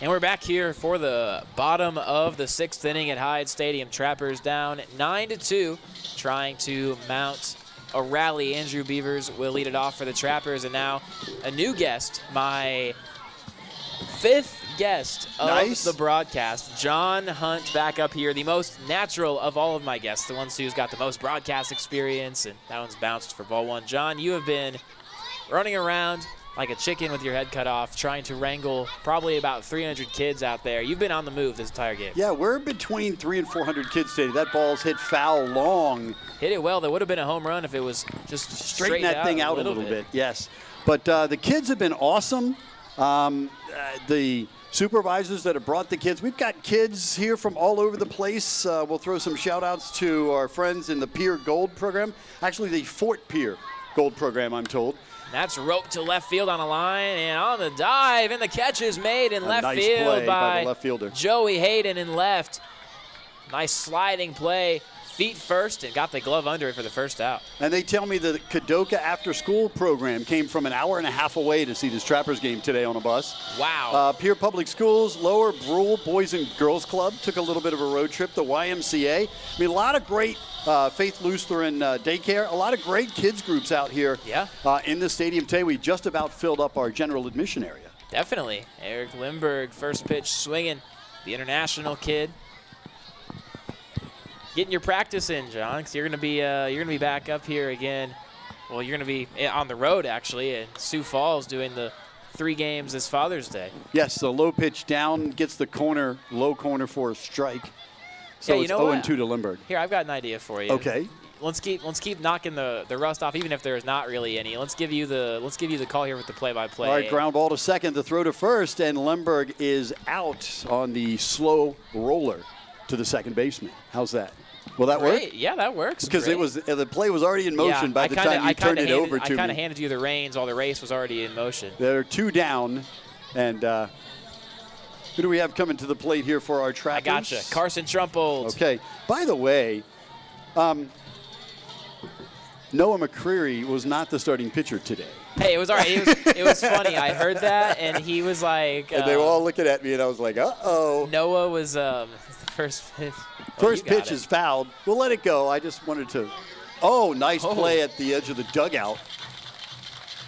And we're back here for the bottom of the 6th inning at Hyde Stadium. Trappers down 9-2, trying to mount a rally. Andrew Beavers will lead it off for the Trappers. And now a new guest, my 5th guest of the broadcast, John Hunt, back up here, the most natural of all of my guests, the ones who's got the most broadcast experience, and that one's bounced for ball 1. John, you have been running around like a chicken with your head cut off, trying to wrangle probably about 300 kids out there. You've been on the move this entire game. Yeah, we're between 300 and 400 kids today. That ball's hit foul long. Hit it well. There would have been a home run if it was just straighten that thing out a little bit. Yes, but the kids have been awesome. The supervisors that have brought the kids. We've got kids here from all over the place. We'll throw some shout-outs to our friends in the Pierre Gold program. Actually, the Fort Pierre Gold program, I'm told. That's roped to left field on a line, and on the dive, and the catch is made in left nice field play by the left fielder. Joey Hayden in left. Nice sliding play, feet first, and got the glove under it for the first out. And they tell me the Kadoka after-school program came from an hour and a half away to see this Trappers game today on a bus. Wow. Pierre Public Schools, Lower Brule Boys and Girls Club took a little bit of a road trip. The YMCA. I mean, a lot of great Faith Lutheran daycare. A lot of great kids groups out here in the stadium today. We just about filled up our general admission area. Definitely. Eric Lindbergh, first pitch swinging. The international kid. Getting your practice in, John, because you're gonna be back up here again. Well, you're gonna be on the road actually at Sioux Falls doing the 3 games this Father's Day. Yes, the low pitch down gets the corner, low corner for a strike. So it's 0-2 to Lindbergh. Here, I've got an idea for you. Okay. Let's keep knocking the rust off, even if there's not really any. Let's give you the call here with the play-by-play. All right, ground ball to second, the throw to first, and Lindbergh is out on the slow roller to the second baseman. How's that? Will that work? Yeah, that works. Because the play was already in motion by the time you turned it over to me. I kind of handed you the reins while the race was already in motion. They're 2 down, and who do we have coming to the plate here for our Trappers? I gotcha. Carson Trump. Okay. By the way, Noah McCreary was not the starting pitcher today. Hey, it was all right. It was funny. I heard that, and he was like. And they were all looking at me, and I was like, uh-oh. Noah was the first pitch. First pitch is fouled. We'll let it go. I just wanted to. Oh, nice play at the edge of the dugout.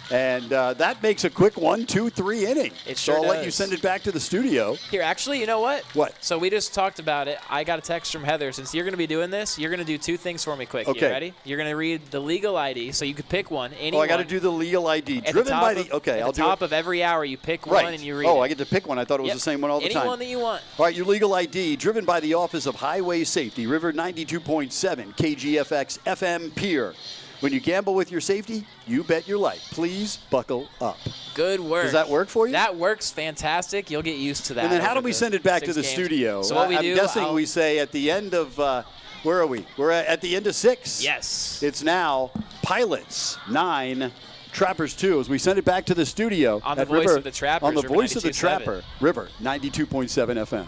And that makes a quick 1, 2, 3 inning. It sure So I'll does. let you send it back to the studio. Here, actually, you know what? What? So we just talked about it. I got a text from Heather. Since you're going to be doing this, you're going to do 2 things for me quick. Okay. You ready? You're going to read the legal ID, so you could pick one. Oh, I got to do the legal ID. Driven by the. Okay, I'll do it. At the top of every hour, you pick one and you read it. I get to pick one. I thought it was the same one all the time. Any one that you want. All right, your legal ID, driven by the Office of Highway Safety, River 92.7, KGFX, FM Pierre. When you gamble with your safety, you bet your life. Please buckle up. Good work. Does that work for you? That works fantastic. You'll get used to that. And then how do we send it back to the studio? So what we do, I'm guessing we say at the end of, where are we? We're at the end of 6. Yes. It's now Pilots 9, Trappers 2. As we send it back to the studio. On the voice of the Trappers. On the River voice of the 92.7. Trapper, River 92.7 FM.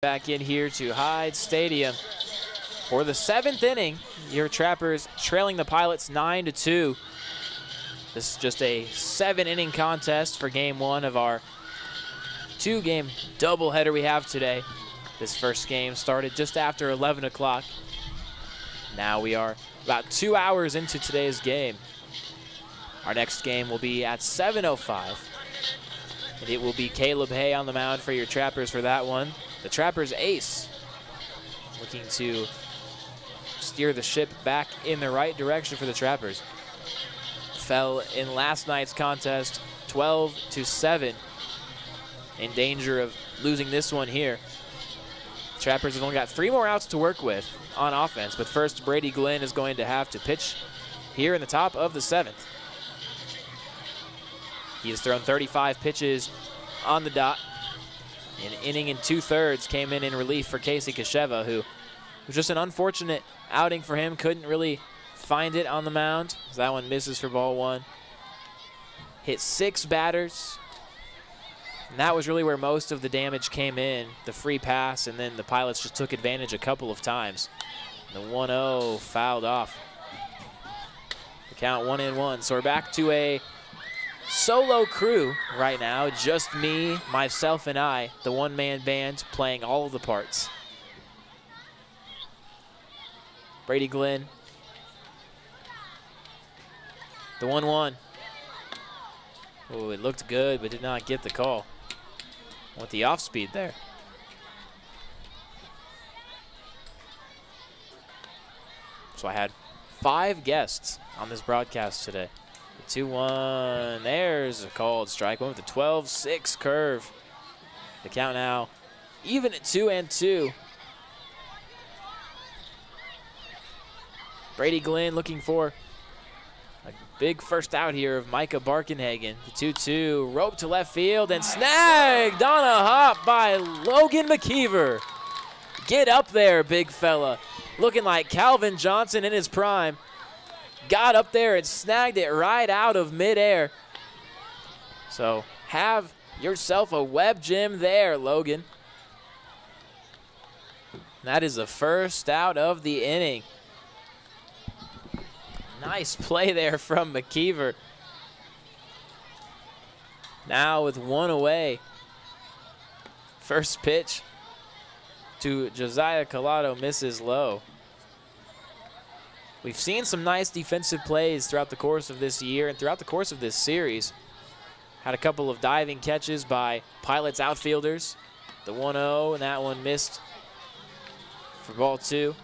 Back in here to Hyde Stadium for the 7th inning. Your Trappers trailing the Pilots 9-2. This is just a 7-inning contest for game 1 of our 2-game doubleheader we have today. This first game started just after 11 o'clock. Now we are about 2 hours into today's game. Our next game will be at 7:05. And it will be Caleb Hay on the mound for your Trappers for that one. The Trappers ace, looking to steer the ship back in the right direction for the Trappers. Fell in last night's contest 12-7. In danger of losing this one here. Trappers have only got 3 more outs to work with on offense, but first Brady Glenn is going to have to pitch here in the top of the 7th. He has thrown 35 pitches on the dot. An inning and 2/3 came in relief for Casey Kasheva, who was just an unfortunate outing for him. Couldn't really find it on the mound. So that one misses for ball 1. Hit 6 batters. And that was really where most of the damage came in. The free pass, and then the Pilots just took advantage a couple of times. The 1-0 fouled off. The count 1-1. So we're back to a solo crew right now. Just me, myself, and I, the one-man band playing all of the parts. Brady Glenn. The 1-1. Oh, it looked good, but did not get the call. With the off speed there. So I had 5 guests on this broadcast today. The 2-1, there's a called strike. One with the 12-6 curve. The count now even at 2-2. Brady Glenn looking for a big first out here of Micah Barkenhagen. The 2-2, rope to left field and snagged on a hop by Logan Mckeever. Get up there, big fella. Looking like Calvin Johnson in his prime. Got up there and snagged it right out of midair. So have yourself a web gem there, Logan. That is the first out of the inning. Nice play there from Mckeever. Now with 1 away. First pitch to Josiah Collado misses low. We've seen some nice defensive plays throughout the course of this year and throughout the course of this series. Had a couple of diving catches by Pilots outfielders. The 1-0, and that one missed for ball 2.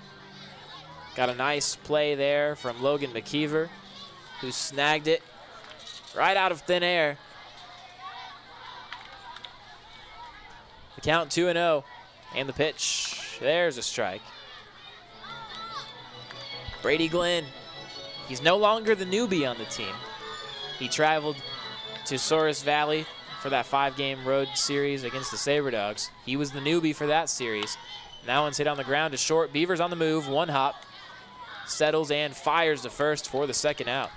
Got a nice play there from Logan Mckeever, who snagged it right out of thin air. The count 2-0, and the pitch. There's a strike. Brady Glenn, he's no longer the newbie on the team. He traveled to Souris Valley for that 5-game road series against the SaberDogs. He was the newbie for that series. Now one's hit on the ground to short. Beavers on the move, 1 hop. Settles and fires to first for the second out.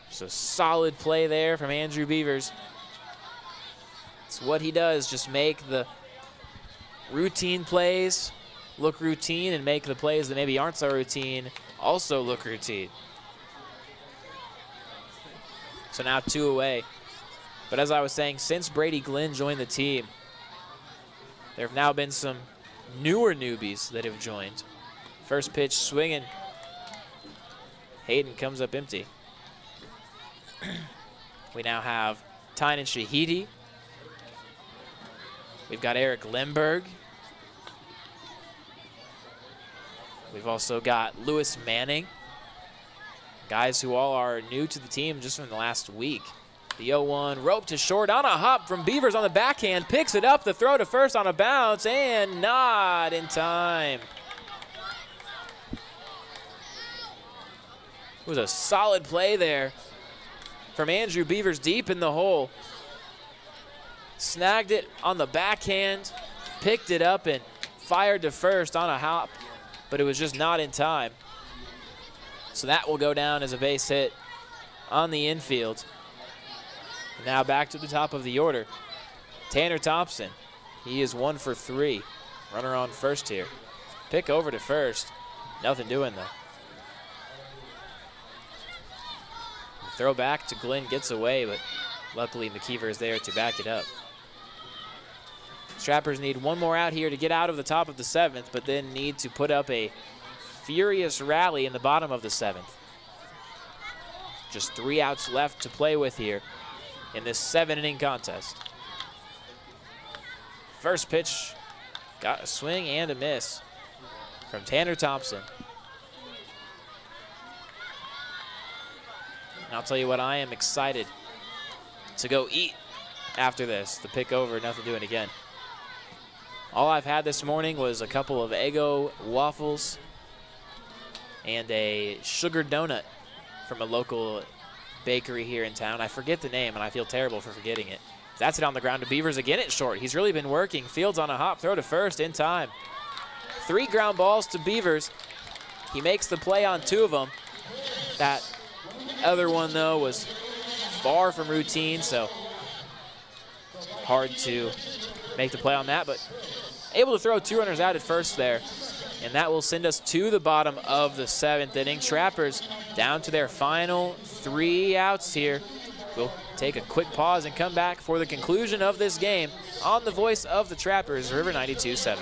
Just a solid play there from Andrew Beavers. It's what he does, just make the routine plays look routine and make the plays that maybe aren't so routine also look routine. So now 2 away. But as I was saying, since Brady Glenn joined the team, there have now been some newer newbies that have joined. First pitch swinging. Hayden comes up empty. We now have Tynan Shahidi. We've got Eric Lemberg. We've also got Lewis Manning. Guys who all are new to the team just from the last week. The 0-1, rope to short on a hop from Beavers on the backhand. Picks it up, the throw to first on a bounce, and not in time. It was a solid play there from Andrew Beavers deep in the hole. Snagged it on the backhand, picked it up, and fired to first on a hop, but it was just not in time. So that will go down as a base hit on the infield. Now back to the top of the order. Tanner Thompson, he is 1 for 3. Runner on first here. Pick over to first. Nothing doing though. The throw back to Glenn gets away, but luckily Mckeever is there to back it up. Trappers need 1 more out here to get out of the top of the 7th, but then need to put up a furious rally in the bottom of the 7th. Just 3 outs left to play with here in this 7-inning contest. First pitch, got a swing and a miss from Tanner Thompson. And I'll tell you what, I am excited to go eat after this. The pick over, nothing doing again. All I've had this morning was a couple of Eggo waffles and a sugar donut from a local bakery here in town. I forget the name, and I feel terrible for forgetting it. That's it on the ground to Beavers again at short. He's really been working. Fields on a hop, throw to first in time. 3 ground balls to Beavers. He makes the play on 2 of them. That other one, though, was far from routine, so hard to make the play on that, but able to throw 2 runners out at first there. And that will send us to the bottom of the 7th inning. Trappers down to their final 3 outs here. We'll take a quick pause and come back for the conclusion of this game on the voice of the Trappers, River 92.7.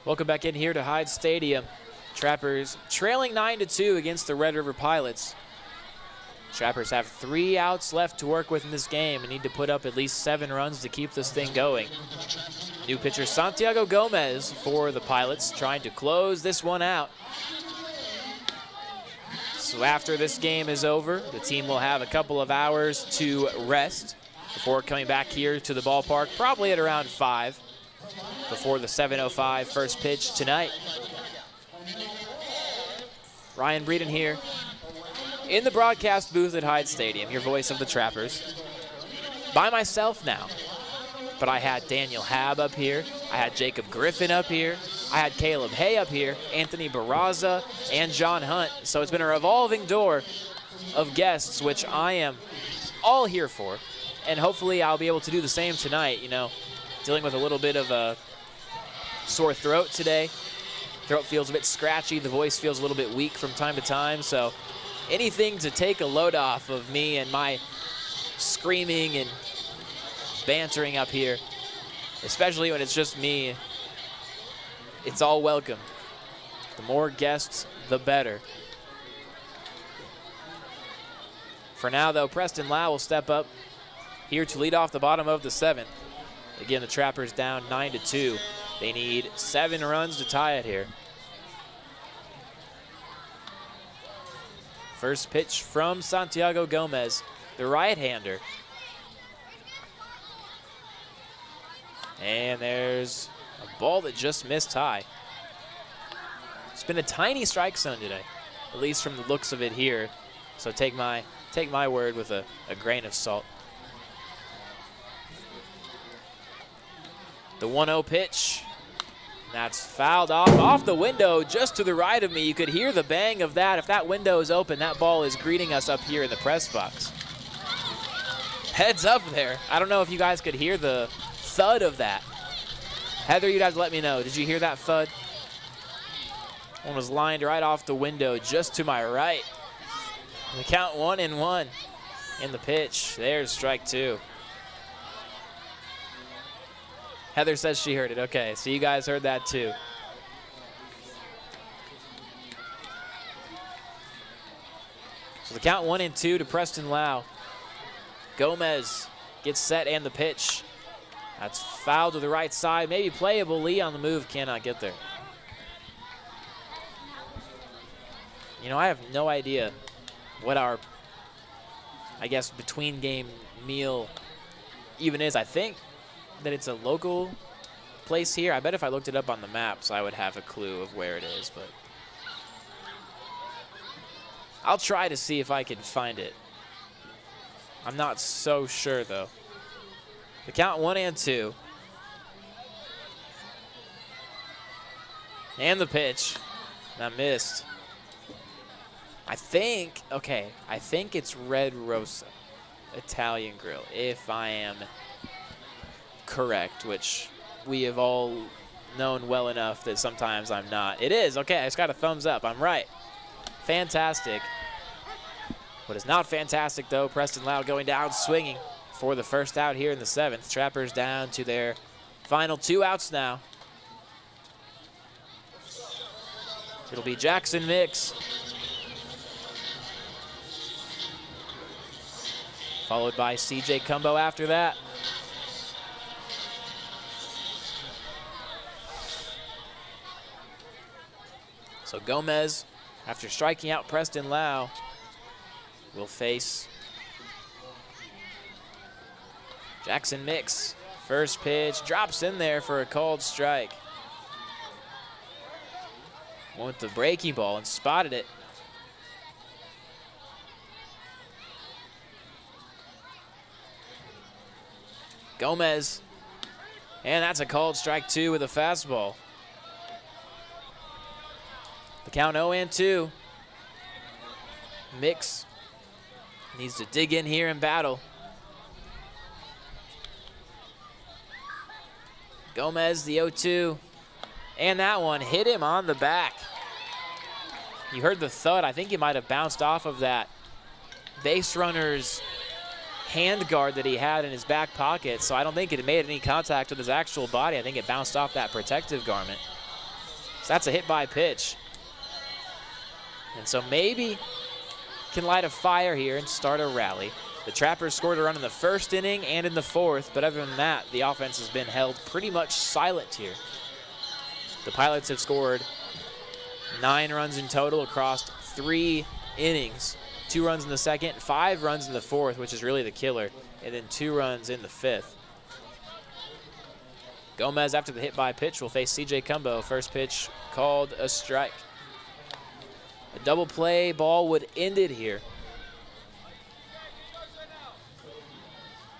Welcome back in here to Hyde Stadium. Trappers trailing 9-2 against the Red River Pilots. Trappers have 3 outs left to work with in this game and need to put up at least 7 runs to keep this thing going. New pitcher Santiago Gomez for the Pilots, trying to close this one out. So after this game is over, the team will have a couple of hours to rest before coming back here to the ballpark, probably at around 5. Before the 7:05 first pitch tonight. Ryan Breeden here in the broadcast booth at Hyde Stadium, your voice of the Trappers. By myself now, but I had Daniel Hab up here, I had Jacob Griffin up here, I had Caleb Hay up here, Anthony Barraza, and John Hunt. So it's been a revolving door of guests, which I am all here for, and hopefully I'll be able to do the same tonight. You know, dealing with a little bit of a sore throat today. Throat feels a bit scratchy. The voice feels a little bit weak from time to time. So anything to take a load off of me and my screaming and bantering up here, especially when it's just me, it's all welcome. The more guests, the better. For now, though, Preston Lau will step up here to lead off the bottom of the 7th. Again, the Trappers down 9-2. They need 7 runs to tie it here. First pitch from Santiago Gomez, the right-hander. And there's a ball that just missed high. It's been a tiny strike zone today, at least from the looks of it here. So take my word with a grain of salt. The 1-0 pitch. That's fouled off the window just to the right of me. You could hear the bang of that. If that window is open, that ball is greeting us up here in the press box. Heads up there. I don't know if you guys could hear the thud of that. Heather, you'd have to let me know. Did you hear that thud? One was lined right off the window just to my right. The count 1-1 in the pitch. There's strike 2. Heather says she heard it. Okay, so you guys heard that too. So the count 1-2 to Preston Lau. Gomez gets set and the pitch. That's fouled to the right side, maybe playable. Lee on the move, cannot get there. You know, I have no idea what our, I guess, between game meal even is. I think that it's a local place here. I bet if I looked it up on the maps, I would have a clue of where it is, but I'll try to see if I can find it. I'm not so sure, though. The count 1-2. And the pitch. That missed. I think it's Red Rosa Italian Grill, if I am correct, which we have all known well enough that sometimes I'm not. It is, okay, I just got a thumbs up. I'm right. Fantastic. What is not fantastic, though, Preston Loud going down swinging for the first out here in the 7th. Trappers down to their final 2 outs now. It'll be Jackson Mix, followed by CJ Cumbo after that. So Gomez, after striking out Preston Lau, will face Jackson Mix. First pitch, drops in there for a called strike. Went with the breaking ball and spotted it. Gomez, and that's a called strike 2 with a fastball. The count 0-2. Mix needs to dig in here and battle. Gomez, the 0-2, and that one hit him on the back. You heard the thud. I think he might have bounced off of that base runner's hand guard that he had in his back pocket, so I don't think it made any contact with his actual body. I think it bounced off that protective garment. So that's a hit by pitch. And so maybe can light a fire here and start a rally. The Trappers scored a run in the 1st inning and in the 4th, but other than that, the offense has been held pretty much silent here. The Pilots have scored 9 runs in total across 3 innings. 2 runs in the 2nd, 5 runs in the 4th, which is really the killer, and then 2 runs in the 5th. Gomez, after the hit by pitch, will face CJ Cumbo. First pitch called a strike. A double play ball would end it here.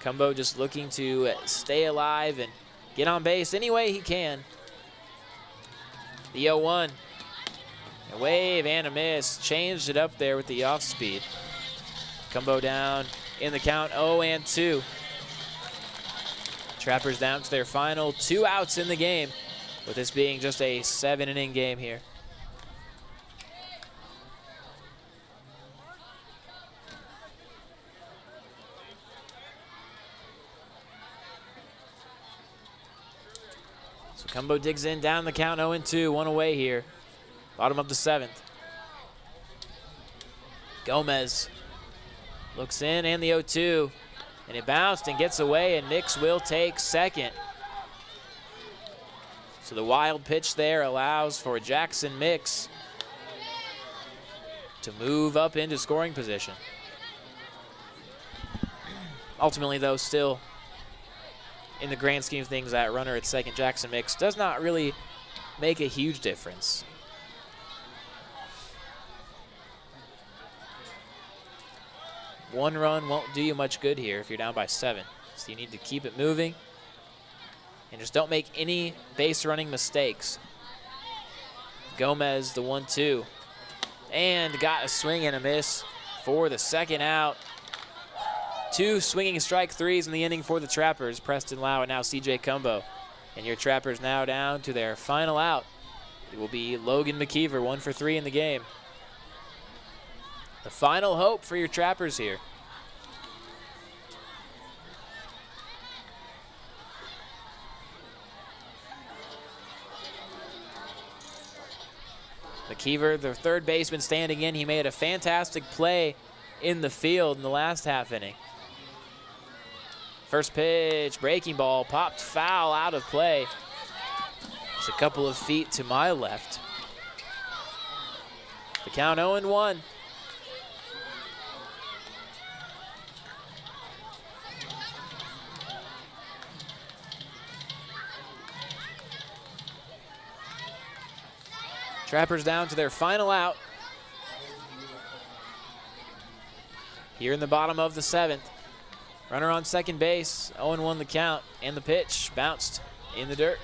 Cumbo just looking to stay alive and get on base any way he can. The 0-1. A wave and a miss. Changed it up there with the off speed. Cumbo down in the count 0-2. Trappers down to their final 2 outs in the game, with this being just a 7-inning game here. So Cumbo digs in down the count 0-2, 1 away here. Bottom of the 7th. Gomez looks in and the 0-2. And it bounced and gets away, and Nix will take second. So the wild pitch there allows for Jackson Mix to move up into scoring position. Ultimately, though, still in the grand scheme of things, that runner at second, Jackson Mix, does not really make a huge difference. One run won't do you much good here if you're down by 7. So you need to keep it moving and just don't make any base running mistakes. Gomez, the 1-2, and got a swing and a miss for the 2nd out. 2 swinging strike 3s in the inning for the Trappers. Preston Lau and now CJ Cumbo. And your Trappers now down to their final out. It will be Logan Mckeever, 1 for 3 in the game. The final hope for your Trappers here. Mckeever, the third baseman, standing in. He made a fantastic play in the field in the last half inning. First pitch, breaking ball, popped foul, out of play. Just a couple of feet to my left. The count 0-1. Trappers down to their final out. Here in the bottom of the 7th. Runner on second base, 0-1 the count, and the pitch bounced in the dirt.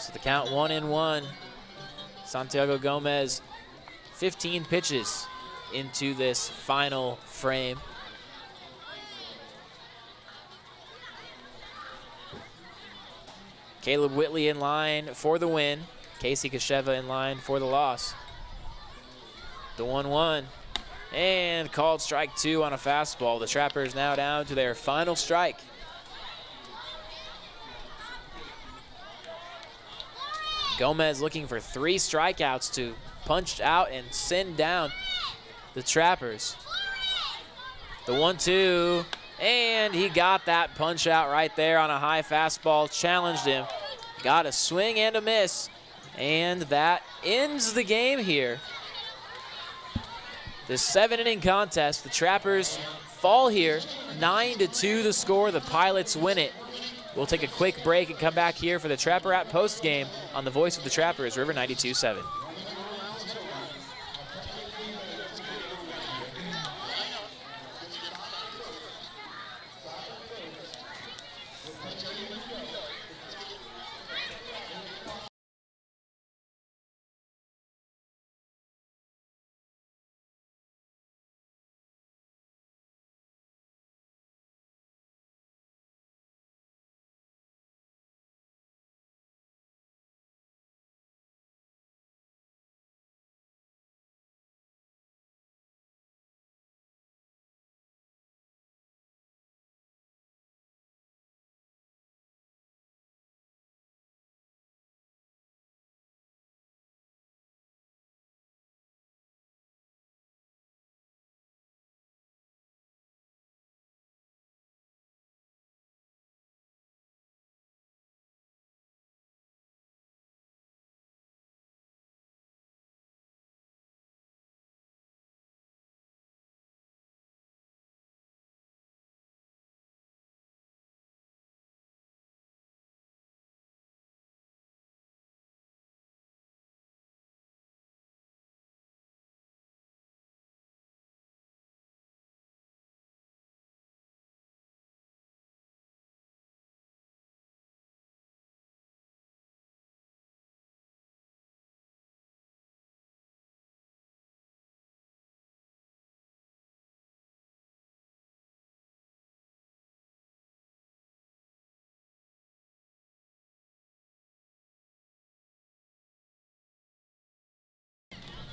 So the count 1-1. Santiago Gomez, 15 pitches into this final frame. Caleb Whitley in line for the win. Casey Kasheva in line for the loss. The 1-1. And called strike 2 on a fastball. The Trappers now down to their final strike. Gomez looking for 3 strikeouts to punch out and send down the Trappers. The 1-2, and he got that punch out right there on a high fastball, challenged him. Got a swing and a miss, and that ends the game here. This 7-inning contest, the Trappers fall here, 9-2 the score. The Pilots win it. We'll take a quick break and come back here for the Trapper App post game on the voice of the Trappers, River 92.7.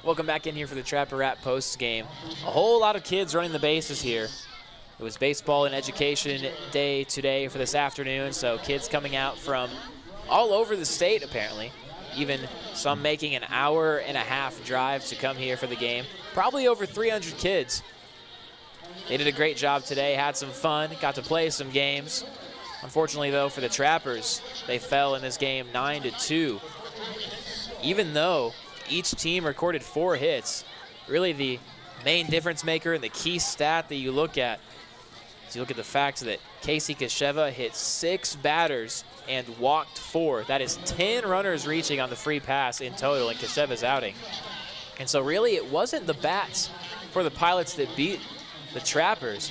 Welcome back in here for the Trapper App post game. A whole lot of kids running the bases here. It was baseball and education day today for this afternoon, so kids coming out from all over the state apparently. Even some making an hour-and-a-half drive to come here for the game. Probably over 300 kids. They did a great job today, had some fun, got to play some games. Unfortunately though for the Trappers, they fell in this game 9-2. Even though each team recorded 4 hits. Really the main difference maker and the key stat that you look at is you look at the fact that Casey Kasheva hit 6 batters and walked 4. That is 10 runners reaching on the free pass in total in Kasheva's outing. And so really it wasn't the bats for the Pilots that beat the Trappers.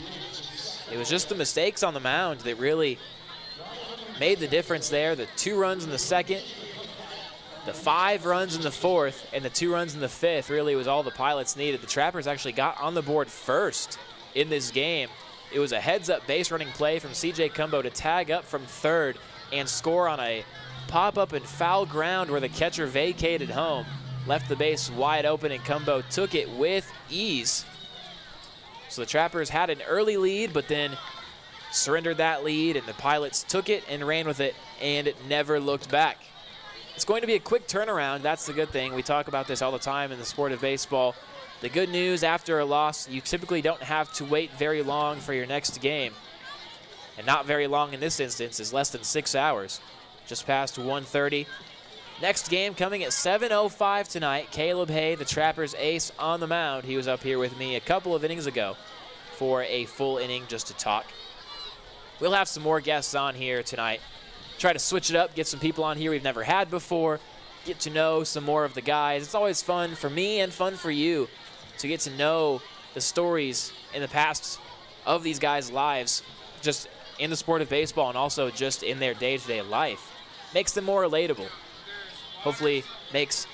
It was just the mistakes on the mound that really made the difference there. The 2 runs in the second, the 5 runs in the 4th, and the 2 runs in the 5th really was all the Pilots needed. The Trappers actually got on the board first in this game. It was a heads-up base running play from C.J. Cumbo to tag up from third and score on a pop-up and foul ground where the catcher vacated home. Left the base wide open, and Cumbo took it with ease. So the Trappers had an early lead, but then surrendered that lead, and the Pilots took it and ran with it, and it never looked back. It's going to be a quick turnaround. That's the good thing. We talk about this all the time in the sport of baseball. The good news after a loss, you typically don't have to wait very long for your next game. And not very long in this instance is less than 6 hours. Just past 1:30. Next game coming at 7:05 tonight. Caleb Hay, the Trappers ace, on the mound. He was up here with me a couple of innings ago for a full inning just to talk. We'll have some more guests on here tonight. Try to switch it up, get some people on here we've never had before, get to know some more of the guys. It's always fun for me and fun for you to get to know the stories in the past of these guys' lives, just in the sport of baseball and also just in their day-to-day life. Makes them more relatable. Hopefully makes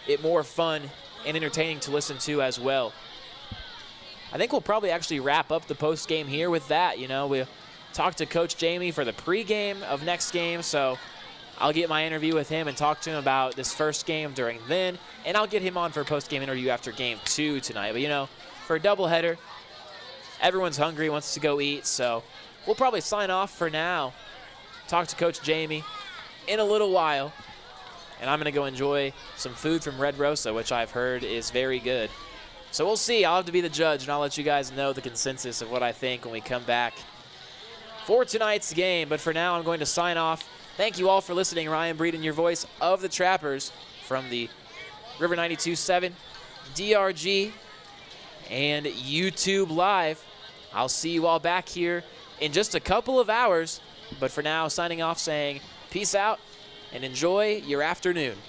it more fun and entertaining to listen to as well. I think we'll probably actually wrap up the post game here with that. You know, we'll talk to Coach Jamie for the pregame of next game, so I'll get my interview with him and talk to him about this first game during then, and I'll get him on for a post-game interview after game 2 tonight. But, you know, for a doubleheader, everyone's hungry, wants to go eat, so we'll probably sign off for now. Talk to Coach Jamie in a little while, and I'm going to go enjoy some food from Red Rosa, which I've heard is very good. So we'll see. I'll have to be the judge, and I'll let you guys know the consensus of what I think when we come back for tonight's game. But for now, I'm going to sign off. Thank you all for listening. Ryan Breeden, your voice of the Trappers from the River 92.7, DRG, and YouTube Live. I'll see you all back here in just a couple of hours. But for now, signing off saying peace out and enjoy your afternoon.